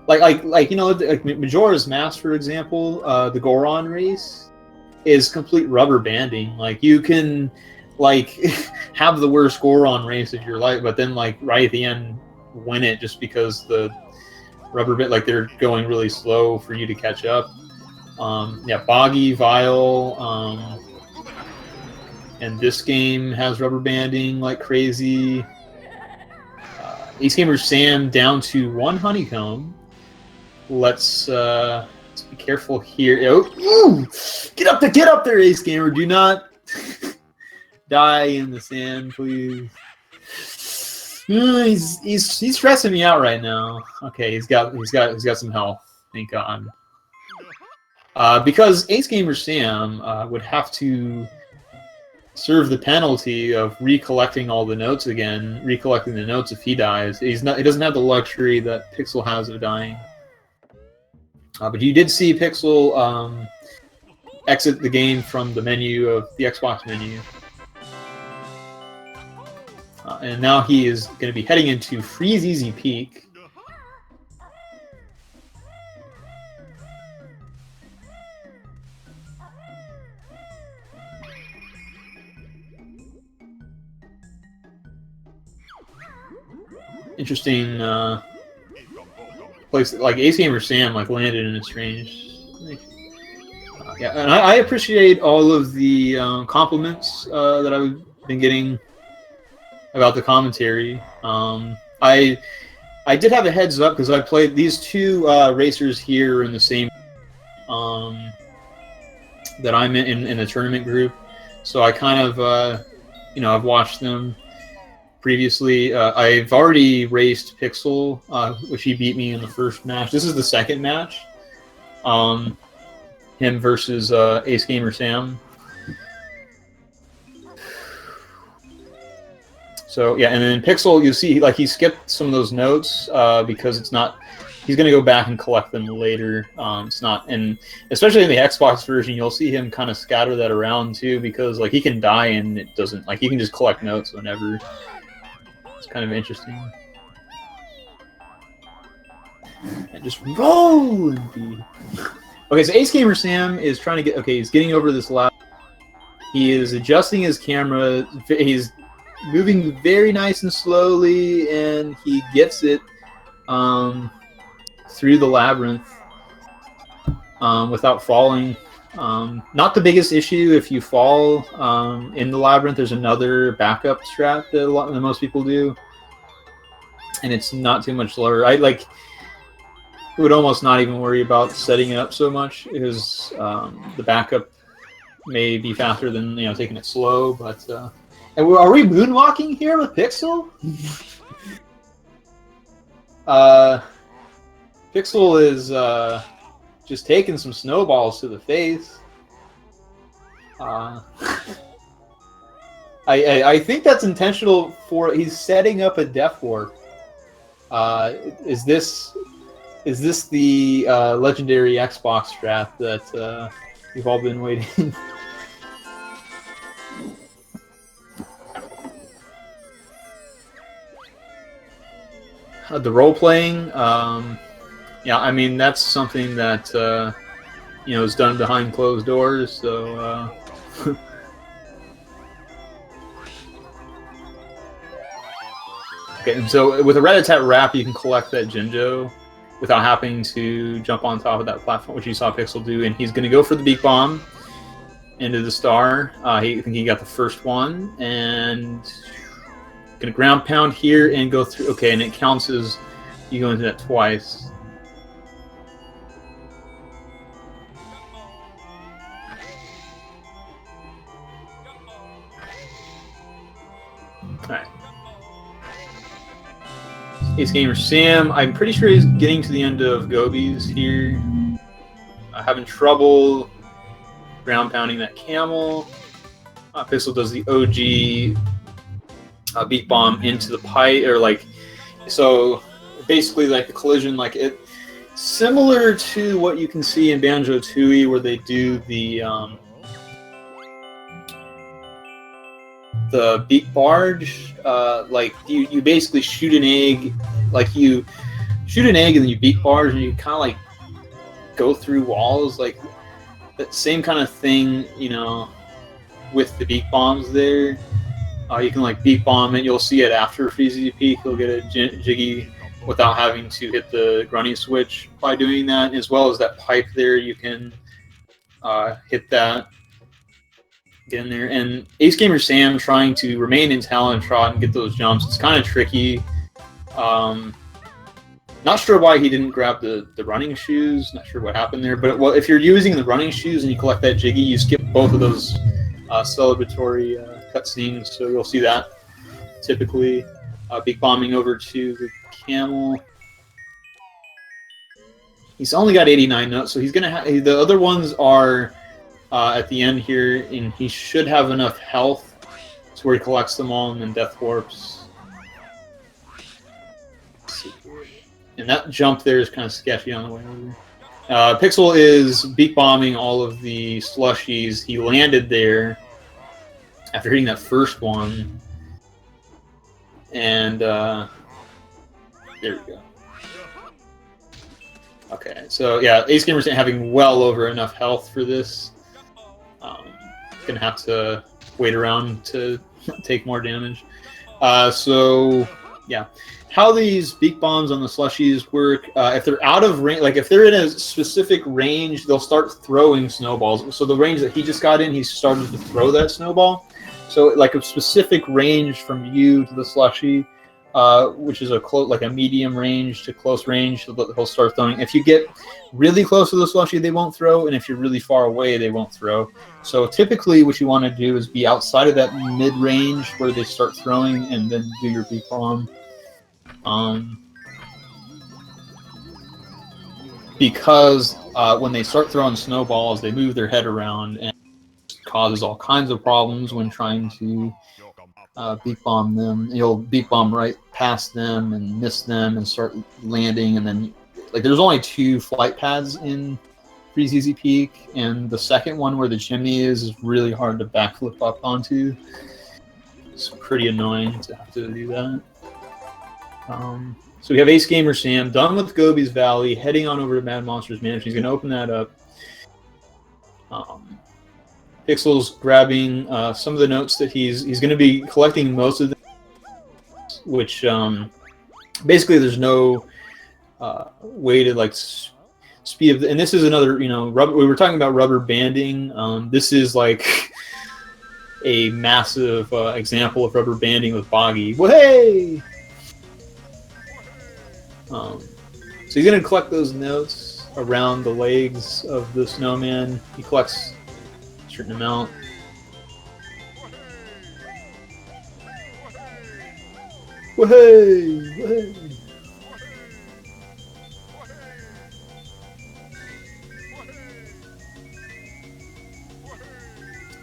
like Majora's Mask, for example, the Goron race is complete rubber banding. Like, you can have the worst Goron race of your life, but then right at the end win it just because the rubber band, they're going really slow for you to catch up. Yeah, Boggy, Vile, and this game has rubber banding like crazy. AceGamerSam down to 1 honeycomb. Let's be careful here. Oh, ooh! Get up there, Ace Gamer. Do not die in the sand, please. He's stressing me out right now. Okay, he's got some health. Thank God. Because AceGamerSam would have to serve the penalty of recollecting all the notes again, recollecting the notes if he dies. He doesn't have the luxury that Pixel has of dying. But you did see Pixel exit the game from the menu of the Xbox menu. And now he is going to be heading into Freeze Easy Peak. Interesting place. Like AceGamerSam landed in a strange. Yeah, and I appreciate all of the compliments that I've been getting about the commentary. I did have a heads up because I played these two racers here in the same that I'm in a tournament group, so I kind of I've watched them previously. I've already raced Pixel, which he beat me in the first match. This is the second match. Him versus AceGamerSam. So yeah, and then Pixel, you see, he skipped some of those notes because it's not. He's going to go back and collect them later. It's not, and especially in the Xbox version, you'll see him kind of scatter that around too, because he can die and it doesn't. He can just collect notes whenever. It's kind of interesting. And just roll and be. Okay, so AceGamerSam is trying to get. Okay, he's getting over this lap. He is adjusting his camera. He's moving very nice and slowly, and he gets it through the labyrinth without falling. Not the biggest issue if you fall in the labyrinth. There's another backup strat that most people do, and it's not too much slower. I would almost not even worry about setting it up so much because the backup may be faster than taking it slow. But and are we moonwalking here with Pixel? Pixel is just taking some snowballs to the face. I think that's intentional. He's setting up a death warp. Is this the legendary Xbox strat that we've all been waiting? The role playing, yeah, I mean that's something that is done behind closed doors. So. Okay, and so with a rat-a-tat wrap, you can collect that Jinjo without having to jump on top of that platform, which you saw Pixel do. And he's going to go for the beak bomb into the star. I think he got the first one, and going to ground pound here and go through. Okay, and it counts as you go into that twice. Alright. AceGamerSam, I'm pretty sure he's getting to the end of Gobies here. Having trouble ground pounding that camel. Pixel does the OG beat bomb into the pipe, or so basically the collision, it similar to what you can see in Banjo-Tooie where they do the beak barge. You basically shoot an egg, you shoot an egg and then you beak barge and you kind of go through walls, that same kind of thing, with the beak bombs there. You can beak bomb it. You'll see it after Freezy Peak. You'll get a jiggy without having to hit the grunny switch by doing that, as well as that pipe there. You can hit that, get in there. And AceGamerSam trying to remain in Talon Trot and get those jumps. It's kind of tricky Not sure why he didn't grab the running shoes. Not sure what happened there. But well, if you're using the running shoes and you collect that Jiggy, you skip both of those celebratory cutscenes. So you'll see that typically. Big bombing over to the camel. He's only got 89 notes, so he's gonna have the other ones are at the end here, and he should have enough health to where he collects them all and then death warps. And that jump there is kind of sketchy on the way over. Pixel is beak bombing all of the slushies. He landed there after hitting that first one. And there we go. Okay, so yeah, AceGamerSam having well over enough health for this. Gonna have to wait around to take more damage. So yeah, how these beak bombs on the slushies work? If they're out of range, like if they're in a specific range, they'll start throwing snowballs. So the range that he just got in, he started to throw that snowball. So like a specific range from you to the slushie, which is like a medium range to close range, he'll start throwing. If you get really close to the slushie, they won't throw, and if you're really far away, they won't throw. So typically what you want to do is be outside of that mid-range where they start throwing, and then do your beak bomb. Because when they start throwing snowballs, they move their head around, and causes all kinds of problems when trying to beak bomb them. You'll beak bomb right past them and miss them and start landing, and then like there's only 2 flight pads in Freeze Easy Peak, and the second one where the chimney is really hard to backflip up onto. It's pretty annoying to have to do that. So we have AceGamerSam done with Gobi's Valley, heading on over to Mad Monsters Mansion. He's going to open that up. Pixel's grabbing some of the notes that he's going to be collecting most of them, which basically there's no way to like speed of and this is another, you know, we were talking about rubber banding. This is like a massive example of rubber banding with Boggy. Well, hey! So he's going to collect those notes around the legs of the snowman. He collects a certain amount. Wahey! Wahey!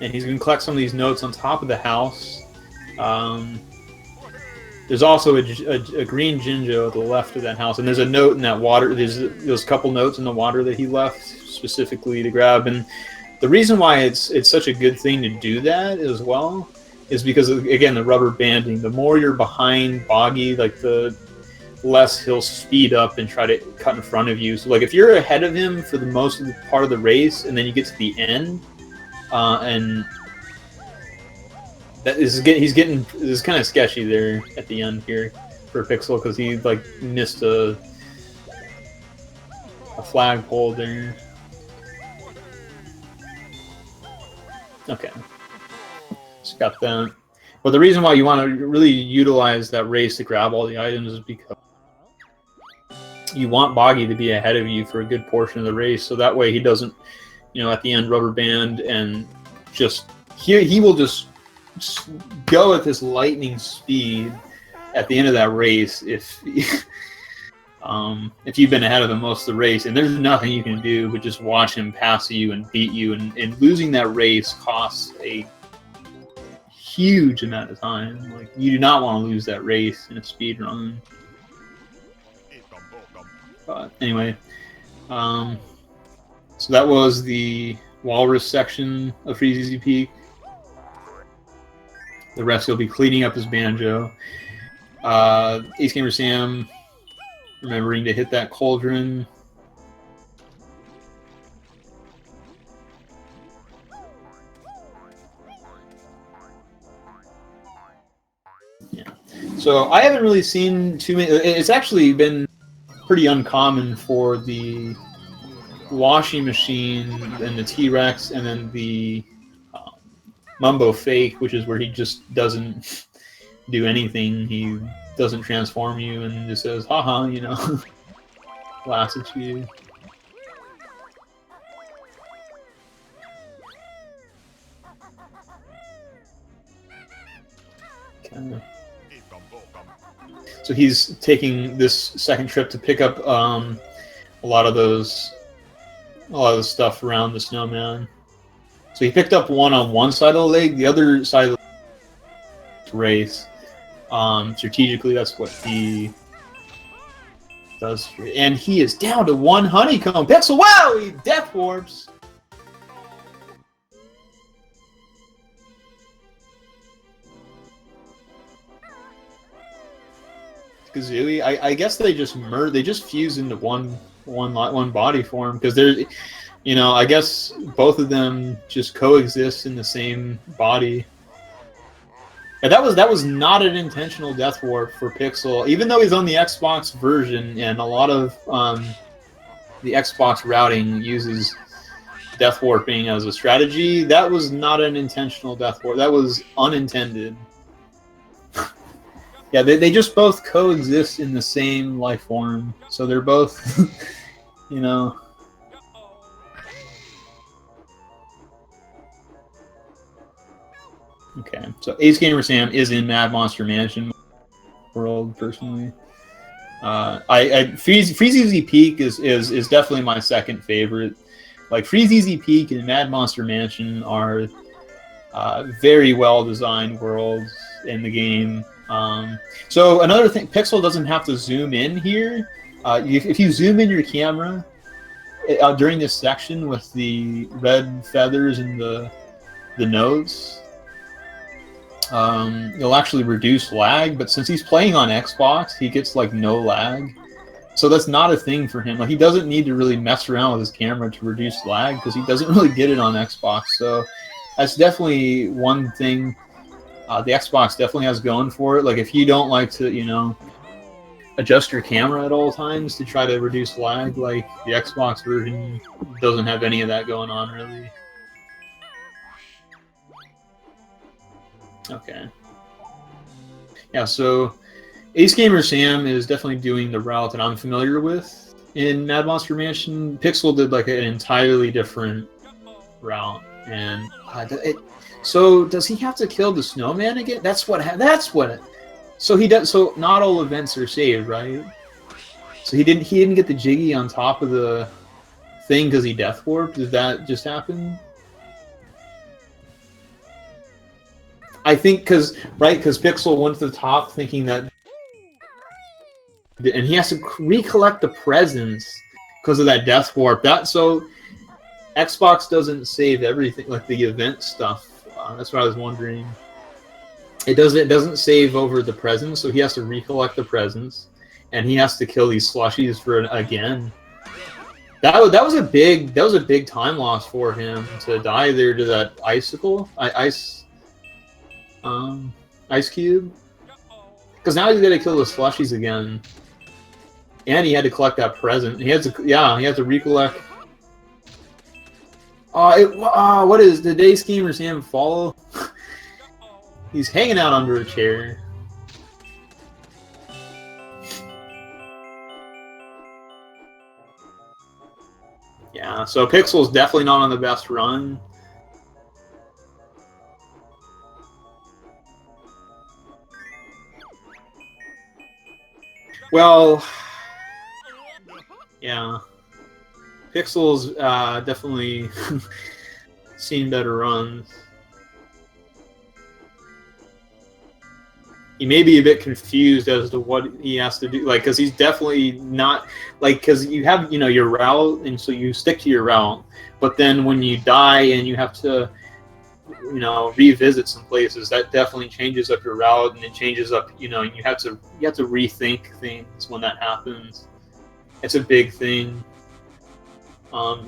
And he's going to collect some of these notes on top of the house. There's also a green Jinjo at the left of that house, and there's a note in that water. There's a couple notes in the water that he left specifically to grab. And the reason why it's such a good thing to do that as well is because, again, the rubber banding. The more you're behind Boggy, like the less he'll speed up and try to cut in front of you. So like if you're ahead of him for the most of the part of the race, and then you get to the end, and that is he's getting this is kind of sketchy there at the end here for Pixel because he like missed a flagpole there. Okay, just got that. But the reason why you want to really utilize that race to grab all the items is because you want Boggy to be ahead of you for a good portion of the race, so that way he doesn't, you know, at the end rubber band and just he will just go at this lightning speed at the end of that race if you've been ahead of him most of the race, and there's nothing you can do but just watch him pass you and beat you, and losing that race costs a huge amount of time. Like, you do not want to lose that race in a speed run. But anyway, so that was the Walrus section of Freeze Easy Peak. The rest will be cleaning up his banjo. AceGamerSam remembering to hit that cauldron. Yeah. So I haven't really seen too many. It's actually been pretty uncommon for the washing machine and the T-Rex and then the Mumbo Fake, which is where he just doesn't do anything. He doesn't transform you and just says, haha, you know, laughs at you. Okay. So he's taking this second trip to pick up a lot of the stuff around the snowman. So he picked up one on one side of the lake, the other side of the race. Strategically, that's what he does here. And he is down to one honeycomb. Pixel, wow! He death warps. Kazooie, I guess they just fuse into one body form, because there's, you know, I guess both of them just coexist in the same body. And that was not an intentional death warp for Pixel, even though he's on the Xbox version, and a lot of the Xbox routing uses death warping as a strategy. That was not an intentional death warp. That was unintended. Yeah, they just both coexist in the same life form, so they're both, you know. Okay, so AceGamerSam is in Mad Monster Mansion world, personally. Freeze Peak is definitely my second favorite. Like, Freeze Peak and Mad Monster Mansion are very well designed worlds in the game. So another thing, Pixel doesn't have to zoom in here. If you zoom in your camera during this section with the red feathers and the nose, it'll actually reduce lag. But since he's playing on Xbox, he gets like no lag, so that's not a thing for him. Like, he doesn't need to really mess around with his camera to reduce lag, because he doesn't really get it on Xbox. So that's definitely one thing the Xbox definitely has going for it. Like, if you don't like to, you know, adjust your camera at all times to try to reduce lag, like, the Xbox version doesn't have any of that going on, really. Okay. Yeah, so AceGamerSam is definitely doing the route that I'm familiar with in Mad Monster Mansion. Pixel did like an entirely different route, and so does he have to kill the snowman again? That's what. So he does. So not all events are saved, right? So he didn't get the Jiggy on top of the thing because he death warped. Did that just happen? I think because Pixel went to the top thinking that, and he has to recollect the presents because of that death warp. So Xbox doesn't save everything, like the event stuff. That's what I was wondering. It doesn't save over the presents, so he has to recollect the presents, and he has to kill these slushies again. That was a big time loss for him to die there to that icicle, ice cube, because now he's got to kill the slushies again, and he had to collect that present. He had to recollect. What is the AceGamerSam follow? He's hanging out under a chair. Yeah, so Pixel's definitely not on the best run. Well, yeah. Pixel's definitely seen better runs. He may be a bit confused as to what he has to do, like, because he's definitely not, like, because you have, you know, your route, and so you stick to your route, but then when you die and you have to, you know, revisit some places, that definitely changes up your route, and it changes up, you know, you have to rethink things when that happens. It's a big thing.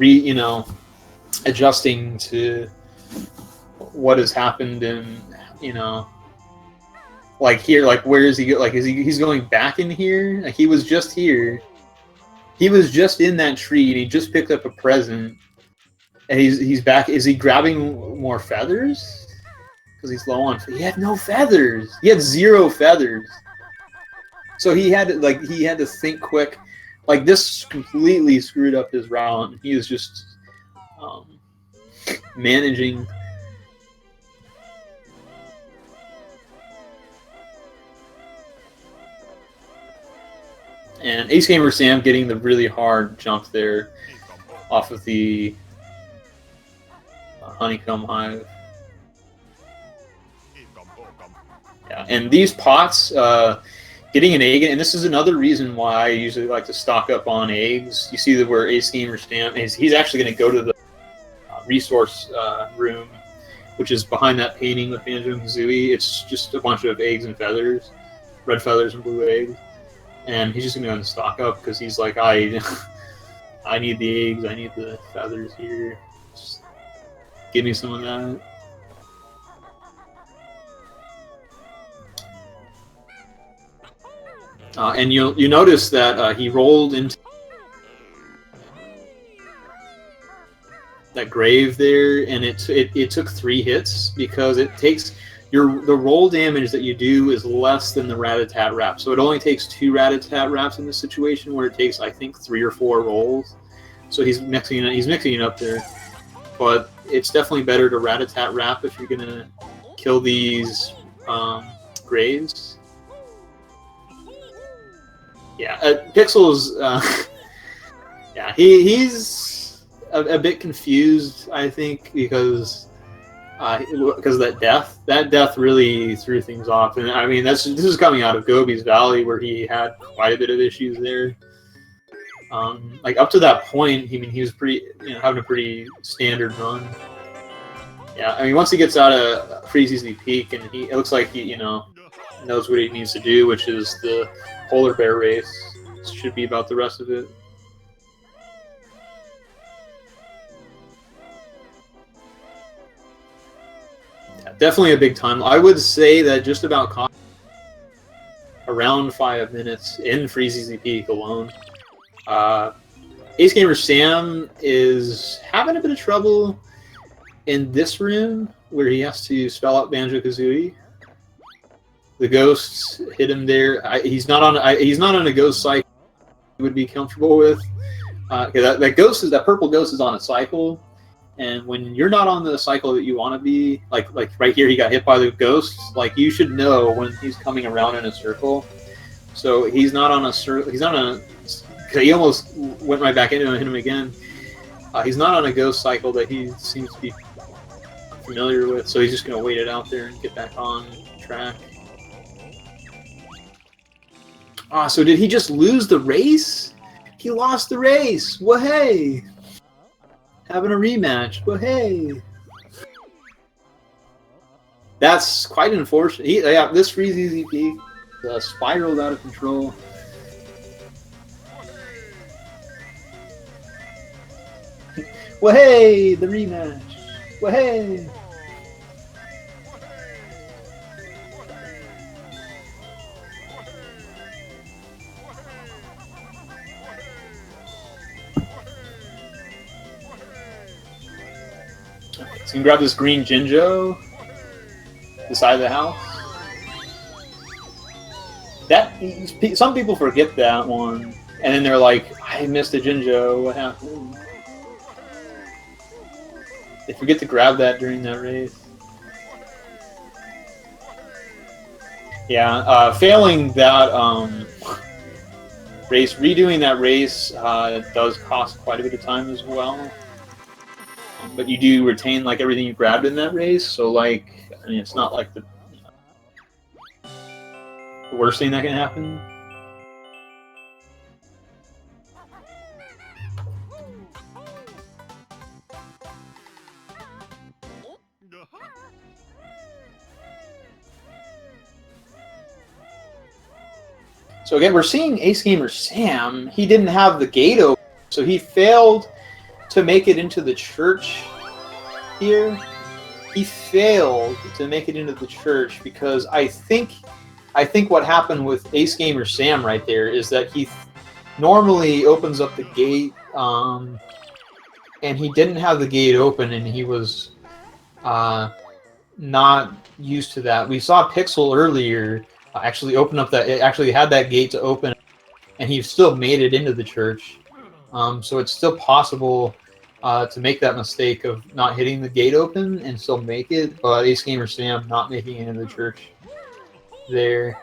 You know, adjusting to what has happened, and, you know, like here, like, where is he? Like, he's going back in here? Like, he was just here. He was just in that tree, and he just picked up a present, and he's back. Is he grabbing more feathers? Because he's low on. He had no feathers. He had 0 feathers. So he had to think quick. Like this completely screwed up his route. He was just managing. And AceGamerSam getting the really hard jump there off of the honeycomb hive. Yeah, and these pots, getting an egg, and this is another reason why I usually like to stock up on eggs. You see that where AceGamerSam is, he's actually going to go to the resource room, which is behind that painting with Banjo-Kazooie. It's just a bunch of eggs and feathers, red feathers and blue eggs. And he's just going to go and stock up because he's like, I need the eggs, I need the feathers here. Just give me some of that. And you notice that he rolled into that grave there, and it took 3 hits because it takes the roll damage that you do is less than the rat-a-tat wrap. So it only takes 2 rat-a-tat wraps in this situation, where it takes, I think, 3 or 4 rolls. So he's mixing it up there. But it's definitely better to rat-a-tat wrap if you're gonna kill these graves. Yeah, Pixel's yeah, he's a bit confused, I think, because of that death. That death really threw things off, and I mean this is coming out of Gobi's Valley, where he had quite a bit of issues there. Like up to that point, he was pretty, having a pretty standard run. Yeah, I mean once he gets out of Freeze Easy Peak, and it looks like he knows what he needs to do, which is the polar bear race. This should be about the rest of it. Definitely a big time. I would say that just about cost around 5 minutes in Freeze Easy Peak alone. AceGamerSam is having a bit of trouble in this room where he has to spell out Banjo-Kazooie. The ghosts hit him there. He's not on a ghost cycle he would be comfortable with. That purple ghost is on a cycle. And when you're not on the cycle that you want to be, like right here, he got hit by the ghosts. Like you should know when he's coming around in a circle. So he's not on a circle. He's not on a. He almost went right back into him and hit him again. He's not on a ghost cycle that he seems to be familiar with. So he's just going to wait it out there and get back on track. So did he just lose the race? He lost the race. Well, hey. Having a rematch, but hey, that's quite unfortunate. This Freeze Easy Peak spiraled out of control. Well, hey, the rematch. Well, hey. So you can grab this green Jinjo, the side of the house. Some people forget that one, and then they're like, "I missed a Jinjo. What happened?" They forget to grab that during that race. Yeah, failing that race, redoing that race does cost quite a bit of time as well. But you do retain like everything you grabbed in that race, so like, I mean, it's not like the worst thing that can happen. So again, we're seeing AceGamerSam. He didn't have the gate open, so he failed to make it into the church here. He failed to make it into the church because I think what happened with AceGamerSam right there is that he normally opens up the gate, and he didn't have the gate open, and he was not used to that. We saw Pixel earlier actually opened up that. It actually had that gate to open, and he still made it into the church. So it's still possible to make that mistake of not hitting the gate open and still make it, but AceGamerSam not making it into the church there.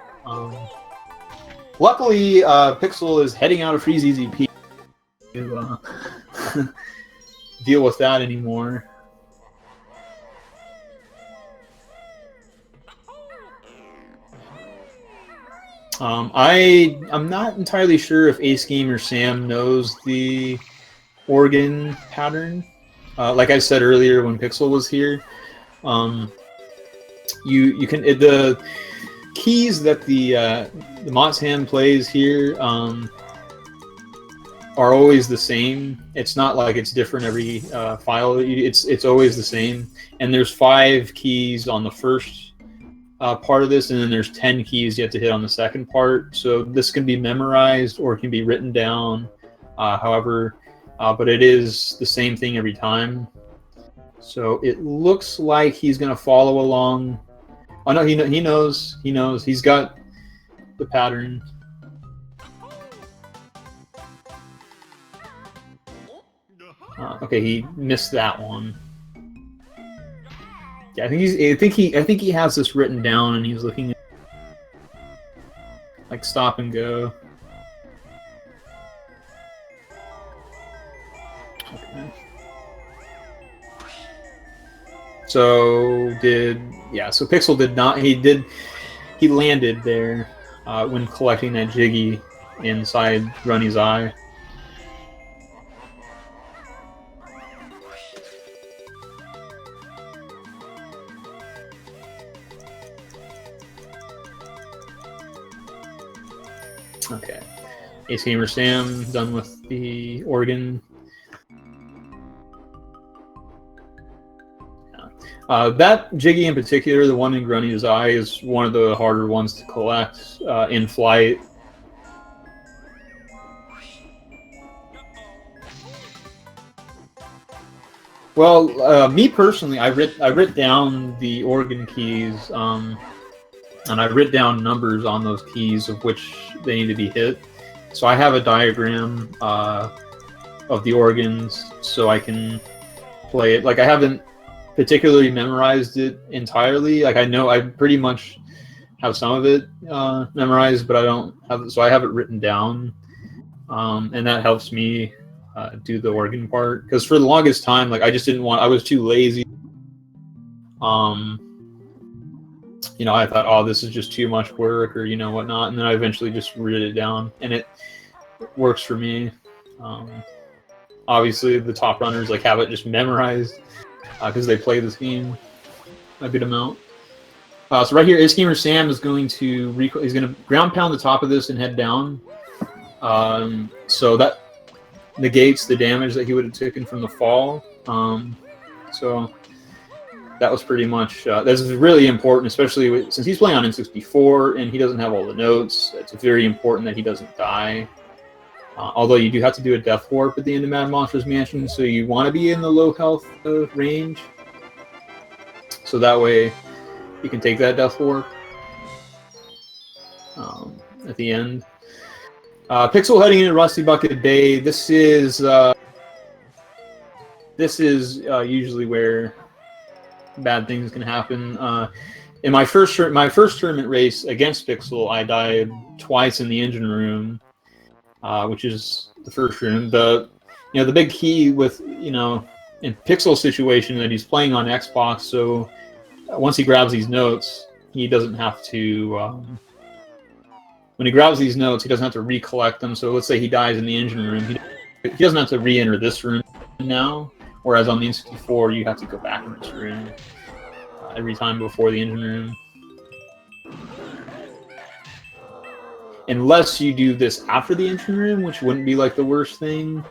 Luckily, Pixel is heading out of FreeZZP to deal with that anymore. I'm not entirely sure if AceGamerSam knows the organ pattern. Like I said earlier when Pixel was here, you can the keys that the Motsam plays here are always the same. It's not like it's different every file. It's always the same. And there's 5 keys on the first part of this, and then there's 10 keys you have to hit on the second part. So this can be memorized or it can be written down, however, but it is the same thing every time. So it looks like he's going to follow along. Oh no, he knows. He knows. He's got the pattern. Okay, he missed that one. Yeah, I think he has this written down, and he's looking at like stop and go. Okay. So Pixel did not. He landed there when collecting that Jiggy inside Runny's eye. Okay, AceGamerSam done with the organ. That Jiggy in particular, the one in Grunny's eye, is one of the harder ones to collect in flight. Well, me personally, I writ down the organ keys, and I writ down numbers on those keys of which they need to be hit. So I have a diagram of the organs, so I can play it. Like, I haven't particularly memorized it entirely. Like, I know I pretty much have some of it memorized, but I don't have it, so I have it written down, and that helps me do the organ part. Because for the longest time, like, I just didn't want. I was too lazy. You know, I thought, oh, this is just too much work, or whatnot, and then I eventually just wrote it down, and it works for me. Obviously, the top runners like have it just memorized because they play this game a good amount. So right here, AceGamerSam is going to he's going to ground pound the top of this and head down. So that negates the damage that he would have taken from the fall. So that was pretty much that's really important, especially since he's playing on N64 and he doesn't have all the notes. It's very important that he doesn't die. Although you do have to do a death warp at the end of Mad Monsters Mansion, so you want to be in the low health range, so that way you can take that death warp at the end. Pixel heading into Rusty Bucket Bay. This is usually where bad things can happen. In my first tournament race against Pixel, I died twice in the engine room, which is the first room. The big key with in Pixel's situation that he's playing on Xbox, so once he grabs these notes, he doesn't have to. When he grabs these notes, he doesn't have to recollect them. So let's say he dies in the engine room, he doesn't have to re-enter this room now. Whereas on the N64, you have to go back in this room every time before the engine room. Unless you do this after the engine room, which wouldn't be like the worst thing,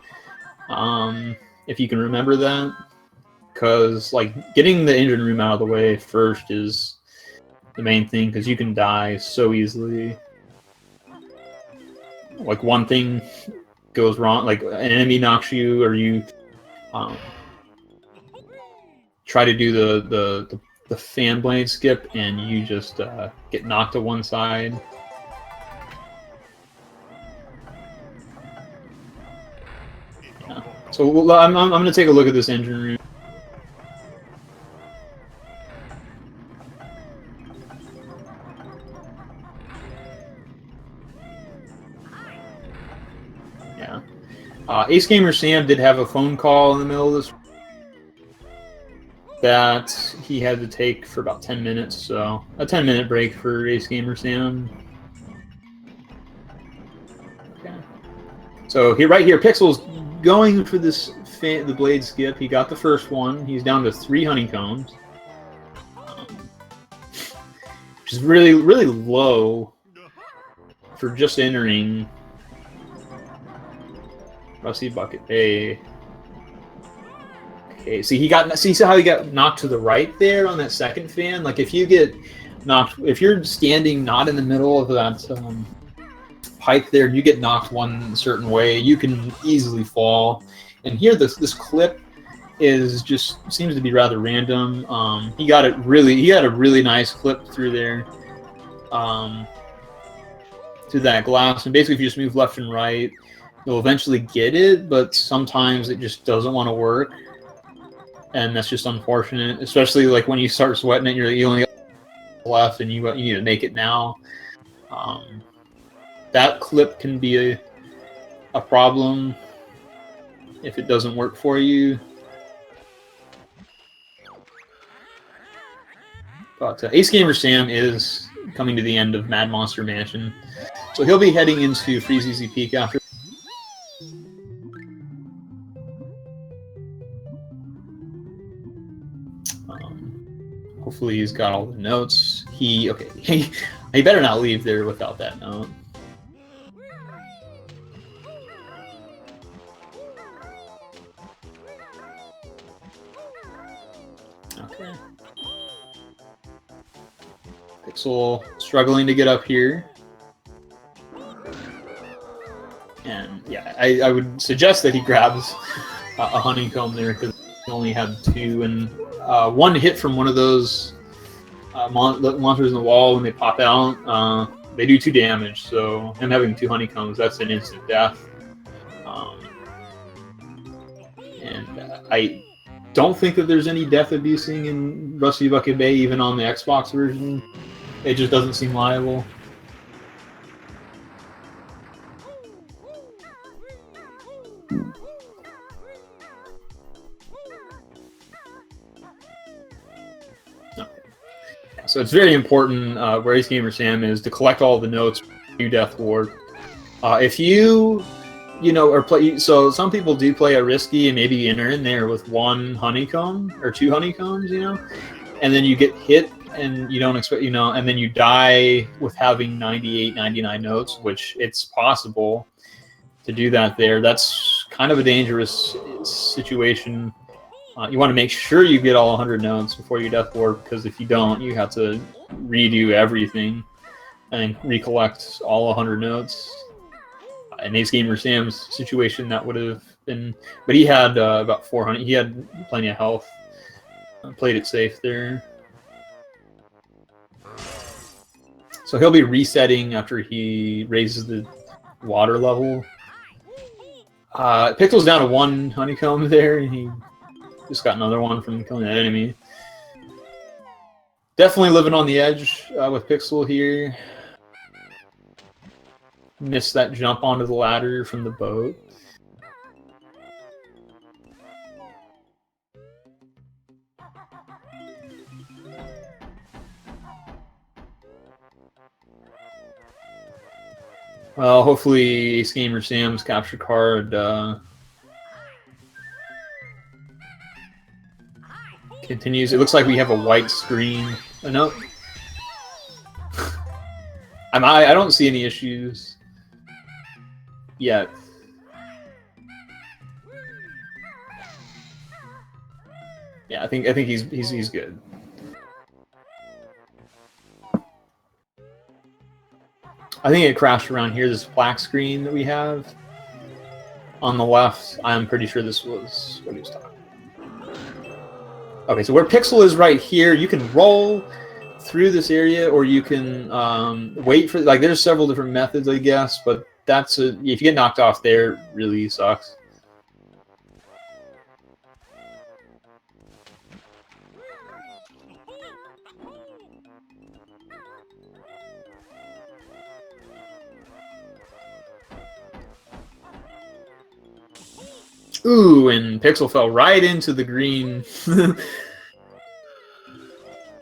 if you can remember that. Because like getting the engine room out of the way first is the main thing, because you can die so easily. Like one thing goes wrong, like an enemy knocks you, or you try to do the the fan blade skip, and you just get knocked to one side. Yeah. So I'm going to take a look at this engine room. Yeah. AceGamerSam did have a phone call in the middle of this that he had to take for about 10 minutes, so a 10-minute break for AceGamerSam. Okay. So right here, Pixel's going for this the blade skip. He got the first one. He's down to 3 honeycombs, which is really, really low for just entering Rusty Bucket Bay. Okay, see how he got knocked to the right there on that second fan? Like if you get knocked, if you're standing not in the middle of that pipe there and you get knocked one certain way, you can easily fall. And here this clip is just seems to be rather random. He had a really nice clip through there. To that glass, and basically if you just move left and right, you'll eventually get it, but sometimes it just doesn't want to work. And that's just unfortunate, especially like when you start sweating it, you only got left, and you need to make it now. That clip can be a problem if it doesn't work for you. But AceGamerSam is coming to the end of Mad Monster Mansion, so he'll be heading into Freeze Easy Peak after. Hopefully he's got all the notes. He better not leave there without that note. Okay. Pixel struggling to get up here. And yeah, I would suggest that he grabs a honeycomb there because he only had 2, and one hit from one of those monsters in the wall when they pop out, they do 2 damage. So him having 2 honeycombs, that's an instant death. And I don't think that there's any death abusing in Rusty Bucket Bay, even on the Xbox version. It just doesn't seem liable. So it's very important where AceGamerSam is to collect all the notes for Death Ward. If you or play, so some people do play it risky and maybe enter in there with 1 honeycomb or 2 honeycombs, and then you get hit and you don't expect, and then you die with having 98, 99 notes, which it's possible to do that there. That's kind of a dangerous situation. You want to make sure you get all 100 notes before your Death Ward, because if you don't, you have to redo everything and recollect all 100 notes. In AceGamerSam's situation, that would have been, but he had about 400. He had plenty of health. Played it safe there. So he'll be resetting after he raises the water level. Pixel's down to 1 honeycomb there, and he just got another one from killing that enemy. Definitely living on the edge with Pixel here. Missed that jump onto the ladder from the boat. Well, hopefully AceGamerSam's capture card continues. It looks like we have a white screen. Oh, no. I don't see any issues yet. Yeah, I think he's good. I think it crashed around here. This black screen that we have on the left. I'm pretty sure this was what he was talking about. Okay, so where Pixel is right here, you can roll through this area, or you can wait for, like, there's several different methods, I guess, but that's if you get knocked off there, it really sucks. Ooh, and Pixel fell right into the green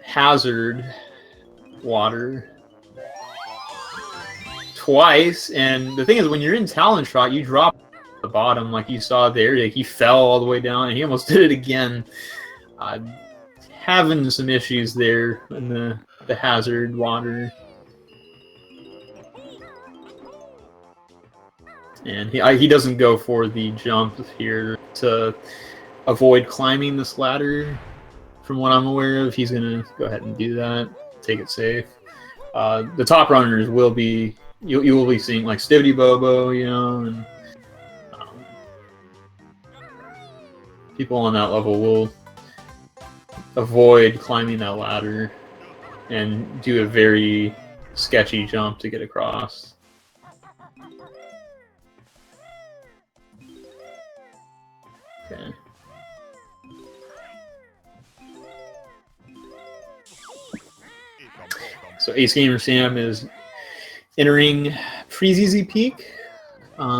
hazard water twice. And the thing is, when you're in Talon Shot, you drop at the bottom, like you saw there. Like, he fell all the way down, and he almost did it again. Having some issues there in the hazard water. And he doesn't go for the jump here to avoid climbing this ladder. From what I'm aware of, he's gonna go ahead and do that, take it safe. The top runners will be, you will be seeing like Stivity Bobo, you know, and people on that level will avoid climbing that ladder and do a very sketchy jump to get across. Okay. So AceGamerSam is entering Freeze Peak.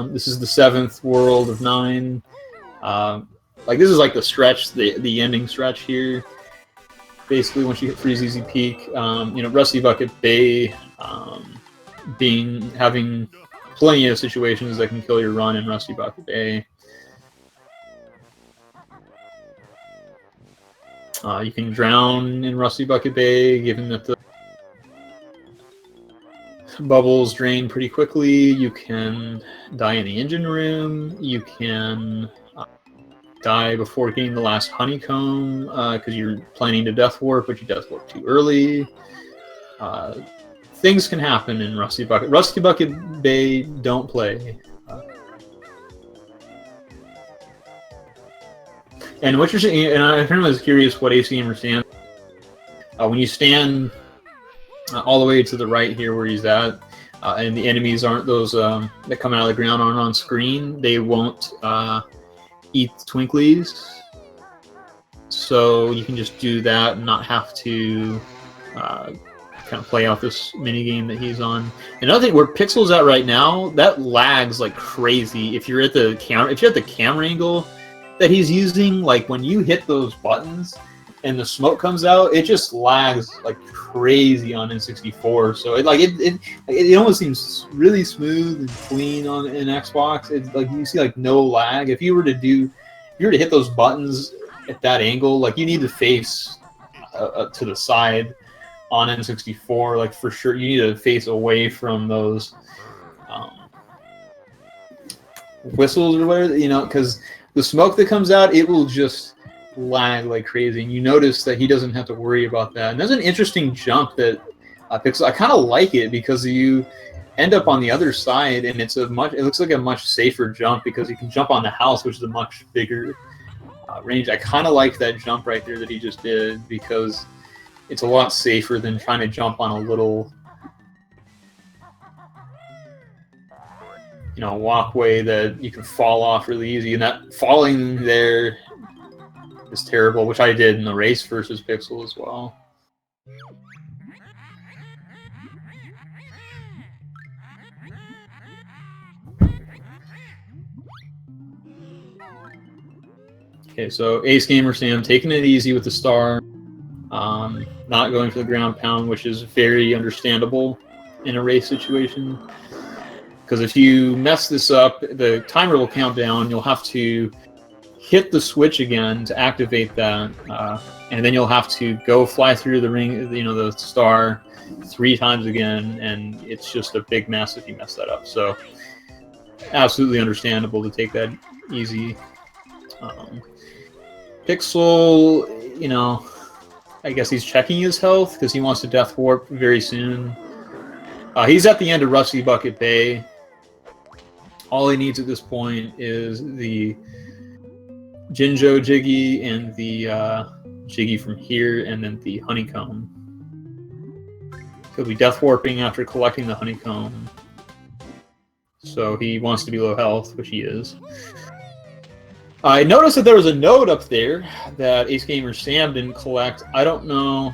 This is the 7th world of 9. Like, this is like the stretch, the ending stretch here. Basically, once you hit Freeze Peak, you know, Rusty Bucket Bay having plenty of situations that can kill your run in Rusty Bucket Bay. You can drown in Rusty Bucket Bay, given that the bubbles drain pretty quickly. You can die in the engine room. You can die before getting the last honeycomb because you're planning to death warp, but you death warp too early. Things can happen in Rusty Bucket. Rusty Bucket Bay, don't play. And what you're saying, and I kind of was curious what AceGamerSam. When you stand all the way to the right here where he's at, and the enemies aren't those that come out of the ground aren't on screen, they won't eat the Twinklies. So you can just do that and not have to kind of play out this mini game that he's on. Another thing, where Pixel's at right now, that lags like crazy. If you're at the camera angle that he's using, like when you hit those buttons and the smoke comes out, it just lags like crazy on N64. So it almost seems really smooth and clean on in Xbox. It's like you see like no lag. If you were to hit those buttons at that angle, like you need to face to the side on N64, like for sure. You need to face away from those whistles or whatever, you know, because the smoke that comes out, it will just lag like crazy, and you notice that he doesn't have to worry about that. And that's an interesting jump that Pixel. I kind of like it because you end up on the other side, and it looks like a much safer jump because you can jump on the house, which is a much bigger range. I kind of like that jump right there that he just did because it's a lot safer than trying to jump on a little, you know, walkway that you can fall off really easy. And that falling there is terrible, which I did in the race versus Pixel as well. Okay, so AceGamerSam taking it easy with the star, not going for the ground pound, which is very understandable in a race situation. Because if you mess this up, the timer will count down. You'll have to hit the switch again to activate that, and then you'll have to go fly through the ring, you know, the star 3 times again, and it's just a big mess if you mess that up. So, absolutely understandable to take that easy. Pixel, you know, I guess he's checking his health because he wants to death warp very soon. He's at the end of Rusty Bucket Bay. All he needs at this point is the Jinjo Jiggy and the Jiggy from here, and then the honeycomb. He'll be death warping after collecting the honeycomb. So he wants to be low health, which he is. I noticed that there was a note up there that AceGamerSam didn't collect. I don't know.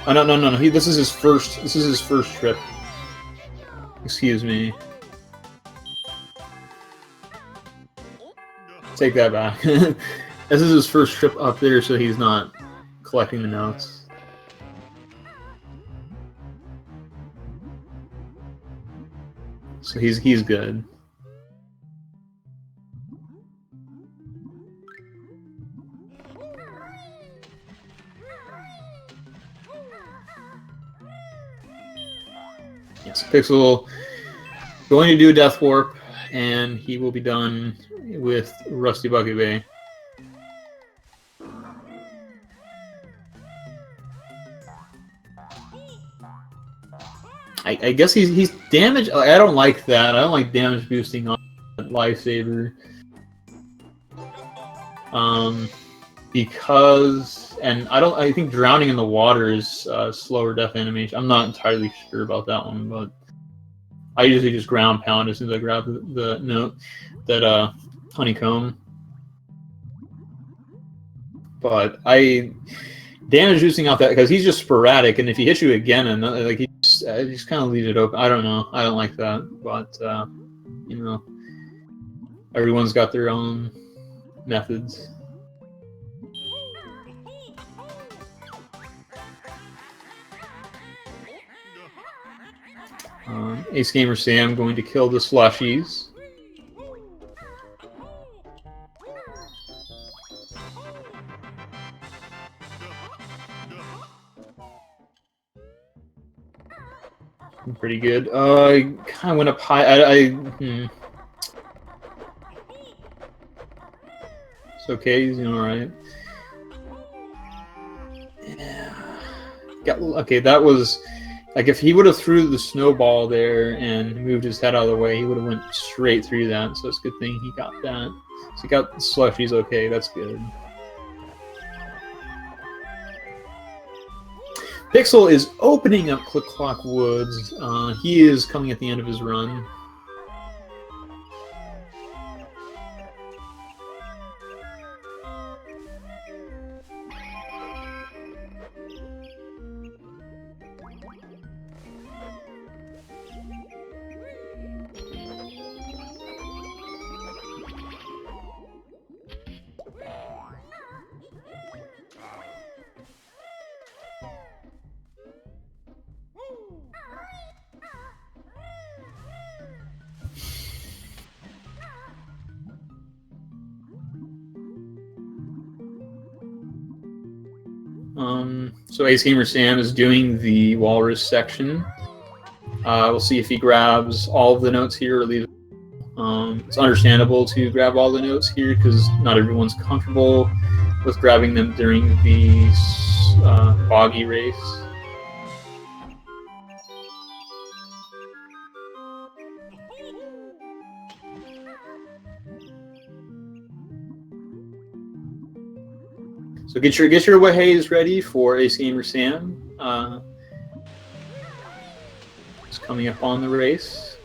Oh, no. This is his first. This is his first trip. Excuse me. Take that back. This is his first trip up there, so he's not collecting the notes. So he's good. Yes, Pixel going to do a death warp, and he will be done with Rusty Bucket Bay. I guess he's damage. I don't like that. I don't like damage boosting on Lifesaver. Because I think drowning in the water is slower death animation. I'm not entirely sure about that one, but I usually just ground pound as soon as I grab the note that honeycomb. But damage boosting off that because he's just sporadic, and if he hits you again, and like he just kind of leaves it open. I don't know. I don't like that, but you know, everyone's got their own methods. AceGamerSam going to kill the slushies. Pretty good. I kind of went up high. It's okay. He's doing all right. Yeah. Okay, that was like if he would have threw the snowball there and moved his head out of the way, he would have went straight through that. So it's a good thing he got that. So he got the slushies. Okay, that's good. Pixel is opening up Click Clock Woods. He is coming at the end of his run. So AceGamerSam is doing the walrus section. We'll see if he grabs all of the notes here or leaves. It's understandable to grab all the notes here because not everyone's comfortable with grabbing them during the boggy race. So get your waheys ready for AceGamerSam. It's coming up on the race.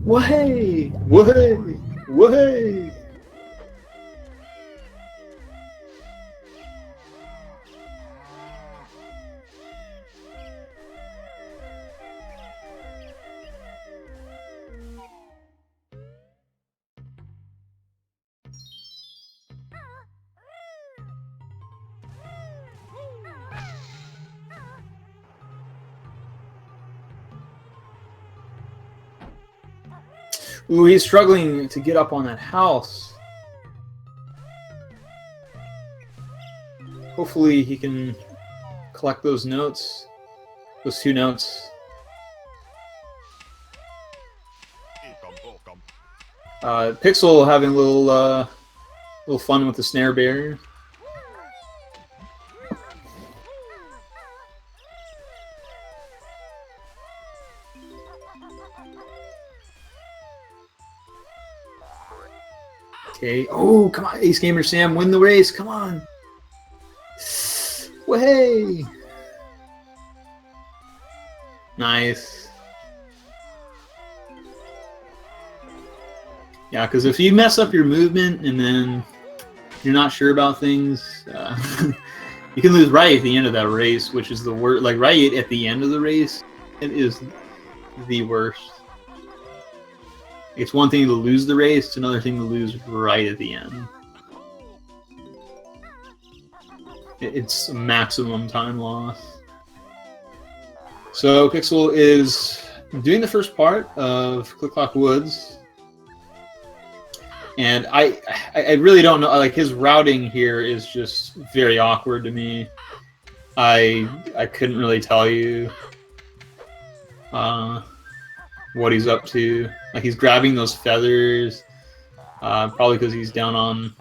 Wahey! Wahey! Wahey! Ooh, he's struggling to get up on that house. Hopefully he can collect those notes. Those 2 notes. Pixel having a little fun with the snare bear. Okay. Oh, come on, AceGamerSam, win the race. Come on. Way. Nice. Yeah, because if you mess up your movement and then you're not sure about things, you can lose right at the end of that race, which is the worst. Like right at the end of the race, it is the worst. It's one thing to lose the race; it's another thing to lose right at the end. It's a maximum time loss. So Pixel is doing the first part of Click Clock Woods. And I really don't know, like his routing here is just very awkward to me. I couldn't really tell you what he's up to. Like he's grabbing those feathers, probably because he's down on.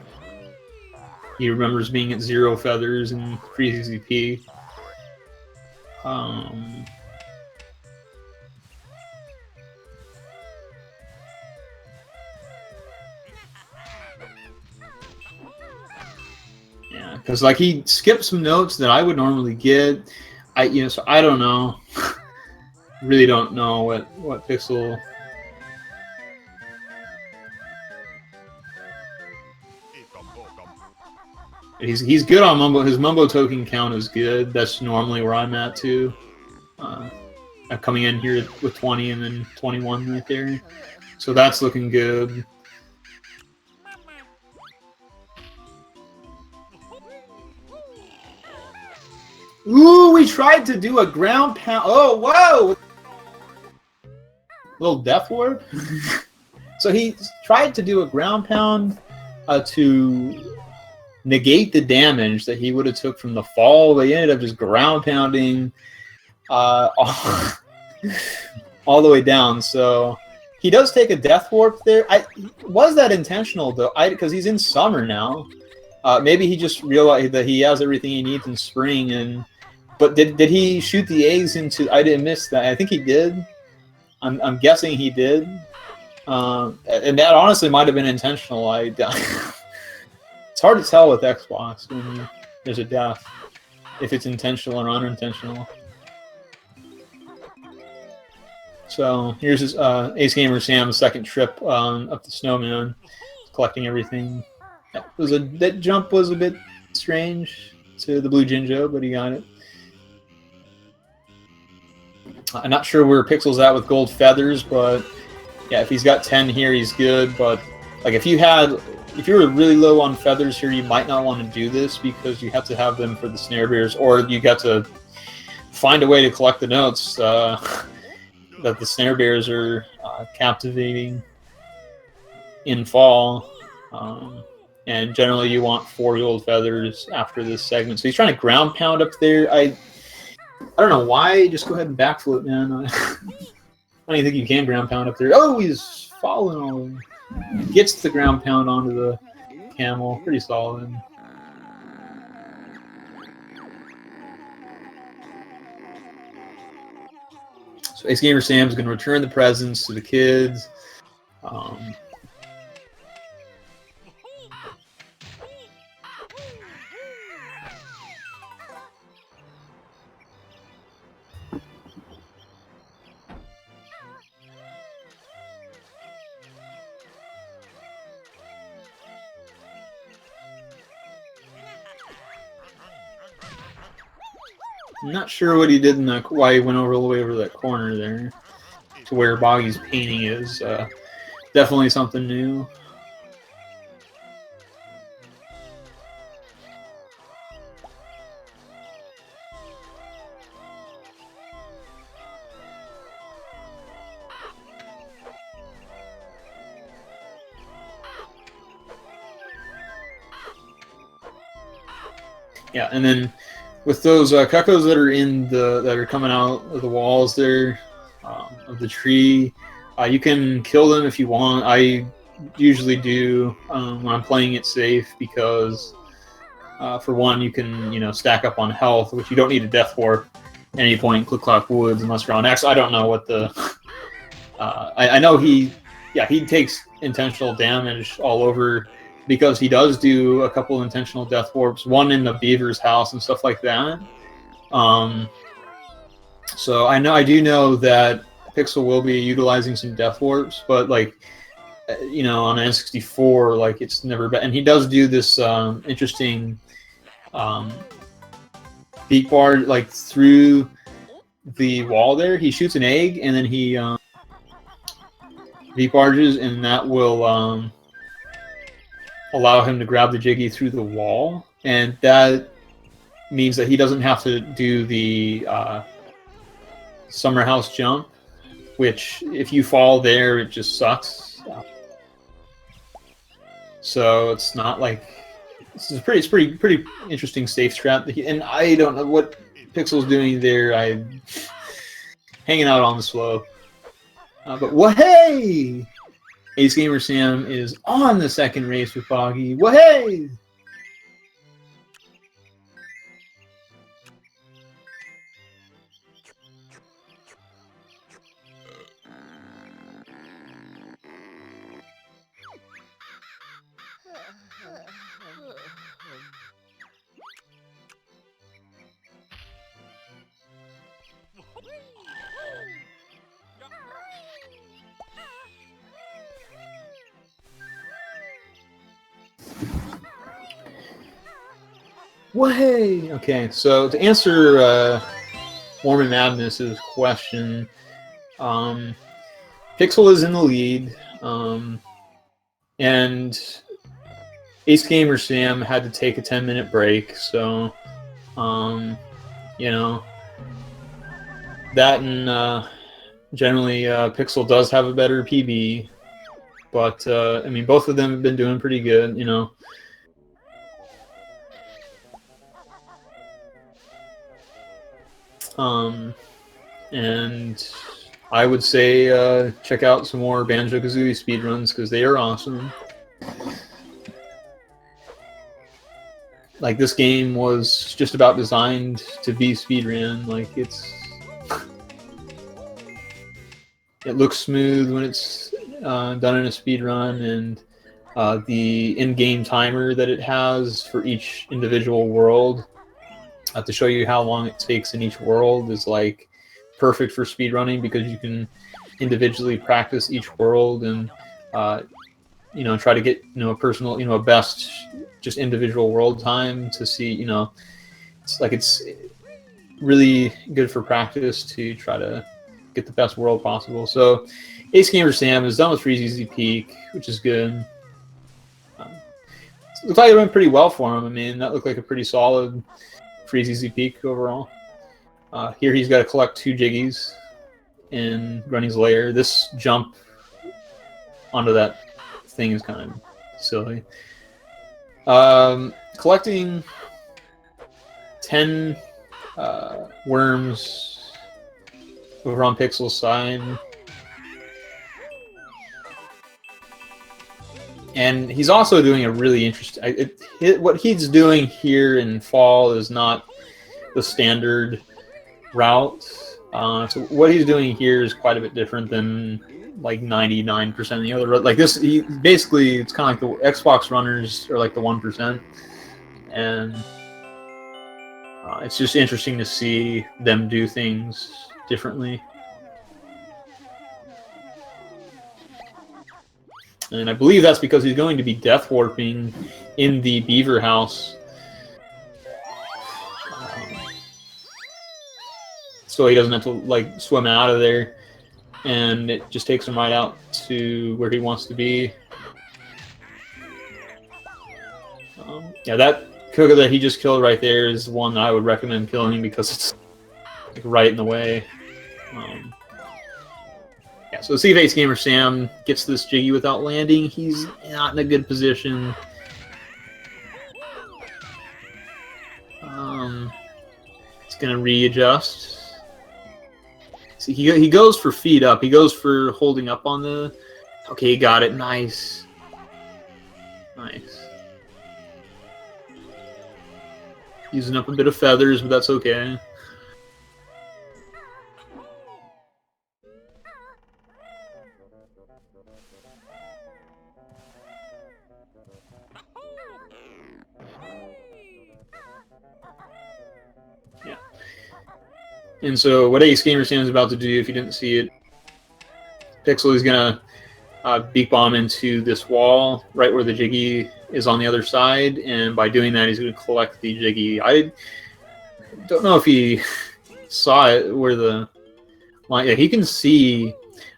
He remembers being at 0 feathers in pre-CCP. Yeah, because like he skipped some notes that I would normally get. So I don't know. Really don't know what Pixel. He's good on mumbo. His mumbo token count is good. That's normally where I'm at too. I'm coming in here with 20 and then 21 right there, so that's looking good. Ooh, we tried to do a ground pound. Oh, whoa! Little death ward. So he tried to do a ground pound to negate the damage that he would have took from the fall. They ended up just ground pounding all the way down. So he does take a death warp there. Was that intentional though? Because he's in summer now. Maybe he just realized that he has everything he needs in spring. But did he shoot the eggs into? I didn't miss that. I think he did. I'm guessing he did. And that honestly might have been intentional. It's hard to tell with Xbox when there's a death, if it's intentional or unintentional. So here's his AceGamerSam's second trip up the snowman, collecting everything. That jump was a bit strange to the blue Jinjo, but he got it. I'm not sure where Pixel's at with gold feathers, but yeah, if he's got 10 here, he's good. But like if you were really low on feathers here, you might not want to do this because you have to have them for the snare bears, or you got to find a way to collect the notes that the snare bears are captivating in fall. And generally you want 4 gold feathers after this segment. So he's trying to ground pound up there. I don't know why. Just go ahead and backflip, man. I don't even think you can ground pound up there. Oh, he's falling all the way. Gets the ground pound onto the camel. Pretty solid. So AceGamerSam is going to return the presents to the kids. I'm not sure what he did in that. Why he went all the way over that corner there to where Boggy's painting is. Definitely something new. Yeah, and then with those cuckoos that are coming out of the walls there of the tree, you can kill them if you want. I usually do when I'm playing it safe, because for one, you can stack up on health, which you don't need a death warp at any point in Click Clock Woods unless you're on X. I don't know what the I know he takes intentional damage all over, because he does do a couple intentional death warps, one in the beaver's house and stuff like that. So I do know that Pixel will be utilizing some death warps, but like on an N64, like it's never been. And he does do this interesting beak bar like through the wall there. He shoots an egg and then he beak barges, and that will allow him to grab the Jiggy through the wall, and that means that he doesn't have to do the summer house jump, which if you fall there, it just sucks. So it's not like it's pretty interesting safe strat. And I don't know what Pixel's doing there. I hanging out on the slope. But wahey! AceGamerSam is on the second race with Boggy. Wahey! Wahey! Okay, so to answer Mormon Madness's question, Pixel is in the lead, and AceGamerSam had to take a 10-minute break, so that, and generally Pixel does have a better PB, but I mean, both of them have been doing pretty good, and I would say check out some more Banjo-Kazooie speedruns, because they are awesome. Like, this game was just about designed to be speedrun. Like, it looks smooth when it's done in a speedrun, and the in-game timer that it has for each individual world to show you how long it takes in each world is like perfect for speedrunning, because you can individually practice each world and try to get a personal a best just individual world time to see it's really good for practice to try to get the best world possible. So AceGamerSam is done with Freeze Easy Peak, which is good. Looks like it went pretty well for him. I mean, that looked like a pretty solid Freeze Easy Peak overall. Here he's got to collect 2 Jiggies in Grunny's lair. This jump onto that thing is kind of silly. Collecting 10 worms over on Pixel's side. And he's also doing a really interesting... what he's doing here in Fall is not the standard route. So what he's doing here is quite a bit different than like 99% of the other... Like this, basically, it's kind of like the Xbox runners are like the 1%. And it's just interesting to see them do things differently. And I believe that's because he's going to be death warping in the beaver house. So he doesn't have to like swim out of there, and it just takes him right out to where he wants to be. Yeah, that cougar that he just killed right there is one that I would recommend killing, because it's like right in the way. Yeah, so see if AceGamerSam gets this Jiggy without landing. He's not in a good position. It's gonna readjust. See, he goes for feet up. He goes for holding up on the... Okay, he got it. Nice. Nice. Using up a bit of feathers, but that's okay. Yeah. And so what AceGamerSam is about to do, if you didn't see it, Pixel is going to beak bomb into this wall right where the Jiggy is on the other side, and by doing that, he's going to collect the Jiggy. I don't know if he saw it where the line. Yeah, he can see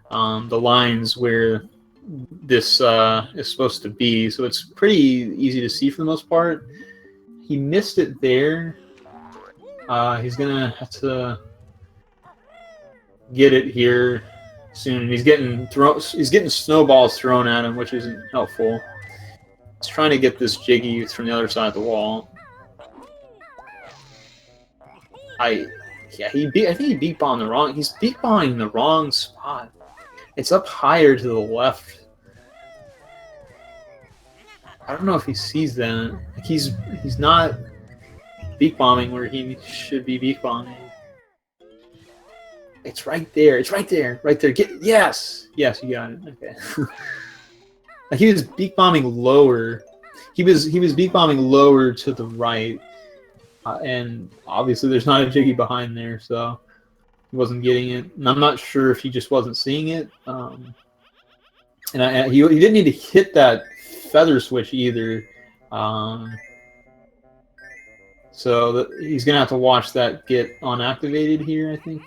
the lines where this is supposed to be, so it's pretty easy to see for the most part. He missed it there. He's gonna have to get it here soon. He's getting snowballs thrown at him, which isn't helpful. He's trying to get this Jiggy from the other side of the wall. I think he beat bombed the wrong. He's beat bombing the wrong spot. It's up higher to the left. I don't know if he sees that. Like he's not beak bombing where he should be beak bombing. It's right there. It's right there. Right there. Yes, you got it. Okay. Like he was beak bombing lower. He was beak bombing lower to the right, and obviously there's not a Jiggy behind there, so he wasn't getting it. And I'm not sure if he just wasn't seeing it. And he didn't need to hit that feather switch either. So he's gonna have to watch that get unactivated here, I think.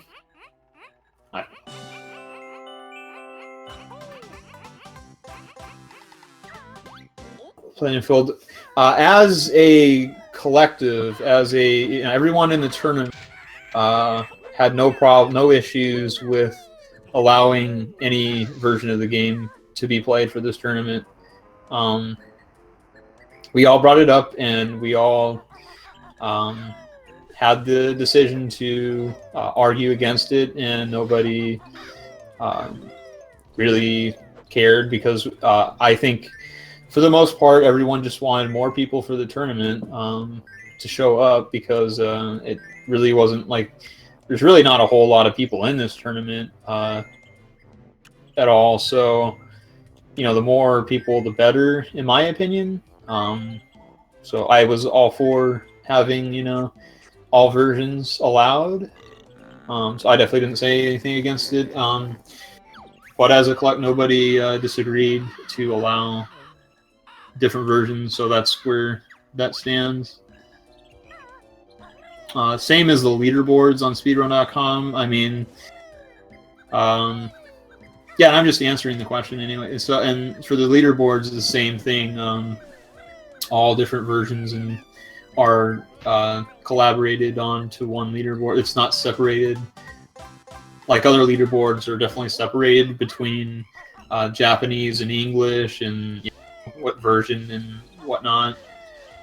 Playing field as a collective, everyone in the tournament had no issues with allowing any version of the game to be played for this tournament. We all brought it up, and we all had the decision to argue against it, and nobody really cared because I think, for the most part, everyone just wanted more people for the tournament to show up because it really wasn't like there's really not a whole lot of people in this tournament at all. So, the more people, the better, in my opinion. So I was all for having, all versions allowed. So I definitely didn't say anything against it. But as a collect, nobody disagreed to allow different versions, so that's where that stands. Same as the leaderboards on speedrun.com. I mean, yeah, I'm just answering the question anyway. So, and for the leaderboards, it's the same thing. All different versions and are collaborated onto one leaderboard. It's not separated. Like other leaderboards are definitely separated between Japanese and English and what version and whatnot,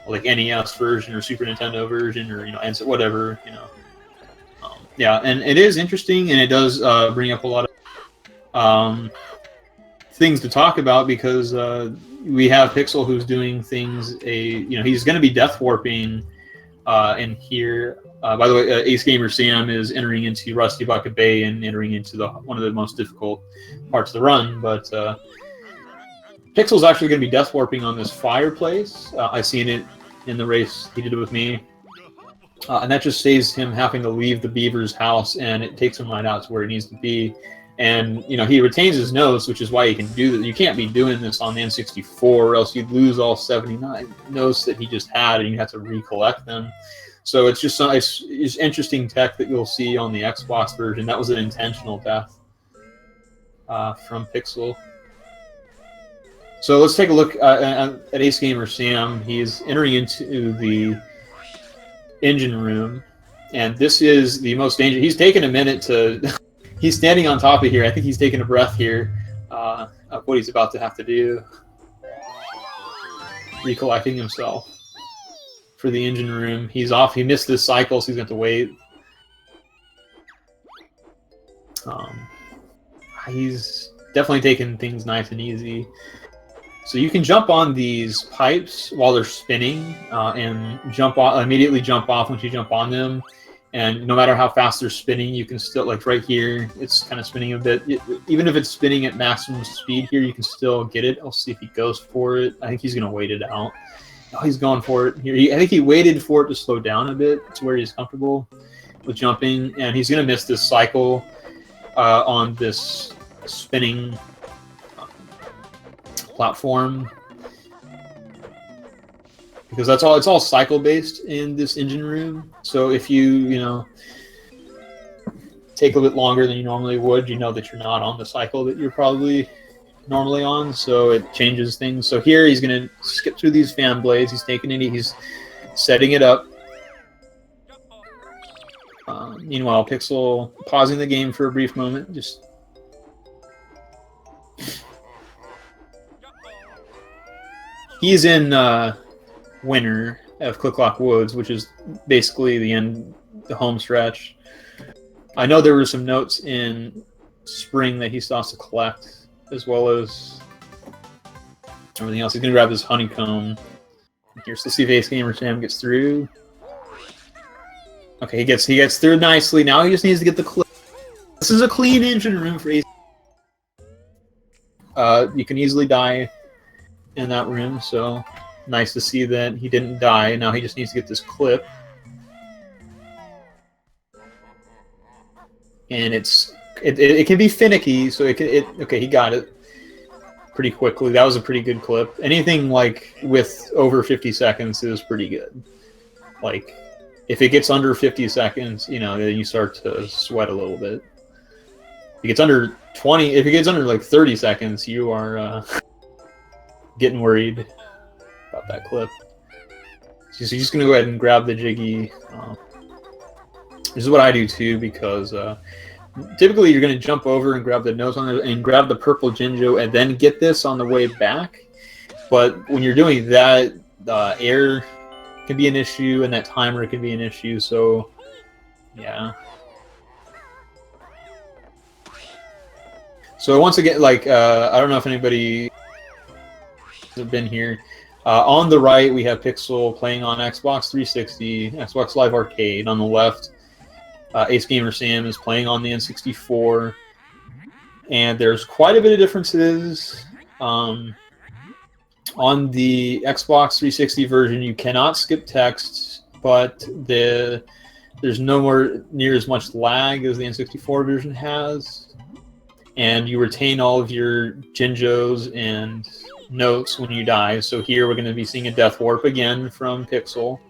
like NES version or Super Nintendo version or and whatever. Yeah, and it is interesting, and it does bring up a lot of things to talk about because we have Pixel who's doing things. He's going to be death warping in here. By the way, AceGamerSam is entering into Rusty Bucket Bay and entering into one of the most difficult parts of the run, but Pixel's actually going to be death warping on this fireplace. I've seen it in the race he did it with me. And that just saves him having to leave the beaver's house, and it takes him right out to where he needs to be. And, he retains his notes, which is why he can do that. You can't be doing this on the N64, or else you'd lose all 79 notes that he just had, and you have to recollect them. So it's just it's interesting tech that you'll see on the Xbox version. That was an intentional death from Pixel. So let's take a look at AceGamerSam. He's entering into the engine room, and this is the most dangerous. He's taken a minute to... He's standing on top of here. I think he's taking a breath here of what he's about to have to do. Recollecting himself for the engine room. He's off. He missed this cycle, so he's going to have to wait. He's definitely taking things nice and easy. So you can jump on these pipes while they're spinning and jump off, immediately jump off once you jump on them. And no matter how fast they're spinning, you can still, like right here, it's kind of spinning a bit. Even if it's spinning at maximum speed here, you can still get it. I'll see if he goes for it. I think he's going to wait it out. Oh, he's going for it here. I think he waited for it to slow down a bit to where he's comfortable with jumping. And he's going to miss this cycle on this spinning platform. Because it's all cycle based in this engine room. So if you take a bit longer than you normally would, you know that you're not on the cycle that you're probably normally on. So it changes things. So here he's gonna skip through these fan blades. He's taking it. He's setting it up. Meanwhile, Pixel pausing the game for a brief moment. He's in winner of Click Clock Woods, which is basically the home stretch. I know there were some notes in spring that he still has to collect, as well as everything else. He's gonna grab this honeycomb here. So let's see if AceGamerSam gets through. Okay, he gets through nicely. Now he just needs to get the clip. This is a clean engine room for Ace. You can easily die in that room, so nice to see that he didn't die. Now he just needs to get this clip. And it can be finicky, so okay, he got it pretty quickly. That was a pretty good clip. Anything like with over 50 seconds is pretty good. Like if it gets under 50 seconds, then you start to sweat a little bit. If it gets under 20, if it gets under like 30 seconds, you are getting worried about that clip. So you're just gonna go ahead and grab the Jiggy. This is what I do too, because typically you're gonna jump over and grab the nose on it and grab the purple Jinjo and then get this on the way back. But when you're doing that, the air can be an issue and that timer can be an issue. So yeah. So once again, like I don't know if anybody have been here. On the right, we have Pixel playing on Xbox 360, Xbox Live Arcade. On the left, AceGamerSam is playing on the N64. And there's quite a bit of differences. On the Xbox 360 version, you cannot skip text, but there's near as much lag as the N64 version has. And you retain all of your Jinjos and notes when you die. So here we're going to be seeing a death warp again from Pixel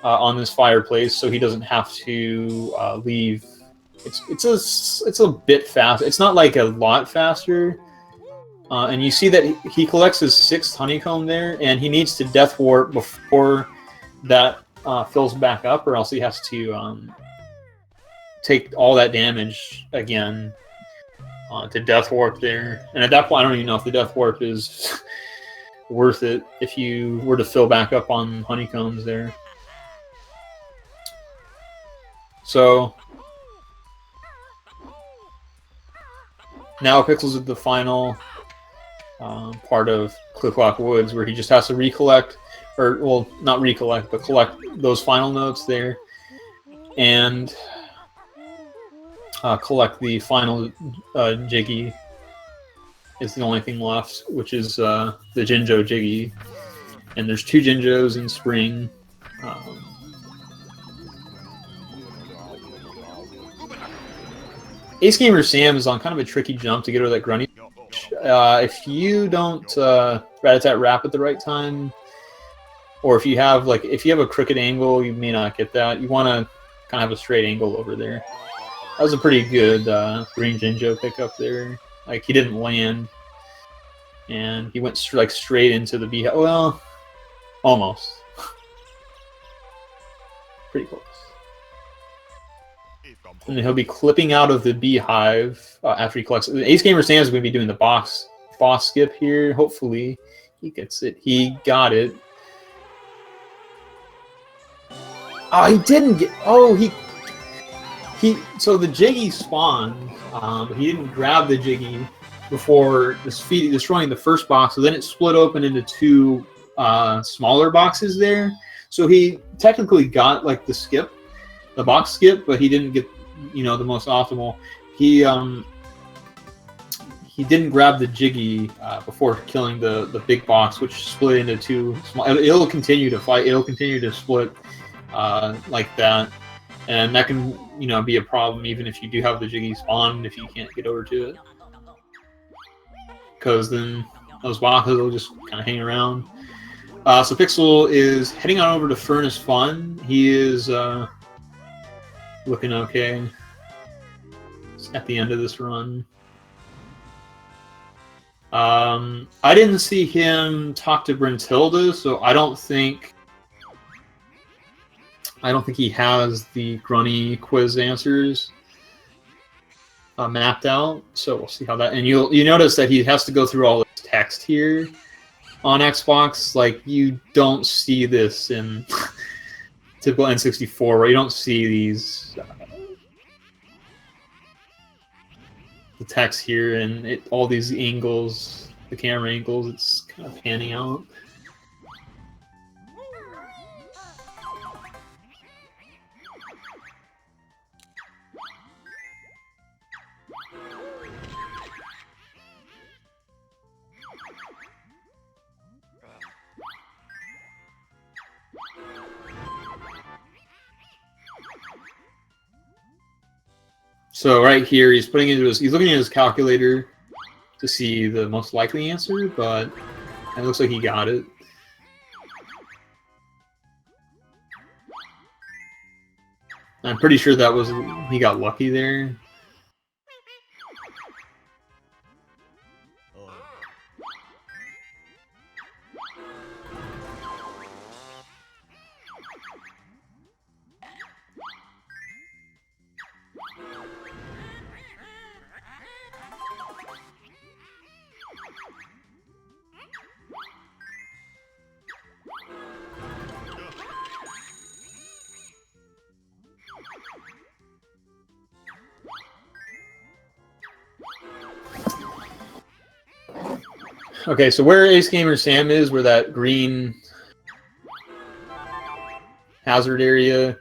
on this fireplace, so he doesn't have to leave. It's a bit fast. It's not like a lot faster. And you see that he collects his 6th honeycomb there, and he needs to death warp before that fills back up, or else he has to take all that damage again. To death warp there, and at that point, I don't even know if the death warp is worth it if you were to fill back up on honeycombs there. So now Pixel's at the final part of Click Clock Woods, where he just has to recollect, or well, not recollect, but collect those final notes there, and collect the final Jiggy is the only thing left, which is the Jinjo Jiggy. And there's 2 Jinjos in spring. AceGamerSam is on kind of a tricky jump to get over that grunty. If you don't rat-a-tat rap at the right time, or if you have a crooked angle, you may not get that. You want to kind of have a straight angle over there. That was a pretty good green Jinjo pickup there. Like, he didn't land, and he went straight into the beehive. Well, almost. Pretty close. And then he'll be clipping out of the beehive after he collects it. AceGamerSam is going to be doing the boss skip here. Hopefully, he gets it. He got it. Oh, he didn't get. Oh, so the Jiggy spawned. He didn't grab the Jiggy. before destroying the first box. So then it split open into two smaller boxes there. So he technically got like the box skip, but he didn't get, you know, the most optimal. He didn't grab the Jiggy before killing the big box, which split into two small. It'll continue to fight. It'll continue to split like that, and that can, you know, be a problem even if you do have the Jiggy spawned if you can't get over to it, because then those boxes will just kind of hang around. So Pixel is heading on over to Furnace Fun. He is looking okay. It's at the end of this run. I didn't see him talk to Brentilda, so I don't think he has the Grunny quiz answers mapped out. So we'll see how that. And you notice that he has to go through all this text here on Xbox. Like, you don't see this in typical N64, where you don't see these the text here and all these angles, the camera angles. It's kind of panning out. So right here, he's looking at his calculator to see the most likely answer, but it looks like he got it. I'm pretty sure that was, he got lucky there. Okay, so where AceGamerSam is, where that green hazard area.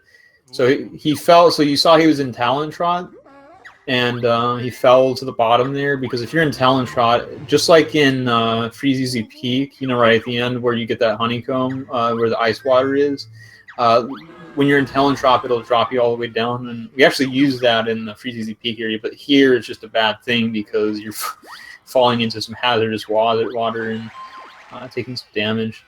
So he fell. So you saw he was in Talon Trot, and he fell to the bottom there, because if you're in Talon Trot, just like in Freezeezy Peak, you know, right at the end where you get that honeycomb where the ice water is, when you're in Talon Trot, it'll drop you all the way down, and we actually use that in the Freezeezy Peak area. But here it's just a bad thing because you're falling into some hazardous water and taking some damage.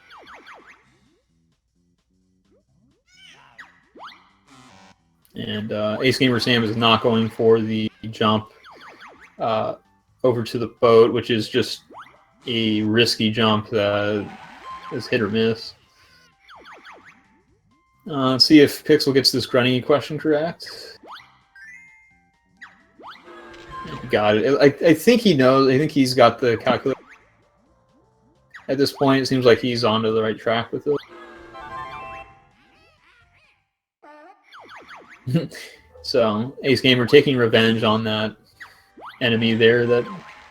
And AceGamerSam is not going for the jump over to the boat, which is just a risky jump that is hit or miss. Let's see if Pixel gets this Grunny question correct. Got it. I think he knows. I think he's got the calculator. At this point, it seems like he's onto the right track with it. So, Ace Gamer taking revenge on that enemy there that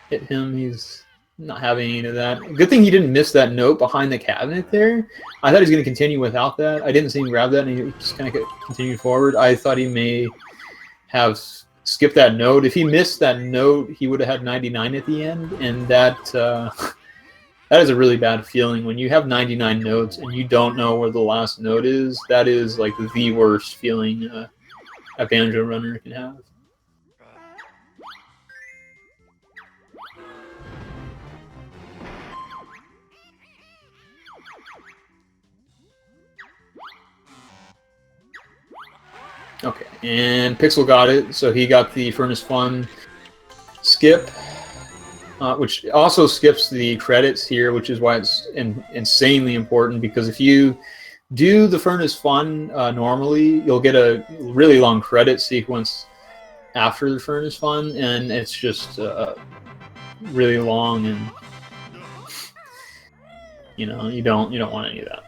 hit him. He's not having any of that. Good thing he didn't miss that note behind the cabinet there. I thought he was going to continue without that. I didn't see him grab that, and he just kind of continued forward. I thought he may have skipped that note. If he missed that note, he would have had 99 at the end, and that that is a really bad feeling when you have 99 notes and you don't know where the last note is. That is like the worst feeling a banjo runner can have. Okay, and Pixel got it, so he got the Furnace Fun skip, which also skips the credits here, which is why it's insanely important, because if you do the Furnace Fun normally, you'll get a really long credit sequence after the Furnace Fun, and it's just really long, and you know, you don't want any of that.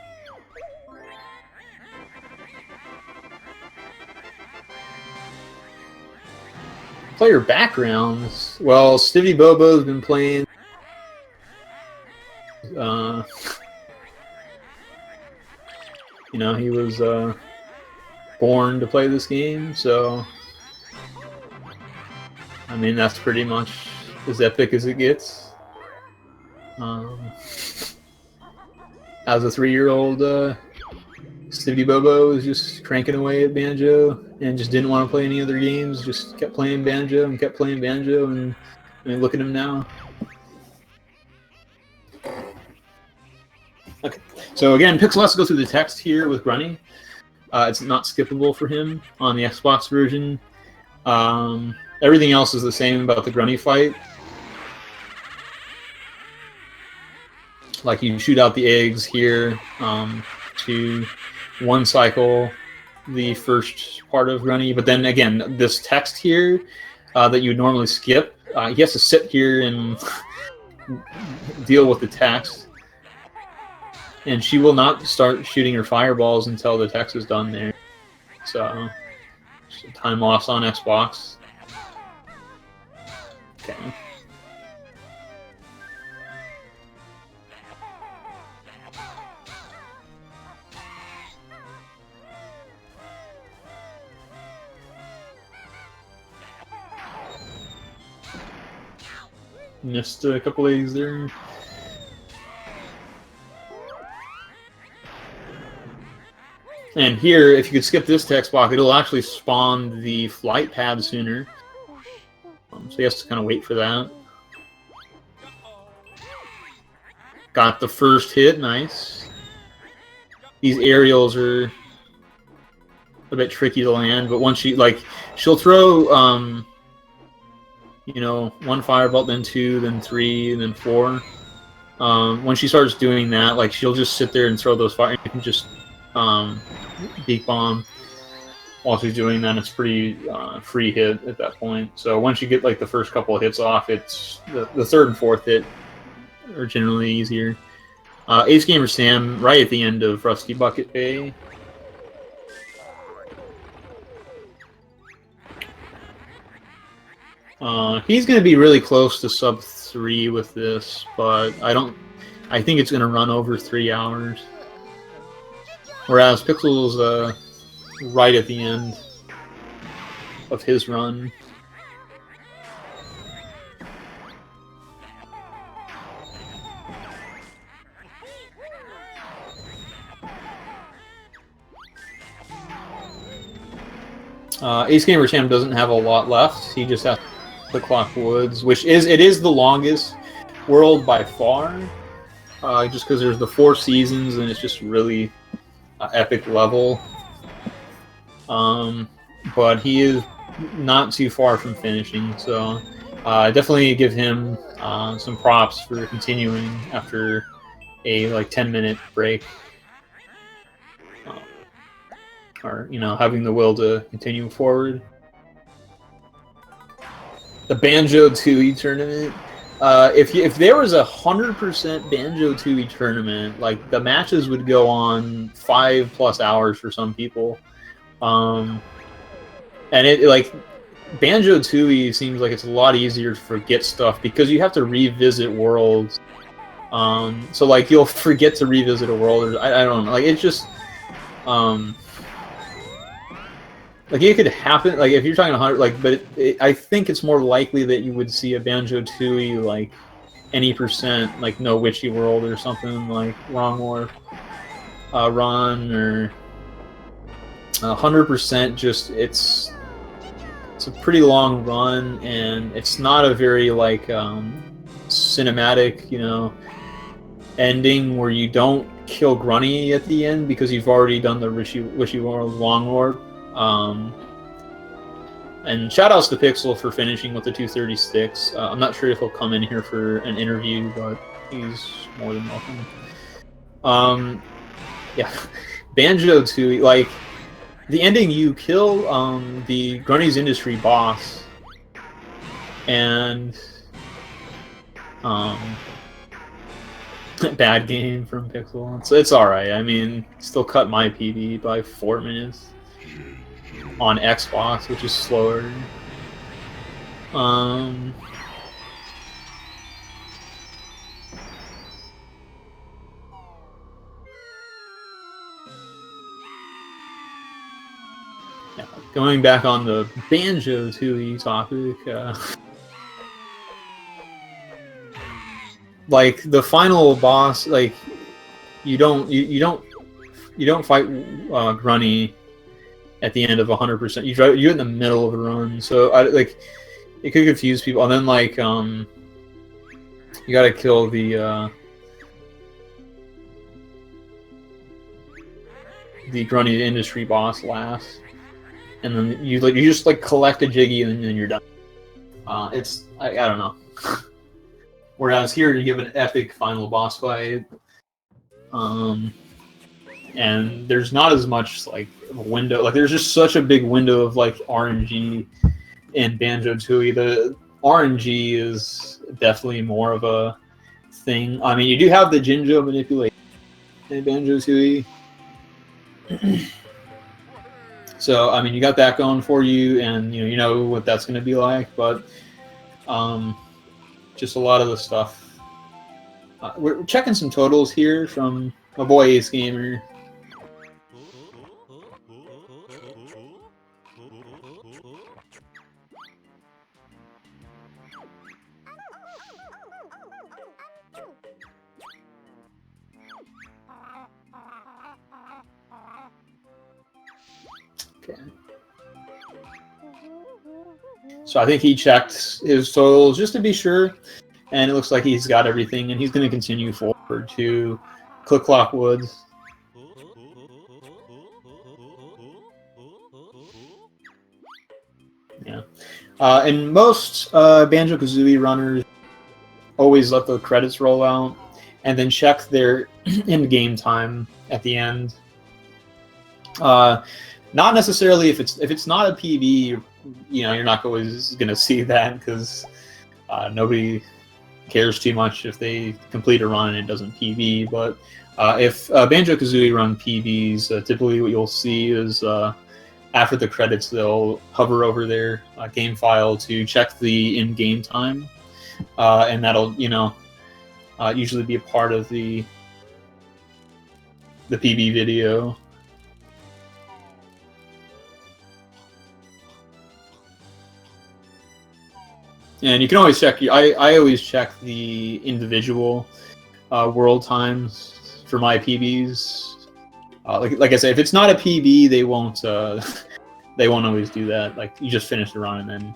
player backgrounds. Well, Stivy Bobo's been playing. You know, he was born to play this game, so I mean that's pretty much as epic as it gets. As a 3-year-old, Stivy Bobo was just cranking away at Banjo and just didn't want to play any other games. Just kept playing Banjo and kept playing Banjo, and I mean, look at him now. Okay, so again, Pixel has to go through the text here with Grunny. It's not skippable for him on the Xbox version. Everything else is the same about the Grunny fight. Like you shoot out the eggs here to one cycle the first part of Grunny, but then again, this text here that you would normally skip, he has to sit here and deal with the text. And she will not start shooting her fireballs until the text is done there. So time loss on Xbox. Okay. Missed a couple eggs there. And here, if you could skip this text box, it'll actually spawn the flight pad sooner. So he has to kind of wait for that. Got the first hit, nice. These aerials are a bit tricky to land, but once she'll throw, you know, 1 firebolt, then 2, then 3, and then 4. When she starts doing that, like, she'll just sit there and throw those fire. You can just beak bomb while she's doing that. It's pretty free hit at that point. So once you get like the first couple of hits off, it's the third and fourth hit are generally easier. AceGamerSam right at the end of Rusty Bucket Bay. He's going to be really close to sub 3 with this, but I think it's going to run over 3 hours. Whereas Pixel's right at the end of his run. AceGamerSam doesn't have a lot left. He just has the Clock Woods, which is the longest world by far. Just because there's the 4 seasons and it's just really epic level. But he is not too far from finishing, so definitely give him some props for continuing after a 10-minute break, or you know, having the will to continue forward. The Banjo-Tooie tournament. If there was 100% Banjo-Tooie tournament, like the matches would go on 5+ hours for some people, and it like Banjo-Tooie seems like it's a lot easier to forget stuff because you have to revisit worlds. So like you'll forget to revisit a world, or I don't know, like it's just like it could happen, like if you're talking 100, like, but I think it's more likely that you would see a Banjo-Tooie like any percent, like no Witchy World or something like Wrong War run, or 100% just it's a pretty long run, and it's not a very like cinematic, you know, ending where you don't kill Grunny at the end because you've already done the Witchy World Long War. And shoutouts to Pixel for finishing with the 236. I'm not sure if he'll come in here for an interview, but he's more than welcome. Yeah, Banjo-Tooie, like the ending, you kill the Grunny's Industry boss, and bad game from Pixel. It's all right. I mean, still cut my PB by 4 minutes on Xbox, which is slower. Um, yeah, going back on the Banjo-Tooie topic, like the final boss, like you don't fight Grunny at the end of 100%. You're in the middle of a run, so like it could confuse people. And then like you gotta kill the Grunny Industry boss last, and then you just like collect a Jiggy and then you're done. It's I don't know. Whereas here you give an epic final boss fight, and there's not as much like a window. Like there's just such a big window of like RNG in Banjo-Tooie. The RNG is definitely more of a thing. I mean, you do have the Jinjo manipulation in Banjo-Tooie. So I mean, you got that going for you, and you know what that's going to be like. But just a lot of the stuff. We're checking some totals here from my boy AceGamer. Okay. So I think he checked his totals just to be sure, and it looks like he's got everything, and he's going to continue forward to Click Clock Woods. Yeah. And most Banjo-Kazooie runners always let the credits roll out, and then check their in-game time at the end. Not necessarily if it's not a PB, you know, you're not always going to see that because nobody cares too much if they complete a run and it doesn't PB. But if Banjo-Kazooie run PBs, typically what you'll see is after the credits, they'll hover over their game file to check the in-game time, and that'll, you know, usually be a part of the PB video. And you can always check. I always check the individual world times for my PBs. Like I said, if it's not a PB, they won't always do that. Like you just finish the run and then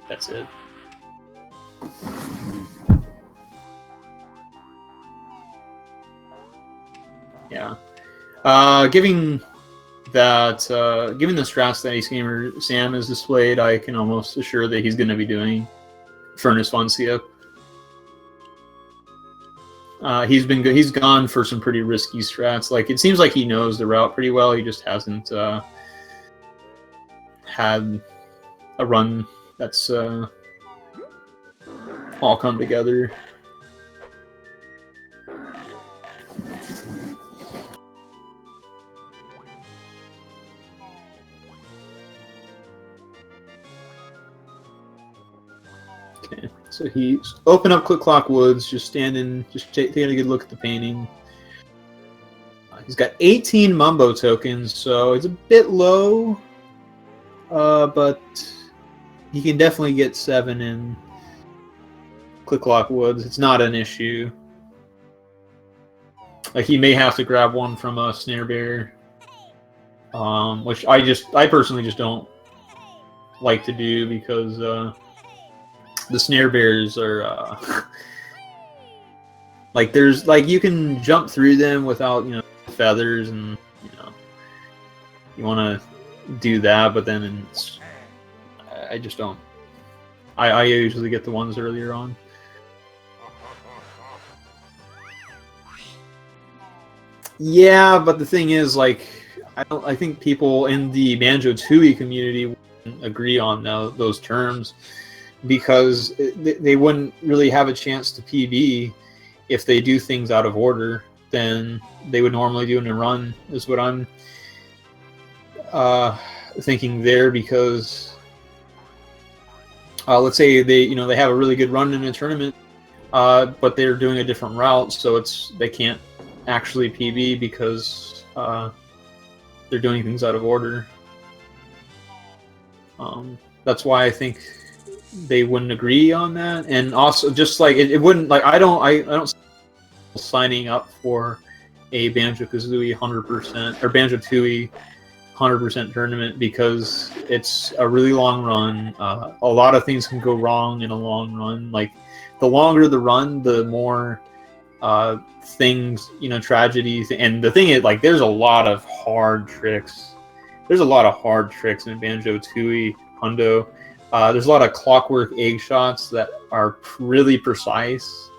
that's it. Yeah. Given the strats that AceGamerSam has displayed, I can almost assure that he's going to be doing Furnace Fun Skip. He's gone for some pretty risky strats. Like it seems like he knows the route pretty well. He just hasn't had a run that's all come together. Okay, so he's open up Click Clock Woods, just standing, just taking a good look at the painting. He's got 18 Mumbo tokens, so it's a bit low, but he can definitely get 7 in Click Clock Woods. It's not an issue. Like he may have to grab one from a Snare Bear, which I personally just don't like to do because the Snare Bears are like you can jump through them without, you know, feathers, and you know you want to do that, but then I just don't. I usually get the ones earlier on. Yeah, but the thing is, like, I think people in the Banjo-Tooie community wouldn't agree on those terms, because they wouldn't really have a chance to PB if they do things out of order than they would normally do in a run, is what I'm thinking there, because let's say they have a really good run in a tournament, but they're doing a different route, so they can't actually PB because they're doing things out of order. That's why I think they wouldn't agree on that, and also just like it wouldn't like I don't signing up for a Banjo-Kazooie 100% or Banjo-Tooie 100% tournament because it's a really long run. A lot of things can go wrong in a long run. Like the longer the run, the more things, tragedies. And the thing is, like, there's a lot of hard tricks. There's a lot of hard tricks in Banjo-Tooie Hundo. There's a lot of clockwork egg shots that are really precise.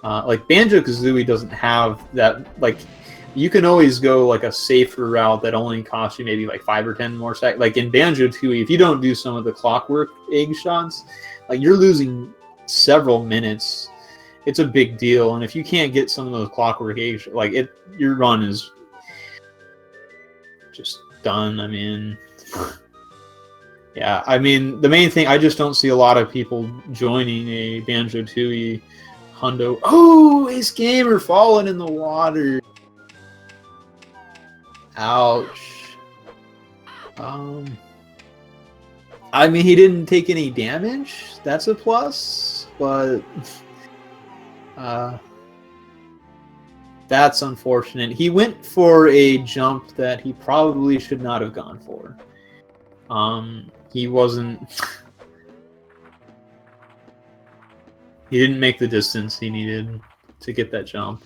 Like Banjo-Kazooie doesn't have that. Like, you can always go like a safer route that only costs you maybe like 5 or 10 more seconds. Like in Banjo-Tooie, if you don't do some of the clockwork egg shots, like you're losing several minutes. It's a big deal, and if you can't get some of those clockwork egg, your run is just done. I mean, yeah. I mean, the main thing, I just don't see a lot of people joining a Banjo-Tooie Hundo. Oh, AceGamer falling in the water. Ouch. I mean, he didn't take any damage. That's a plus, but that's unfortunate. He went for a jump that he probably should not have gone for. He wasn't. He didn't make the distance he needed to get that jump.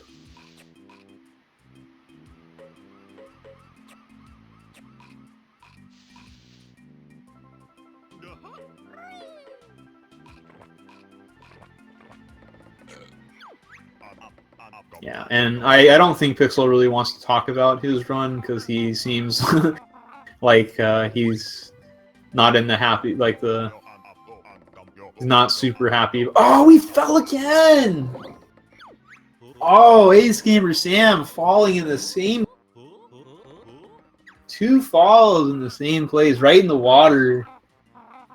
Yeah, and I don't think Pixel really wants to talk about his run because he seems like he's not in the happy, like he's not super happy. Oh, he fell again! Oh, AceGamerSam falling in the same... 2 falls in the same place, right in the water.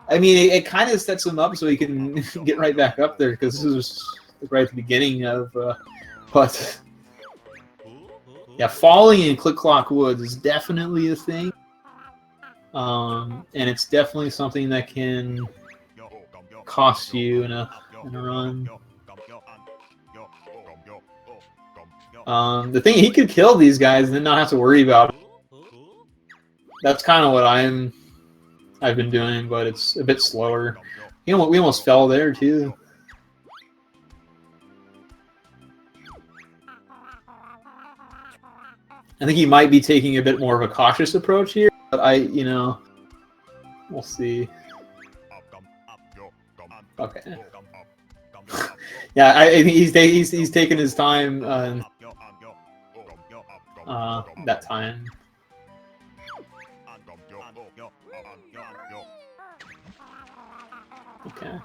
I mean, it kind of sets him up so he can get right back up there because this is right at the beginning of... But yeah, falling in Click Clock Woods is definitely a thing, and it's definitely something that can cost you in a run. The thing, he could kill these guys and then not have to worry about it. That's kind of what I've been doing, but it's a bit slower. We almost fell there too. I think he might be taking a bit more of a cautious approach here, but we'll see. Okay. Yeah, I think he's taking his time that time. Okay.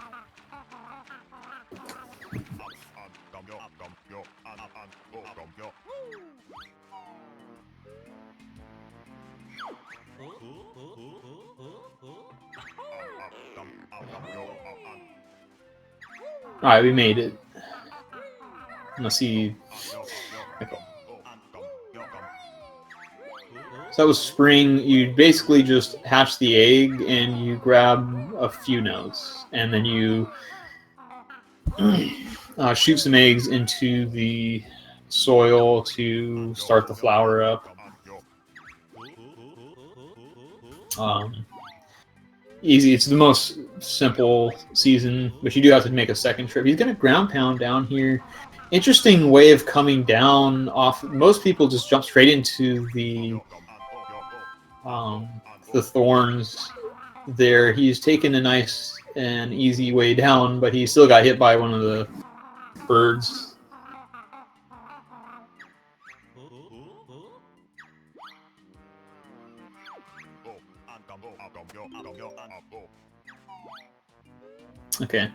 Alright, we made it. Unless he... Okay. So that was spring. You basically just hatch the egg and you grab a few notes. And then you shoot some eggs into the soil to start the flower up. Easy. It's the most simple season, but you do have to make a second trip. He's going to ground pound down here. Interesting way of coming down off. Most people just jump straight into the thorns there. He's taken a nice and easy way down, but he still got hit by one of the birds. Okay,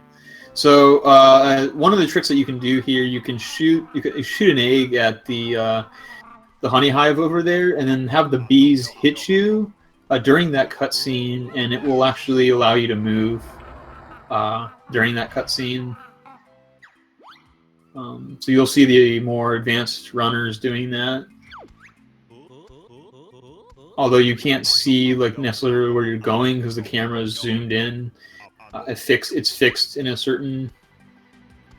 so one of the tricks that you can do here, you can shoot an egg at the honey hive over there, and then have the bees hit you during that cutscene, and it will actually allow you to move. during that cutscene. So you'll see the more advanced runners doing that. Although you can't see like necessarily where you're going because the camera is zoomed in. It's fixed in a certain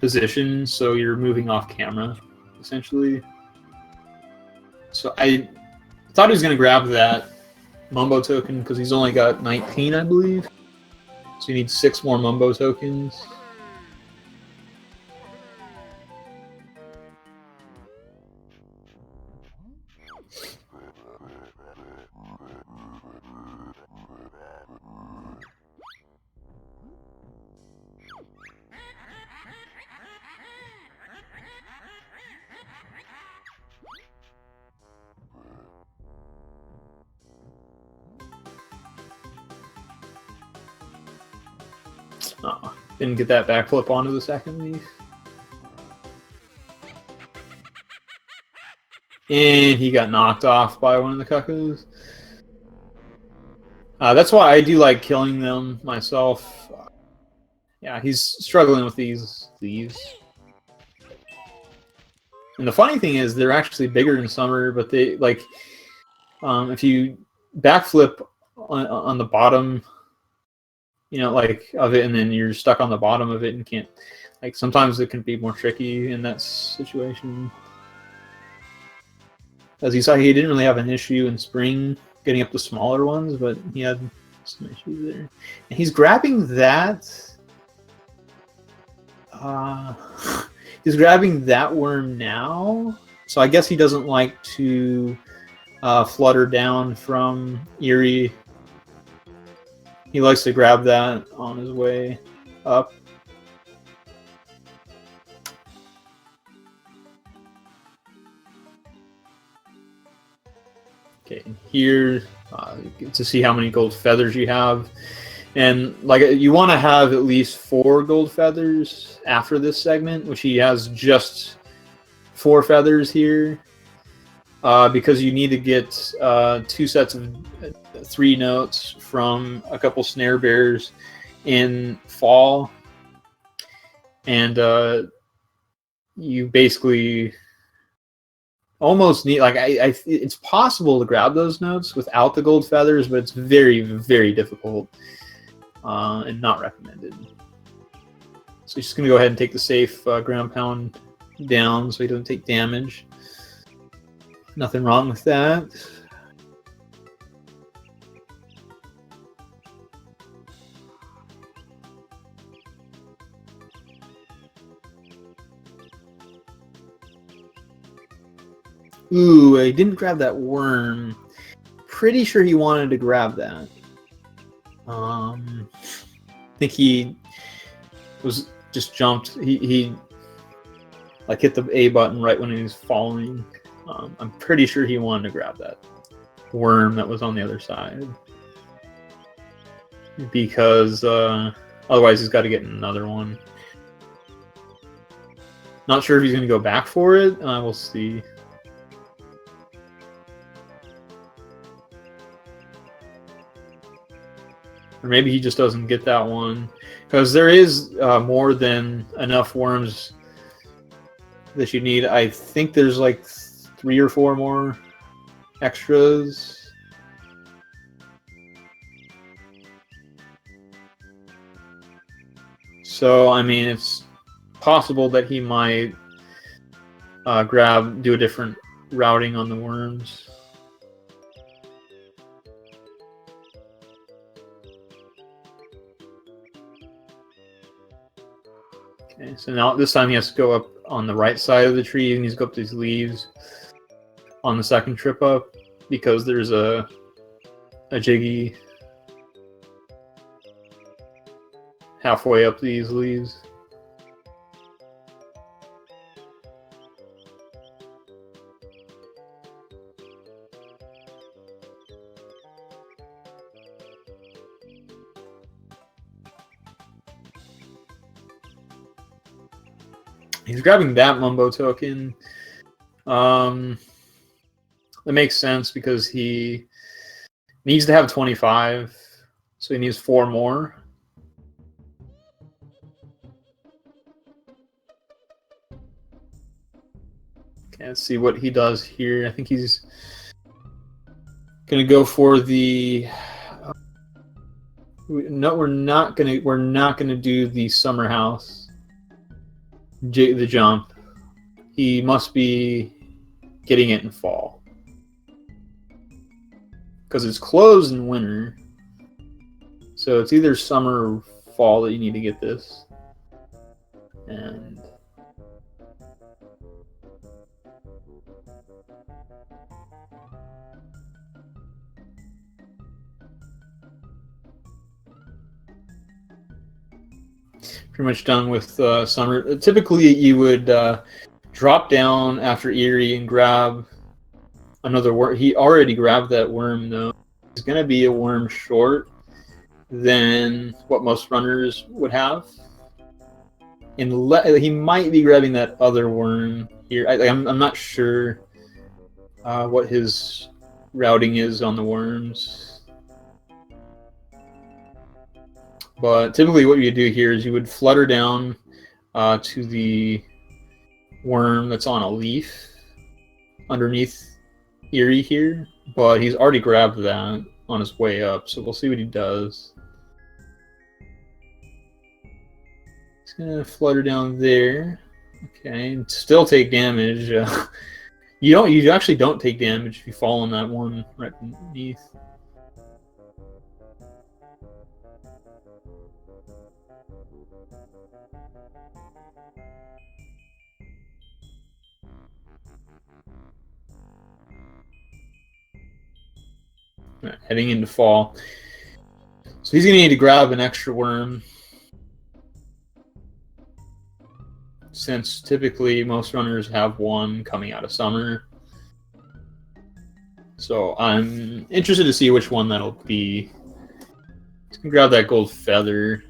position, so you're moving off camera, essentially. So I thought he was going to grab that Mumbo token because he's only got 19, I believe. So you need 6 more Mumbo tokens. Oh, didn't get that backflip onto the second leaf. And he got knocked off by one of the cuckoos. That's why I do like killing them myself. Yeah, he's struggling with these leaves. And the funny thing is, they're actually bigger in summer, but they like if you backflip on the bottom, you know, like of it, and then you're stuck on the bottom of it and can't. Like sometimes it can be more tricky in that situation. As you saw, he didn't really have an issue in spring getting up the smaller ones, but he had some issues there. And he's grabbing that. He's grabbing that worm now. So I guess he doesn't like to flutter down from Eerie. He likes to grab that on his way up. Okay, here you get to see how many gold feathers you have. And like you want to have at least 4 gold feathers after this segment, which he has just 4 feathers here. Because you need to get 2 sets of 3 notes from a couple snare bears in fall. And you basically almost need, like, it's possible to grab those notes without the gold feathers, but it's very, very difficult and not recommended. So he's just going to go ahead and take the safe ground pound down so he doesn't take damage. Nothing wrong with that. Ooh, I didn't grab that worm. Pretty sure he wanted to grab that. I think he was just jumped. He like hit the A button right when he was falling. I'm pretty sure he wanted to grab that worm that was on the other side. Because otherwise he's got to get another one. Not sure if he's going to go back for it. We'll see. Or maybe he just doesn't get that one. Because there is more than enough worms that you need. I think there's like 3 or 4 more extras. So, I mean, it's possible that he might do a different routing on the worms. Okay, so now this time he has to go up on the right side of the tree, and he's go up these leaves on the second trip up because there's a jiggy halfway up these leaves. He's grabbing that Mumbo token. That makes sense because he needs to have 25, so he needs 4 more. Okay, let's see what he does here. I think he's gonna go for the. No, we're not gonna do the summer house. The jump. He must be getting it in fall because it's closed in winter. So it's either summer or fall that you need to get this. And pretty much done with summer. Typically, you would drop down after Erie and grab another worm. He already grabbed that worm, though. He's going to be a worm short than what most runners would have. And he might be grabbing that other worm here. I'm not sure what his routing is on the worms. But typically what you do here is you would flutter down to the worm that's on a leaf underneath Erie here. But he's already grabbed that on his way up, so we'll see what he does. He's going to flutter down there. Okay, and still take damage. You actually don't take damage if you fall on that one right beneath. Right, heading into fall. So he's going to need to grab an extra worm. Since typically most runners have one coming out of summer. So I'm interested to see which one that'll be. Let's grab that gold feather.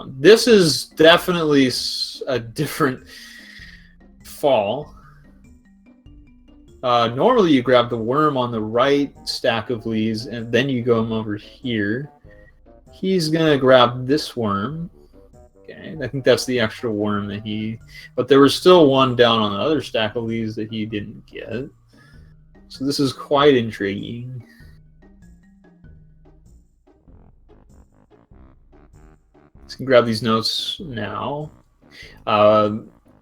This is definitely a different fall. Normally you grab the worm on the right stack of leaves and then you go over here. He's going to grab this worm. Okay, I think that's the extra worm that he... But there was still one down on the other stack of leaves that he didn't get. So this is quite intriguing. Let's grab these notes now.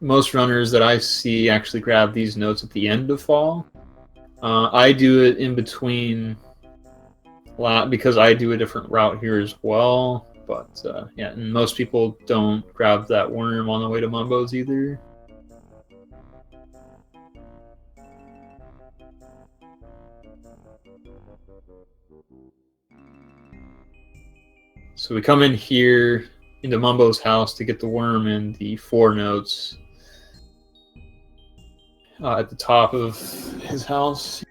Most runners that I see actually grab these notes at the end of fall. I do it in between because I do a different route here as well. But yeah, and most people don't grab that worm on the way to Mumbo's either. So we come in here into Mumbo's house to get the worm and the 4 notes at the top of his house.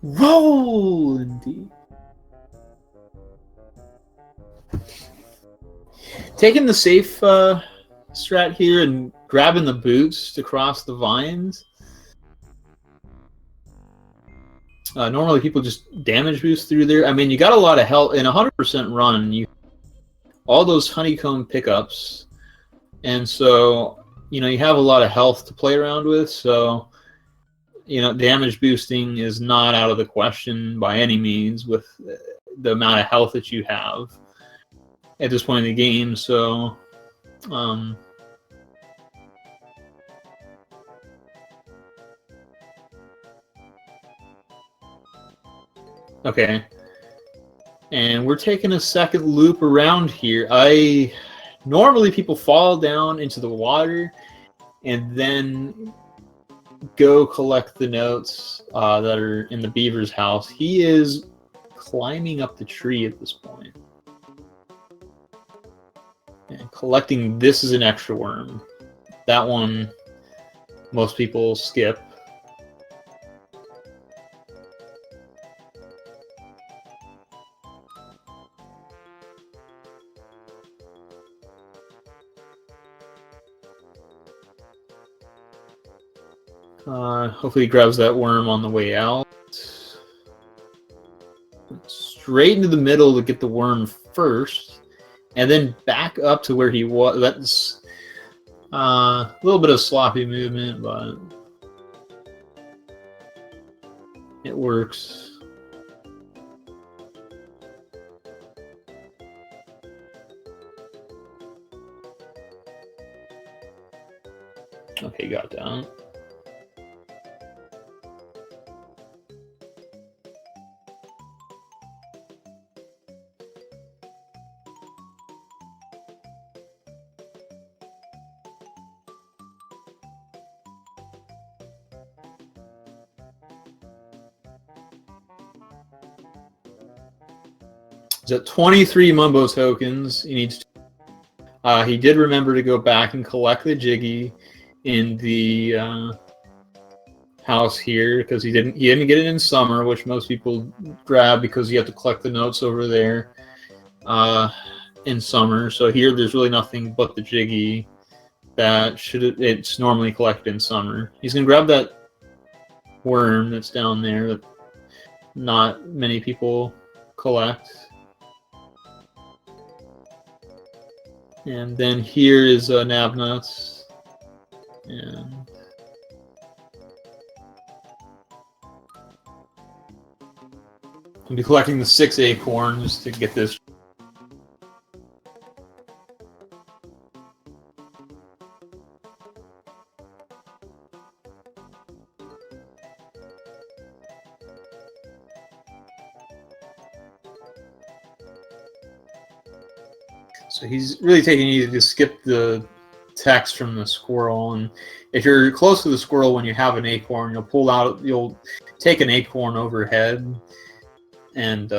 Roll indeed. Taking the safe strat here and grabbing the boots to cross the vines. Normally people just damage boost through there. I mean, you got a lot of health in a 100% run. You all those honeycomb pickups, and so you have a lot of health to play around with. So damage boosting is not out of the question by any means with the amount of health that you have at this point in the game. So okay, and we're taking a second loop around here. Normally people fall down into the water and then go collect the notes that are in the beaver's house. He is climbing up the tree at this point. And collecting this is an extra worm. That one most people skip. Hopefully he grabs that worm on the way out. straight into the middle to get the worm first, and then back up to where he was. That's a little bit of sloppy movement, but it works. Okay, got down. He's at 23 Mumbo tokens. He needs to, he did remember to go back and collect the Jiggy in the house here because he didn't get it in summer, which most people grab because you have to collect the notes over there in summer. So here there's really nothing but the Jiggy that it's normally collected in summer. He's gonna grab that worm that's down there that not many people collect. And then here is Nabnuts. And I'll be collecting the 6 acorns to get this. So he's really taking you to skip the text from the squirrel, and if you're close to the squirrel when you have an acorn, you'll take an acorn overhead, and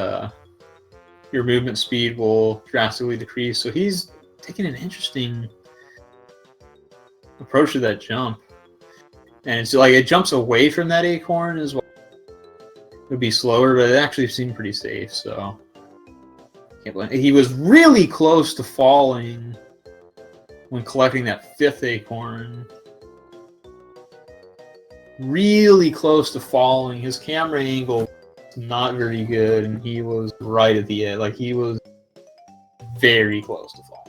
your movement speed will drastically decrease. So he's taking an interesting approach to that jump, and it's like it jumps away from that acorn as well. It would be slower, but it actually seemed pretty safe. So he was really close to falling when collecting that 5th acorn. Really close to falling. His camera angle was not very good, and he was right at the edge. Like, he was very close to falling.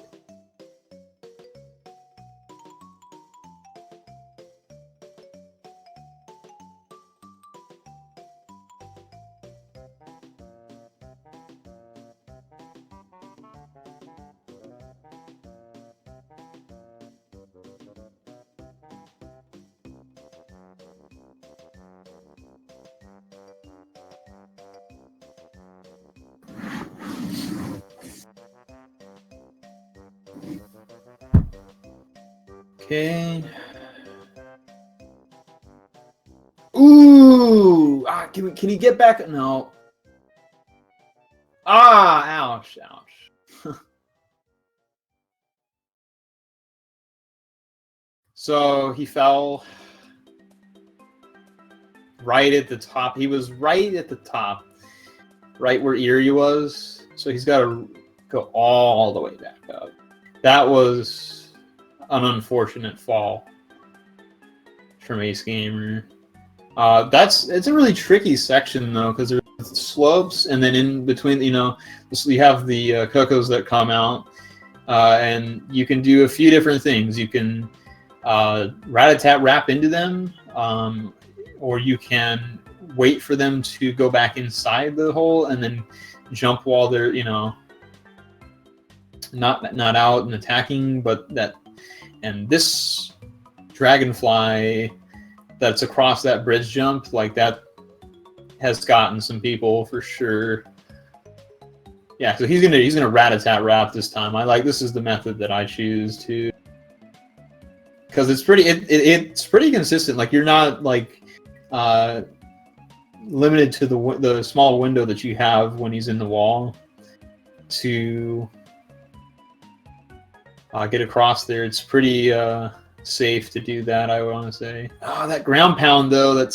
Okay. Ooh! Can he get back? No. Ouch, ouch. So he fell right at the top. He was right at the top, right where Erie was. So he's got to go all the way back up. That was an unfortunate fall from AceGamer. It's a really tricky section though, because there's slopes, and then in between, you have the cocos that come out, and you can do a few different things. You can rat-a-tat wrap into them, or you can wait for them to go back inside the hole and then jump while they're not out and attacking, and this dragonfly that's across that bridge jump, like, that has gotten some people for sure. Yeah, so he's gonna rat-a-tat wrap this time. This is the method that I choose to, because it's pretty consistent. Like, you're not limited to the small window that you have when he's in the wall to get across there. It's pretty safe to do that, I want to say. That ground pound though, that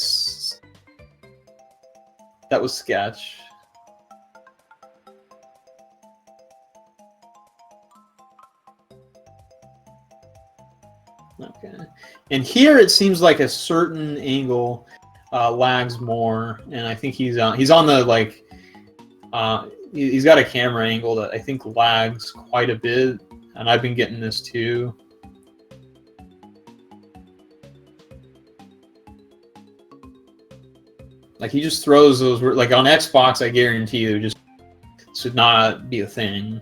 was sketch. Okay, and here it seems like a certain angle lags more, and I think he's on the he's got a camera angle that I think lags quite a bit, and I've been getting this too. Like he just throws those, like on Xbox, I guarantee you, just should not be a thing.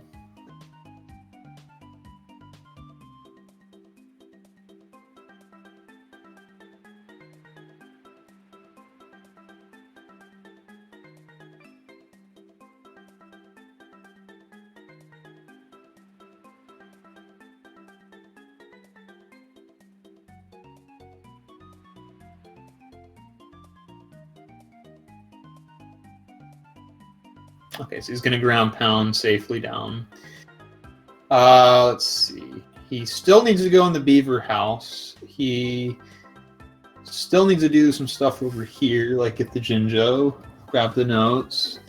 Okay, so he's gonna ground pound safely down. Let's see. He still needs to go in the beaver house. He still needs to do some stuff over here, like get the Jinjo, grab the notes.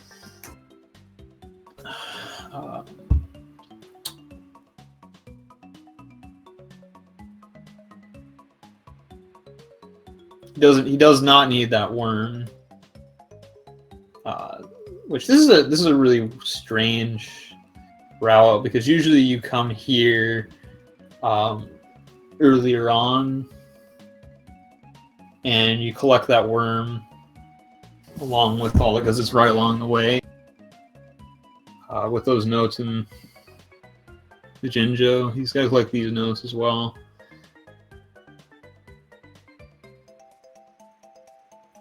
He does not need that worm. Which this is a really strange route, because usually you come here earlier on and you collect that worm along with all, because it's right along the way with those notes and the Jinjo. These guys like these notes as well.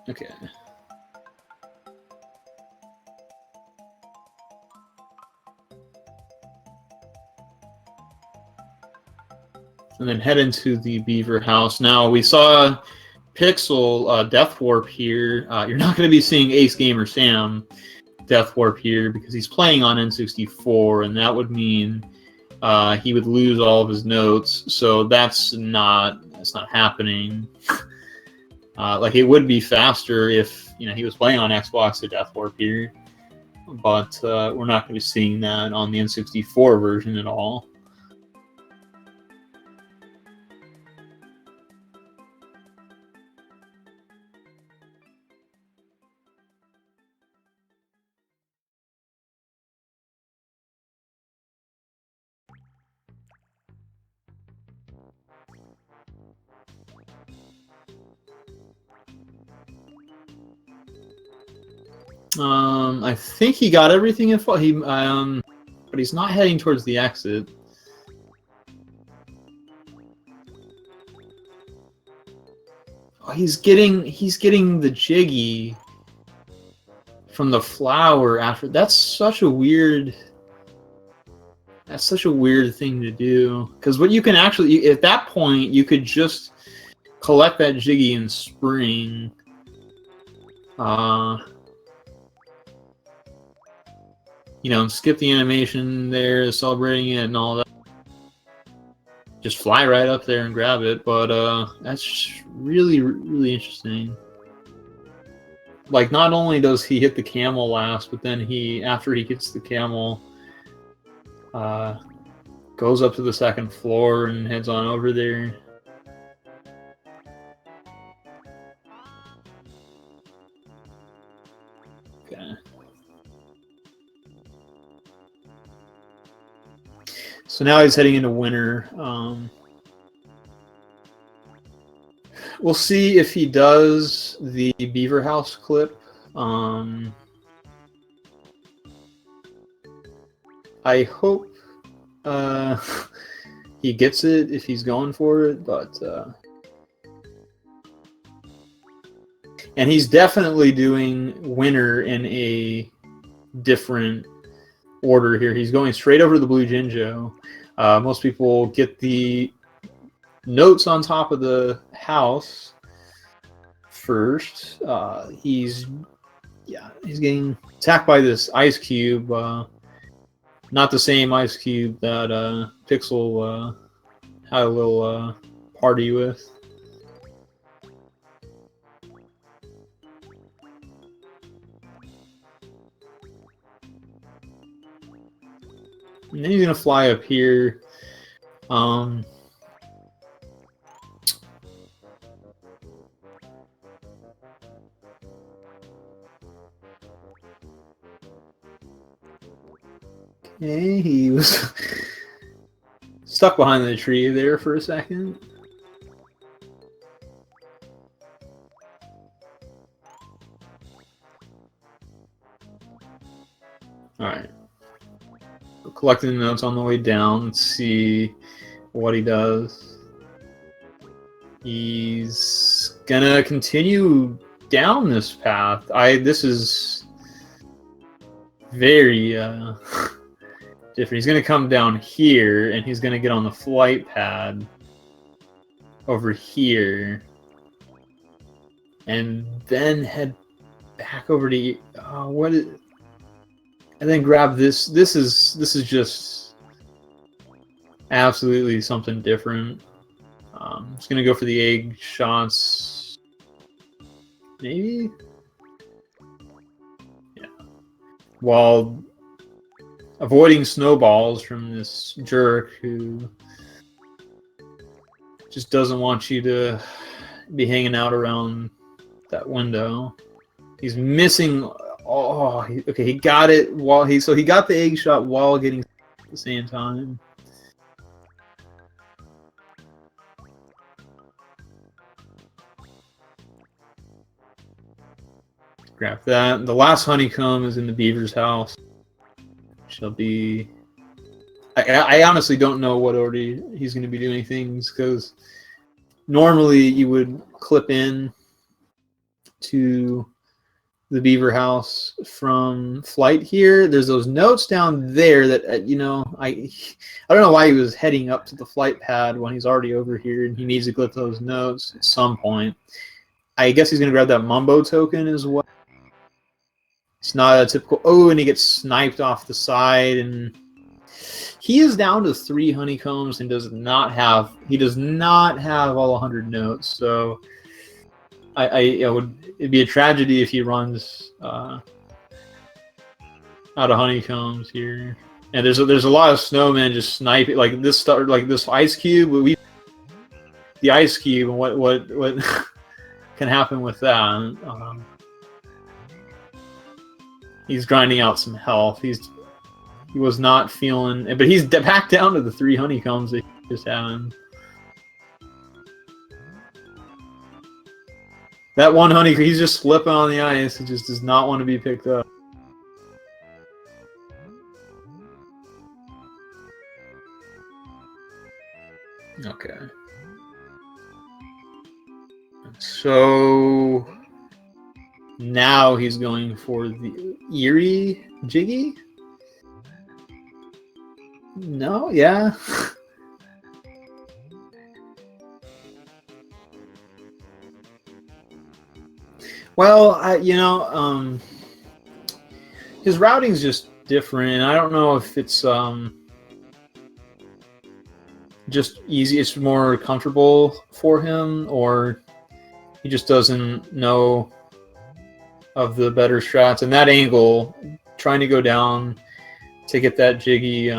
Okay. And then head into the beaver house. Now, we saw Pixel Death Warp here. You're not going to be seeing AceGamerSam Death Warp here because he's playing on N64, and that would mean he would lose all of his notes. So that's not happening. Like, it would be faster if he was playing on Xbox to Death Warp here, but we're not going to be seeing that on the N64 version at all. I think he got everything in full. But he's not heading towards the exit. Oh, he's getting the Jiggy from the flower after. That's such a weird thing to do. Because what you can actually, at that point, you could just collect that Jiggy in spring. And skip the animation there, celebrating it and all that. Just fly right up there and grab it, but that's really, really interesting. Like, not only does he hit the camel last, but then after he gets the camel, goes up to the second floor and heads on over there. Okay. So now he's heading into winter. We'll see if he does the beaver house clip. I hope he gets it if he's going for it, but and he's definitely doing winter in a different order here. He's going straight over to the blue Jinjo. Most people get the notes on top of the house first. He's getting attacked by this ice cube. Not the same ice cube that Pixel had a little party with. And then he's gonna fly up here. Okay, he was stuck behind the tree there for a second. Alright. Collecting the notes on the way down. Let's see what he does. He's gonna continue down this path. This is very different. He's gonna come down here and he's gonna get on the flight pad over here and then head back over to and then grab this. This is just absolutely something different. Just gonna go for the egg shots. Maybe? Yeah. While avoiding snowballs from this jerk who just doesn't want you to be hanging out around that window. He's missing. Oh, okay. He got it while he got the egg shot while getting at the same time. Grab that. The last honeycomb is in the beaver's house. Shall be. I honestly don't know what order he's going to be doing things, because normally you would clip in to the beaver house from flight here. There's those notes down there that I don't know why he was heading up to the flight pad when he's already over here and he needs to clip those notes at some point. I guess he's going to grab that Mumbo token as well. It's not a typical, and he gets sniped off the side, and he is down to 3 honeycombs and does not have all 100 notes. So it'd be a tragedy if he runs out of honeycombs here. And there's a lot of snowmen just sniping like this ice cube. The ice cube, and what can happen with that? He's grinding out some health. He was not feeling, but he's back down to the 3 honeycombs that he just had. That one honeycomb, he's just slipping on the ice. He just does not want to be picked up. Okay. So now he's going for the Eerie Jiggy? No, yeah. Well, his routing's just different, and I don't know if it's just easy, it's more comfortable for him, or he just doesn't know of the better strats. And that angle, trying to go down to get that Jiggy,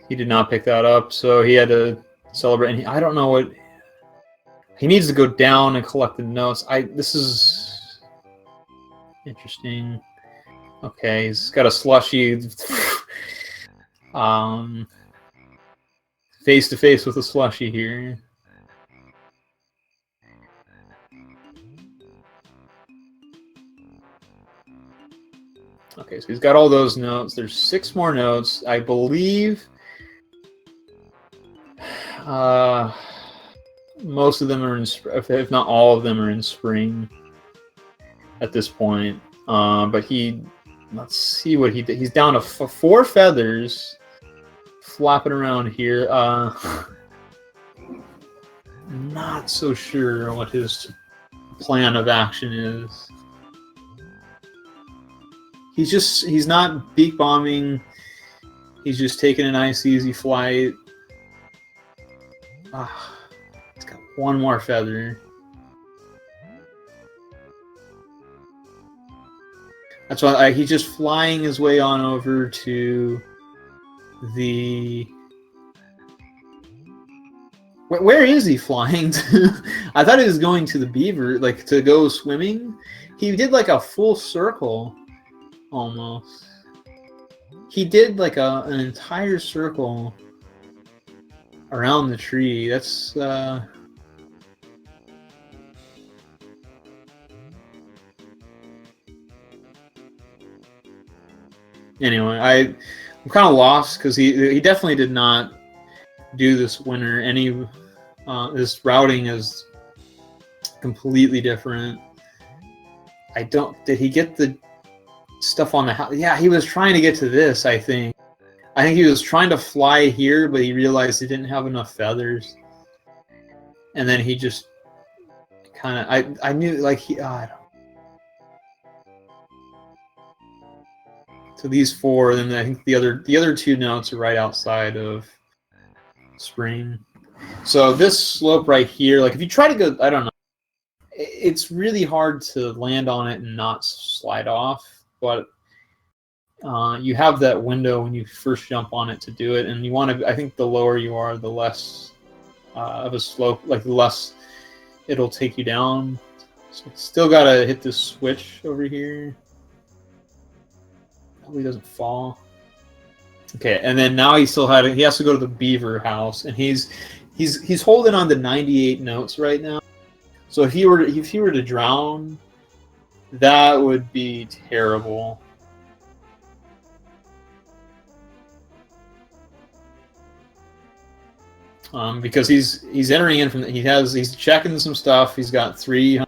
he did not pick that up, so he had to celebrate. And I don't know what he needs to go down and collect the notes. This is interesting. Okay, he's got a slushy. Face to face with a slushy here. Okay, so he's got all those notes. There's 6 more notes, I believe. Most of them are in, if not all of them, are in spring at this point. But let's see what he did. He's down to 4 feathers, flapping around here. Not so sure what his plan of action is. He's not beak bombing. He's just taking a nice easy flight. He's got 1 more feather. That's why he's just flying his way on over to the Where is he flying to? I thought he was going to the beaver, like to go swimming. He did like a full circle, almost. He did like an entire circle around the tree. That's anyway. I'm kind of lost because he definitely did not do this winner. Any this routing is completely different. I don't. Did he get the stuff on the house? Yeah, he was trying to get to this. I think he was trying to fly here, but he realized he didn't have enough feathers, and then he just kind of. I knew like he. I don't. So these four, then I think the other two notes are right outside of spring. So this slope right here, like if you try to go, I don't know, it's really hard to land on it and not slide off. But you have that window when you first jump on it to do it, and you want to. I think the lower you are, the less of a slope, like the less it'll take you down. So it's still gotta hit this switch over here. Hopefully he doesn't fall. Okay, and then now he has to go to the beaver house, and he's holding on to 98 notes right now. So if he were to drown, that would be terrible. Because he's entering in from he's checking some stuff. He's got 300.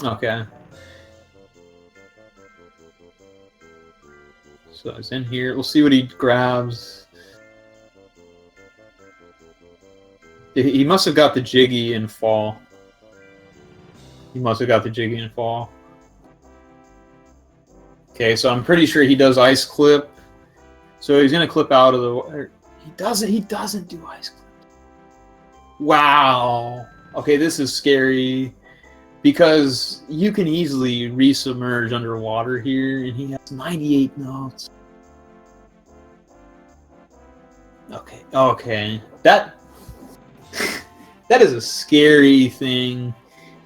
Okay. So it's in here. We'll see what he grabs. He must have got the jiggy and fall. He must have got the jiggy and fall. Okay, so I'm pretty sure he does ice clip. So he's gonna clip out of the. He doesn't do ice clip. Wow. Okay, this is scary. Because you can easily resubmerge underwater here, and he has 98 notes. Okay. That is a scary thing,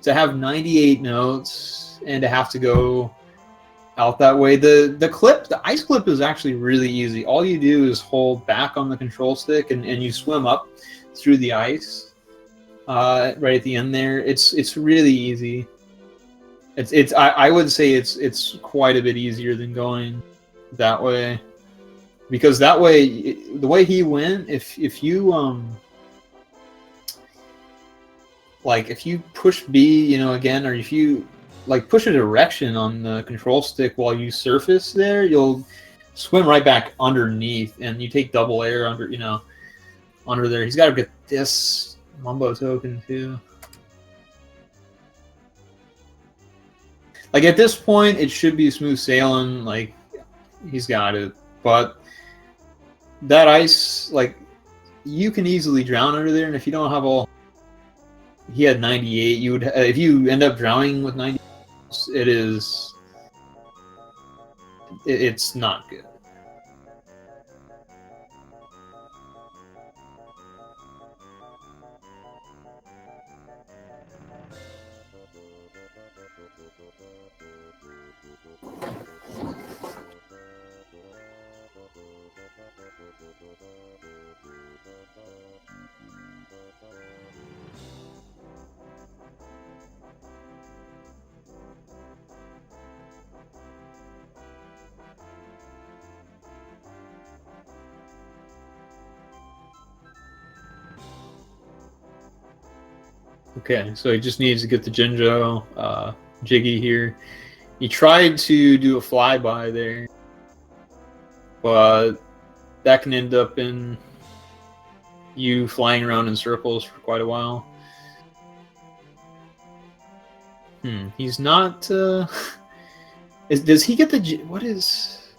to have 98 notes and to have to go out that way. The ice clip is actually really easy. All you do is hold back on the control stick, and you swim up through the ice. Right at the end there, it's really easy. I would say it's quite a bit easier than going that way, because that way, the way he went, if you like if you push B, again, or if you like push a direction on the control stick while you surface there, you'll swim right back underneath, and you take double air under there. He's got to get this Mumbo token too. Like at this point, it should be smooth sailing. Like he's got it, but that ice, like you can easily drown under there. And if you don't have all, he had 98. You would, if you end up drowning with 90, it's not good. Okay, so he just needs to get the Jinjo Jiggy here. He tried to do a flyby there, but that can end up in you flying around in circles for quite a while. He's not. Does he get the? What is?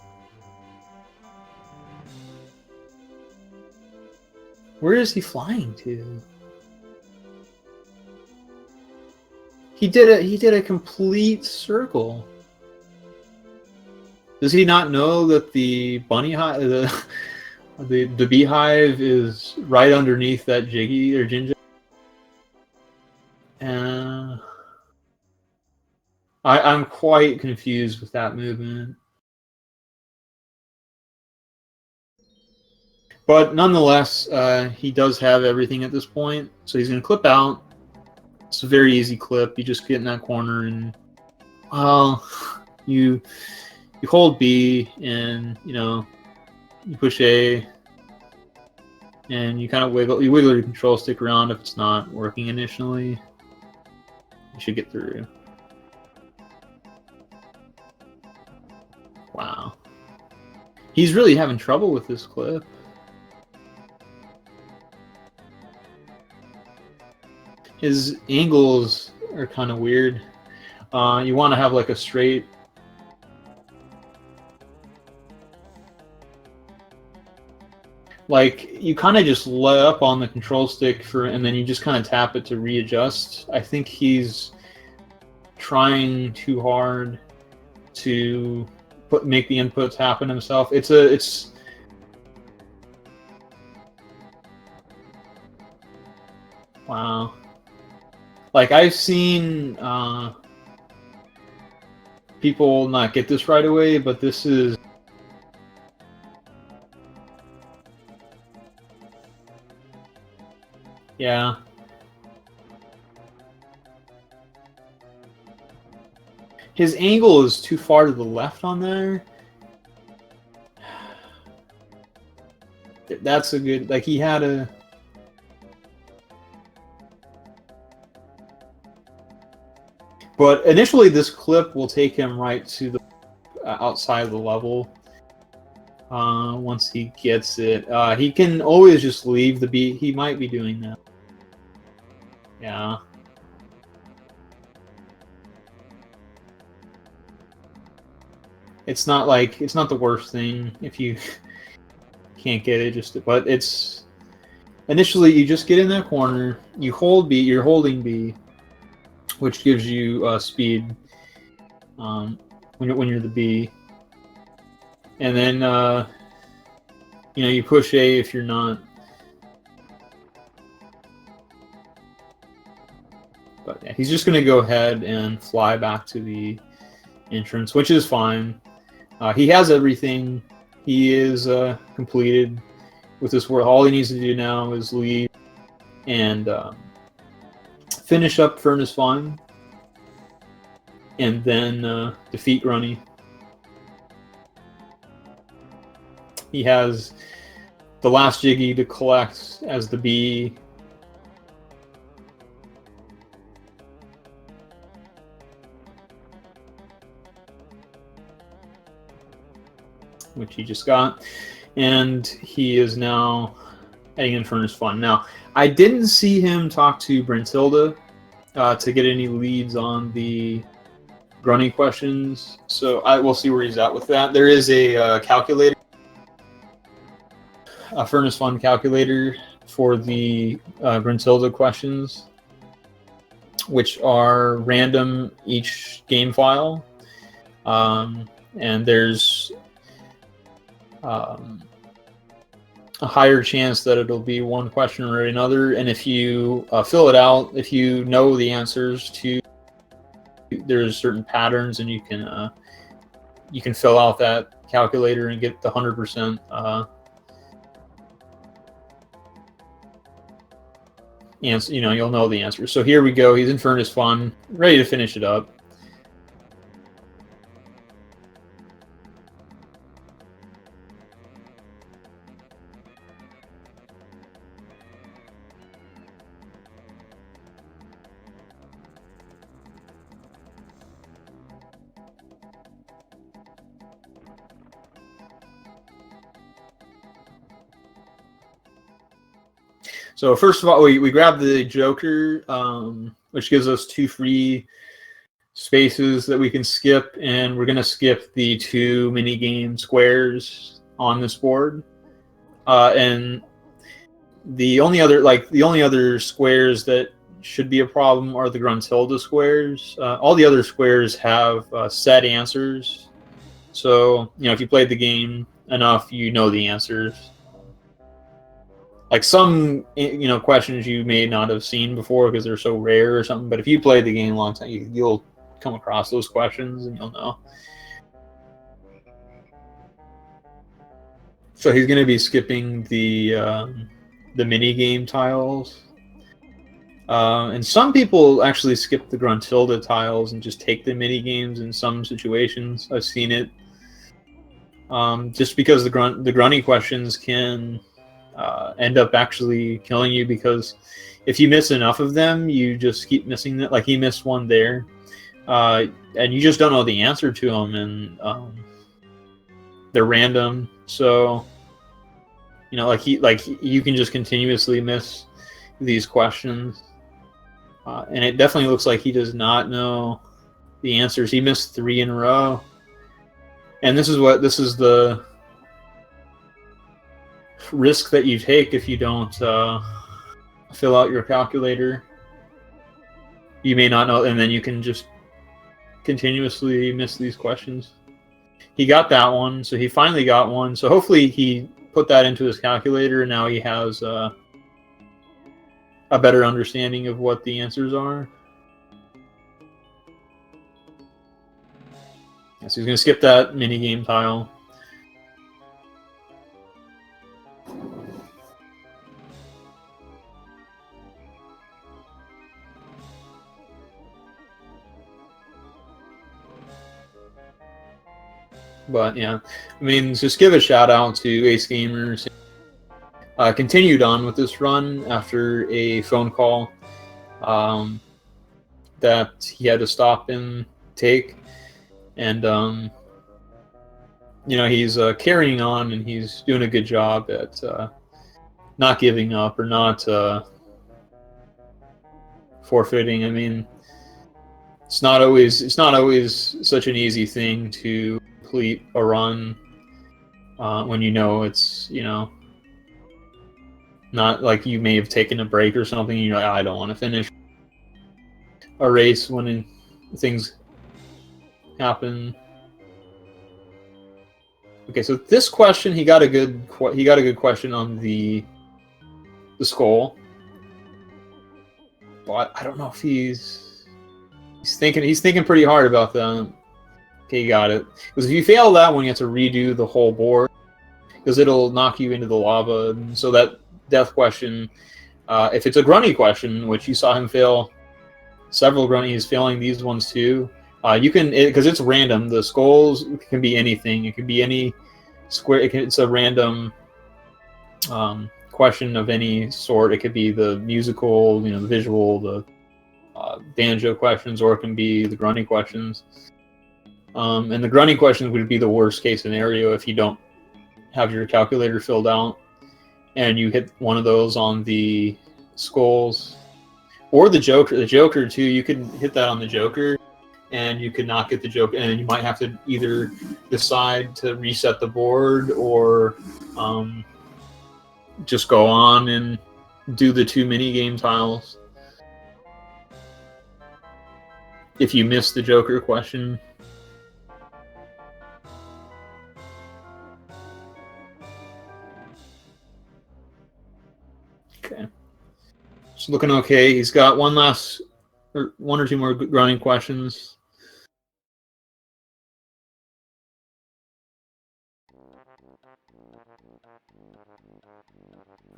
Where is he flying to? He did a complete circle. Does he not know that the bunny hive, the beehive is right underneath that Jiggy or Ginger? I'm quite confused with that movement. But nonetheless, he does have everything at this point, so he's going to clip out. It's a very easy clip. You just get in that corner and, well, you hold B and you push A, and you kind of wiggle your control stick around if it's not working initially. You should get through. Wow, he's really having trouble with this clip. His angles are kind of weird. You want to have like a straight. Like, you kind of just let up on the control stick and then you just kind of tap it to readjust. I think he's trying too hard to make the inputs happen himself. It's wow. Like, I've seen people not get this right away, but this is. Yeah. His angle is too far to the left on there. That's a good, like, he had a. But initially this clip will take him right to the outside of the level. Once he gets it, he can always just leave the beat. He might be doing that. Yeah. It's not the worst thing if you can't get it. But it's initially you just get in that corner. You hold B. You're holding B, which gives you speed when you're the B. And then, you push A if you're not. But yeah, he's just going to go ahead and fly back to the entrance, which is fine. He has everything. He is completed with this world. All he needs to do now is leave and finish up Furnace Fun, and then defeat Grunny. He has the last Jiggy to collect as the B. Which he just got. And he is now heading in Furnace Fun. Now, I didn't see him talk to Brentilda to get any leads on the Grunny questions, so we'll see where he's at with that. There is a calculator. A Furnace Fun calculator for the Brentilda questions, which are random each game file, and there's a higher chance that it'll be one question or another. And if you fill it out, if you know the answers to, there's certain patterns, and you can fill out that calculator and get the 100%. Answer, you'll know the answer. So here we go. He's in Furnace Fun, ready to finish it up. So first of all, we grab the Joker, which gives us 2 free spaces that we can skip, and we're going to skip the 2 minigame squares on this board. And the only other squares that should be a problem are the Gruntilda squares. All the other squares have set answers. So, if you played the game enough, you know the answers. Like some, questions you may not have seen before because they're so rare or something. But if you played the game a long time, you'll come across those questions and you'll know. So he's going to be skipping the mini game tiles. And some people actually skip the Gruntilda tiles and just take the mini games in some situations. I've seen it. Just because the grunty questions can end up actually killing you, because if you miss enough of them, you just keep missing them. Like he missed one there, and you just don't know the answer to them, and they're random. So like you can just continuously miss these questions, and it definitely looks like he does not know the answers. He missed 3 in a row, and this is the risk that you take if you don't fill out your calculator. You may not know, and then you can just continuously miss these questions. He got that one, so he finally got one. So hopefully he put that into his calculator, and now he has a better understanding of what the answers are. So he's going to skip that mini game tile. But yeah, I mean, just give a shout out to AceGamers. Continued on with this run after a phone call that he had to stop and take, and he's carrying on, and he's doing a good job at not giving up or not forfeiting. I mean, it's not always such an easy thing to complete a run when it's not like you may have taken a break or something, and you're like, I don't want to finish a race when things happen. Okay, so this question, he got a good question on the skull, but I don't know if he's thinking pretty hard about that. Okay, you got it. Because if you fail that one, you have to redo the whole board, because it'll knock you into the lava. And so that death question, if it's a grunty question, which you saw him fail several grunties, failing these ones too, you can, because it's random. The skulls can be anything. It can be any square. It's a random question of any sort. It could be the musical, the visual, the banjo questions, or it can be the grunty questions. And the grunty questions would be the worst case scenario if you don't have your calculator filled out and you hit one of those on the skulls or the Joker. The Joker too, you could hit that on the Joker and you could not get the Joker, and you might have to either decide to reset the board or just go on and do the 2 mini game tiles if you miss the Joker question. Okay, it's looking okay. He's got one or two more grunting questions.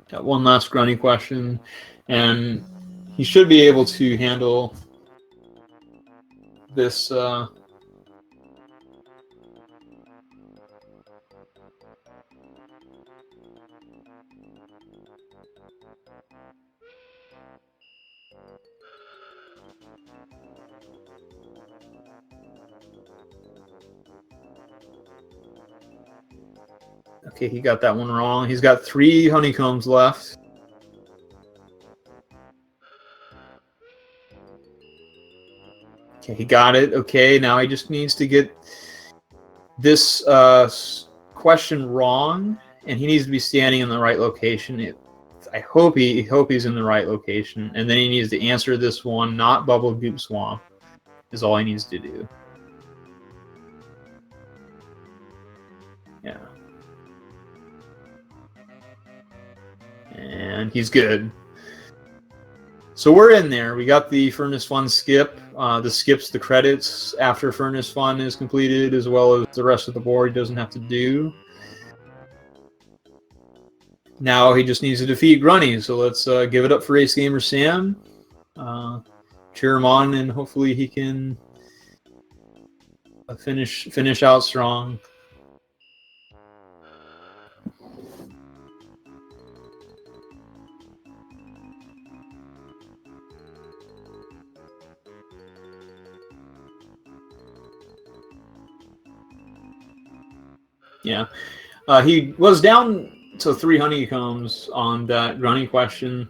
Got one last grunty question, and he should be able to handle this. Okay, he got that one wrong. He's got 3 honeycombs left. Okay, he got it. Okay, now he just needs to get this question wrong, and he needs to be standing in the right location. I hope he's in the right location, and then he needs to answer this one, not Bubble Goop Swamp, is all he needs to do. Yeah. And he's good. So we're in there. We got the Furnace Fun skip. This skips the credits after Furnace Fun is completed, as well as the rest of the board he doesn't have to do. Now he just needs to defeat Grunny, so let's give it up for AceGamerSam. Cheer him on, and hopefully he can finish out strong. Yeah, he was down to 3 honeycombs on that Grunny question,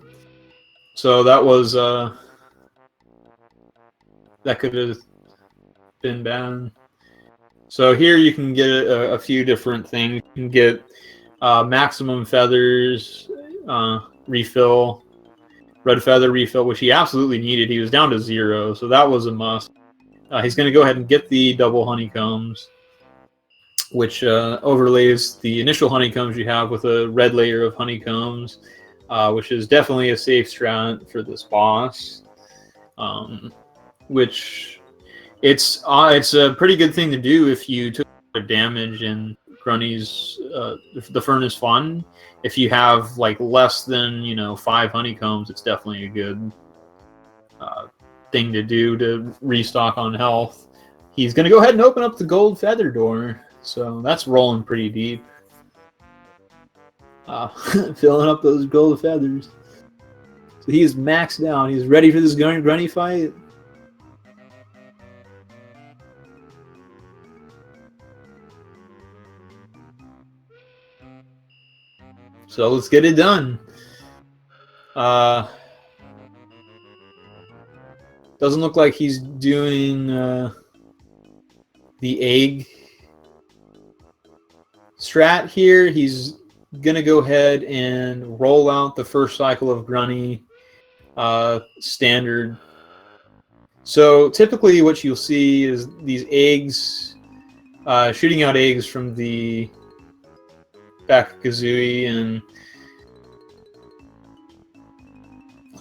so that was that could have been bad. So here you can get a few different things. You can get maximum feathers refill, red feather refill, which he absolutely needed. He was down to 0, so that was a must. He's going to go ahead and get the double honeycombs, which overlays the initial honeycombs you have with a red layer of honeycombs, which is definitely a safe strat for this boss. Which it's a pretty good thing to do if you took damage in Grunny's the Furnace Fun. If you have like less than 5 honeycombs, it's definitely a good thing to do to restock on health. He's going to go ahead and open up the gold feather door. So that's rolling pretty deep. Filling up those gold feathers. So he's maxed out. He's ready for this Grunny fight. So let's get it done. Doesn't look like he's doing the egg strat here. He's going to go ahead and roll out the first cycle of Grunny standard. So typically what you'll see is these eggs, shooting out eggs from the back of Kazooie, and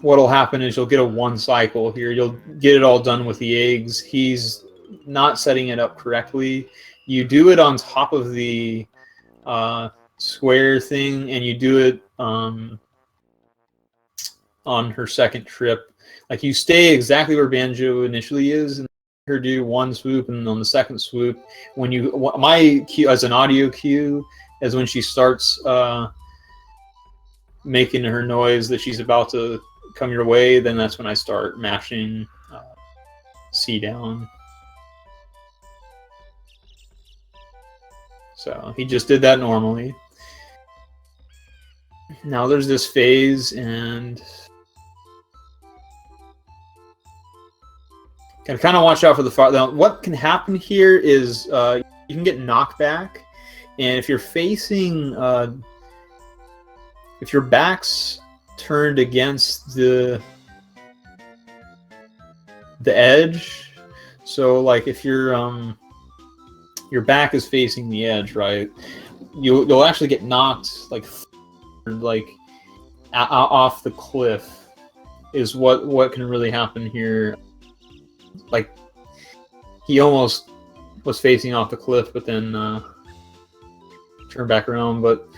what'll happen is you'll get a 1 cycle here. You'll get it all done with the eggs. He's not setting it up correctly. You do it on top of the square thing, and you do it on her second trip. Like, you stay exactly where Banjo initially is, and her do 1 swoop, and on the second swoop, when my cue as an audio cue is when she starts making her noise that she's about to come your way, then that's when I start mashing C down. So he just did that normally. Now there's this phase, and gotta kind of watch out for the fire. Now, what can happen here is you can get knocked back, and if you're facing, if your back's turned against the edge, so like if your back is facing the edge, right, you'll actually get knocked like off the cliff. Is what can really happen here. Like, he almost was facing off the cliff, but then turned back around. But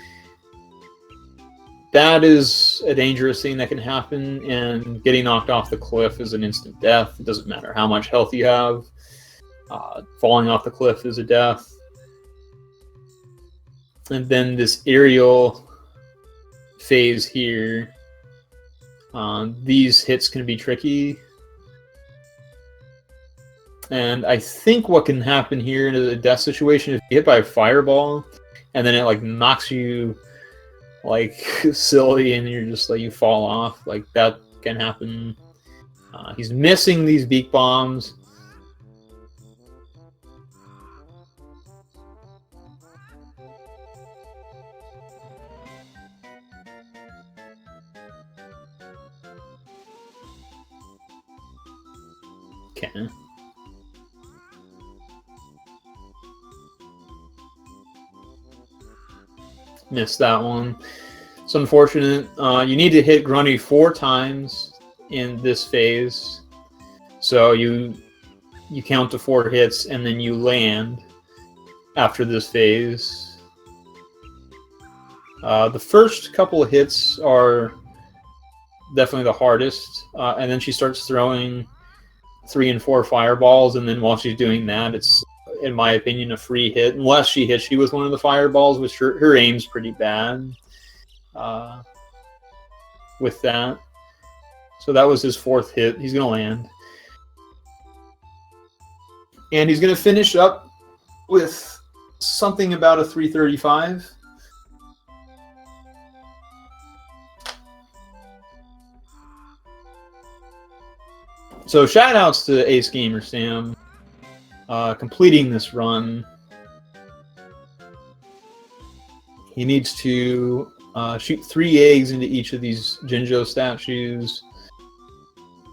that is a dangerous thing that can happen, and getting knocked off the cliff is an instant death. It doesn't matter how much health you have. Falling off the cliff is a death. And then this aerial phase here, these hits can be tricky. And I think what can happen here in a death situation is you hit by a fireball, and then it like knocks you like silly, and you're just like, you fall off. Like, that can happen. He's missing these beak bombs. Okay. Missed that one. It's unfortunate. You need to hit Grunny 4 times in this phase. So you count to 4 hits and then you land after this phase. The first couple of hits are definitely the hardest, and then she starts throwing 3 and 4 fireballs, and then while she's doing that, it's, in my opinion, a free hit, unless she hits you with one of the fireballs, which her aim's pretty bad with that. So that was his 4th hit. He's going to land. And he's going to finish up with something about a 335. So shout outs to AceGamerSam completing this run. He needs to shoot 3 eggs into each of these Jinjo statues.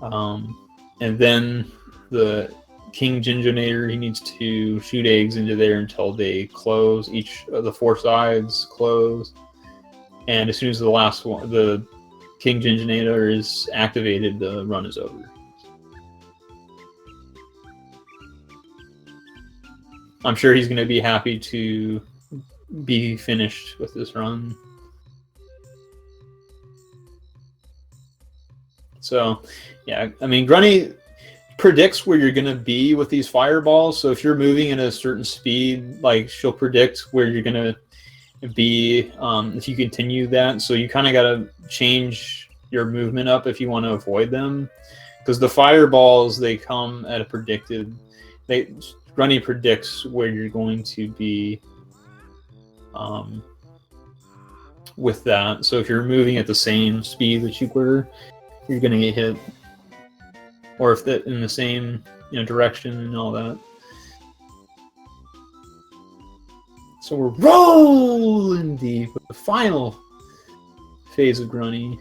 And then the King Jinjonator, he needs to shoot eggs into there until they close. Each of the 4 sides close. And as soon as the last one, the King Jinjonator is activated, the run is over. I'm sure he's going to be happy to be finished with this run. So, yeah, I mean, Grunny predicts where you're going to be with these fireballs. So if you're moving at a certain speed, like, she'll predict where you're going to be if you continue that. So you kind of got to change your movement up if you want to avoid them. Because the fireballs, they come at a predicted... Grunny predicts where you're going to be with that. So if you're moving at the same speed that you were, you're going to get hit. Or if that in the same direction and all that. So we're rolling deep with the final phase of Grunny.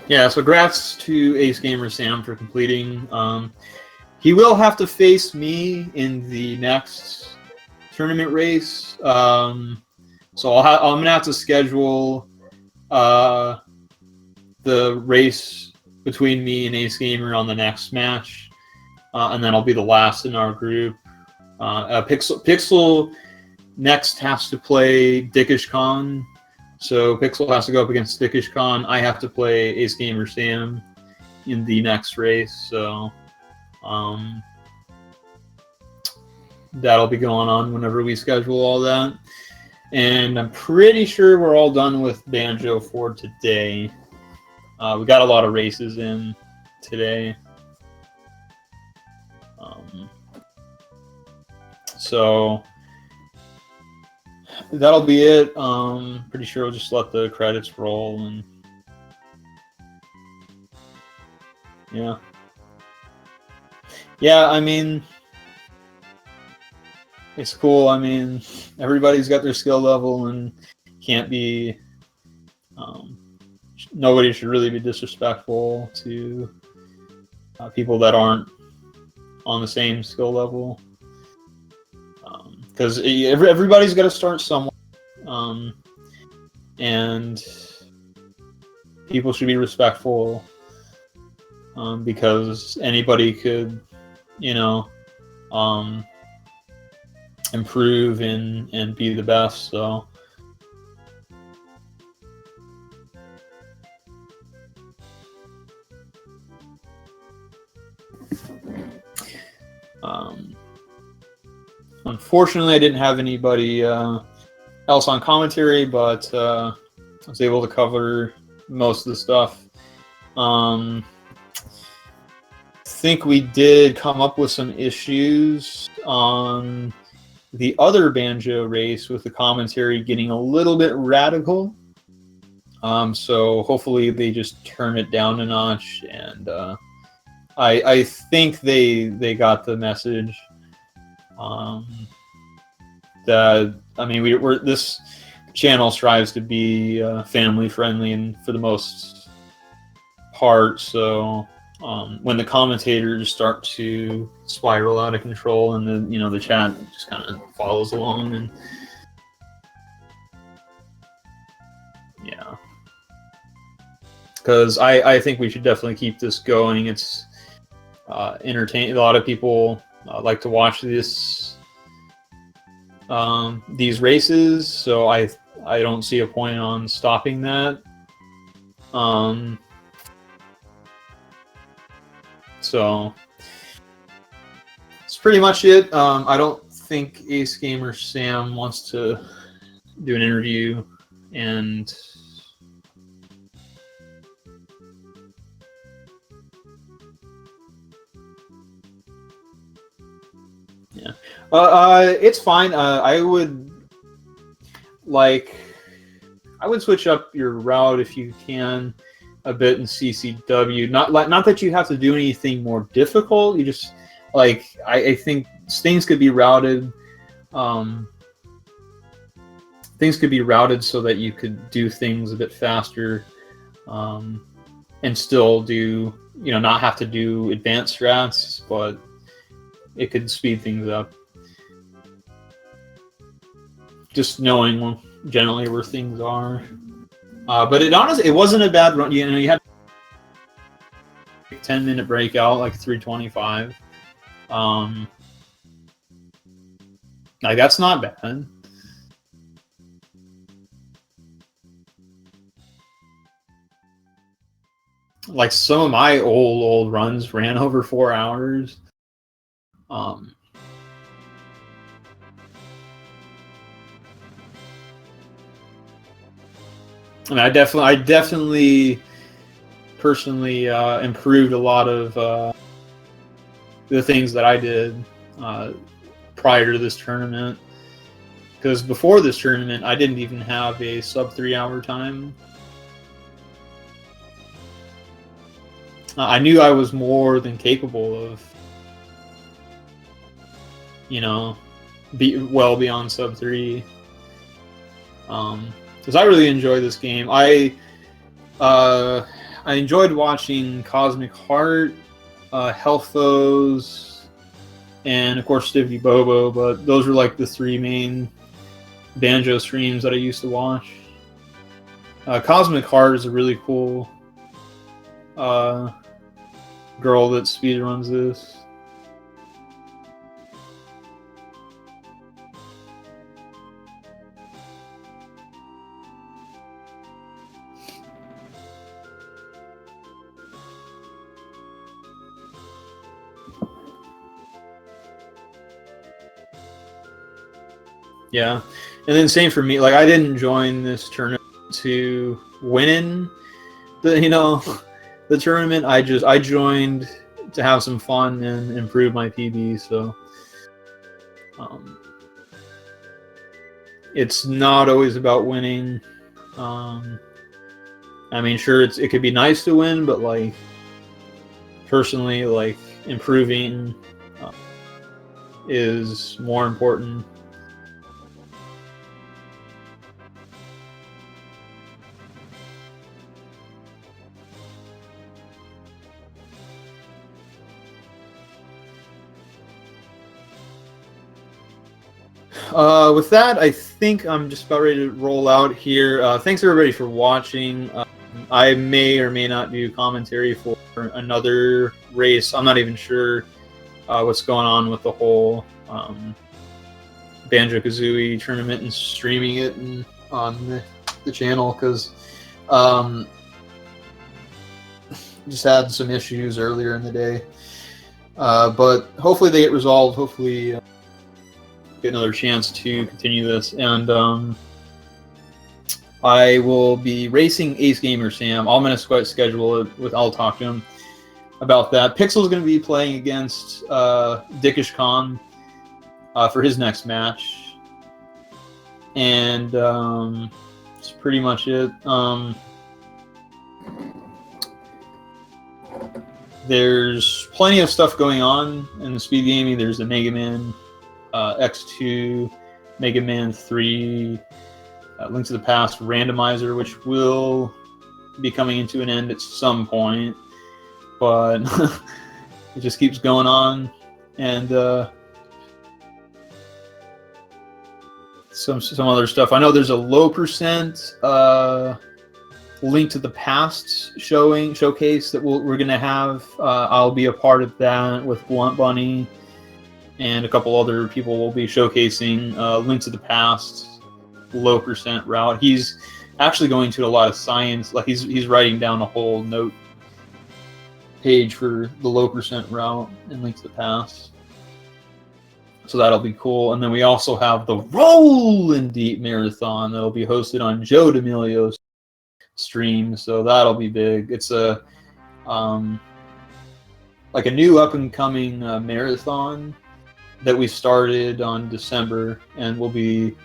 Yeah, so congrats to AceGamerSam for completing. He will have to face me in the next tournament race. So I'm going to have to schedule the race between me and AceGamer on the next match. And then I'll be the last in our group. Pixel next has to play Dickish Khan. So Pixel has to go up against Dickish Khan. I have to play AceGamerSam in the next race. So that'll be going on whenever we schedule all that. And I'm pretty sure we're all done with Banjo for today. We got a lot of races in today. So that'll be it. Pretty sure we'll just let the credits roll and yeah, I mean, it's cool. I mean, everybody's got their skill level and can't be nobody should really be disrespectful to people that aren't on the same skill level. Because everybody's got to start somewhere, and people should be respectful, because anybody could, improve and be the best. So Unfortunately, I didn't have anybody else on commentary, but I was able to cover most of the stuff. I think we did come up with some issues on the other Banjo race with the commentary getting a little bit radical. So hopefully they just turn it down a notch, and I think they got the message. That, I mean, we're this channel strives to be family friendly, and for the most part, so when the commentators start to spiral out of control, and then the chat just kind of follows along, and yeah, because I think we should definitely keep this going. It's entertaining. A lot of people like to watch these races, so I don't see a point on stopping that. So that's pretty much it. I don't think AceGamerSam wants to do an interview, and yeah, it's fine. I would switch up your route if you can a bit in CCW. Not that you have to do anything more difficult. You just I think things could be routed. Things could be routed so that you could do things a bit faster, and still do not have to do advanced strats, but it could speed things up. Just knowing generally where things are. But it wasn't a bad run. You had a 10-minute breakout, like 3:25. That's not bad. Like some of my old runs ran over 4 hours. I mean, I definitely personally improved a lot of the things that I did prior to this tournament. Because before this tournament, I didn't even have a sub 3 hour time. I knew I was more than capable of, be well beyond sub 3. Because I really enjoy this game. I enjoyed watching Cosmic Heart, Healthfoes, and of course Stivy Bobo, but those were like the 3 main Banjo streams that I used to watch. Cosmic Heart is a really cool girl that speedruns this. Yeah, and then same for me. Like, I didn't join this tournament to win the tournament. I joined to have some fun and improve my PB. So it's not always about winning. I mean, sure, it could be nice to win, but like personally, like improving is more important. With that, I think I'm just about ready to roll out here. Thanks everybody for watching. I may or may not do commentary for another race. I'm not even sure what's going on with the whole Banjo-Kazooie tournament and streaming it on the channel, because just had some issues earlier in the day. But hopefully they get resolved. Hopefully get another chance to continue this. And I will be racing AceGamerSam. I'm going to schedule it with. I'll talk to him about that. Pixel's going to be playing against Dickish Khan for his next match, and that's pretty much it. There's plenty of stuff going on in the speed gaming. There's the Mega Man X2, Mega Man 3, Link to the Past randomizer, which will be coming into an end at some point, but it just keeps going on. And some other stuff. I know there's a low percent Link to the Past showcase that we're gonna have. I'll be a part of that with Blunt Bunny, and a couple other people will be showcasing Link to the Past low percent route. He's actually going to a lot of science, like he's writing down a whole note page for the low percent route in Link to the Past. So that'll be cool. And then we also have the Rollin' Deep Marathon that'll be hosted on Joe D'Amelio's stream. So that'll be big. It's a like a new up and coming marathon that we started on December, and we'll be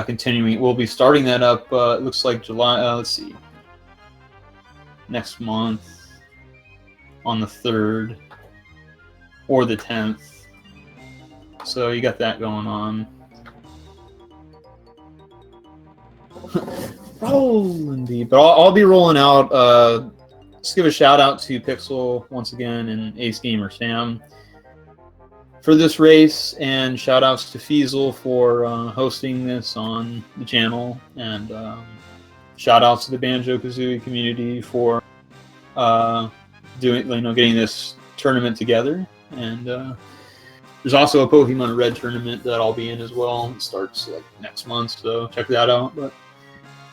continuing. We'll be starting that up. It looks like July. Let's see, next month on the 3rd or the 10th. So you got that going on. Rolling deep, but I'll be rolling out. Just give a shout out to Pixel once again and AceGamerSam for this race, and shout outs to Feasel for hosting this on the channel, and shout outs to the Banjo-Kazooie community for getting this tournament together. And there's also a Pokemon Red tournament that I'll be in as well. It starts like next month, so check that out. But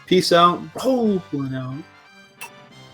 peace out, rolling out.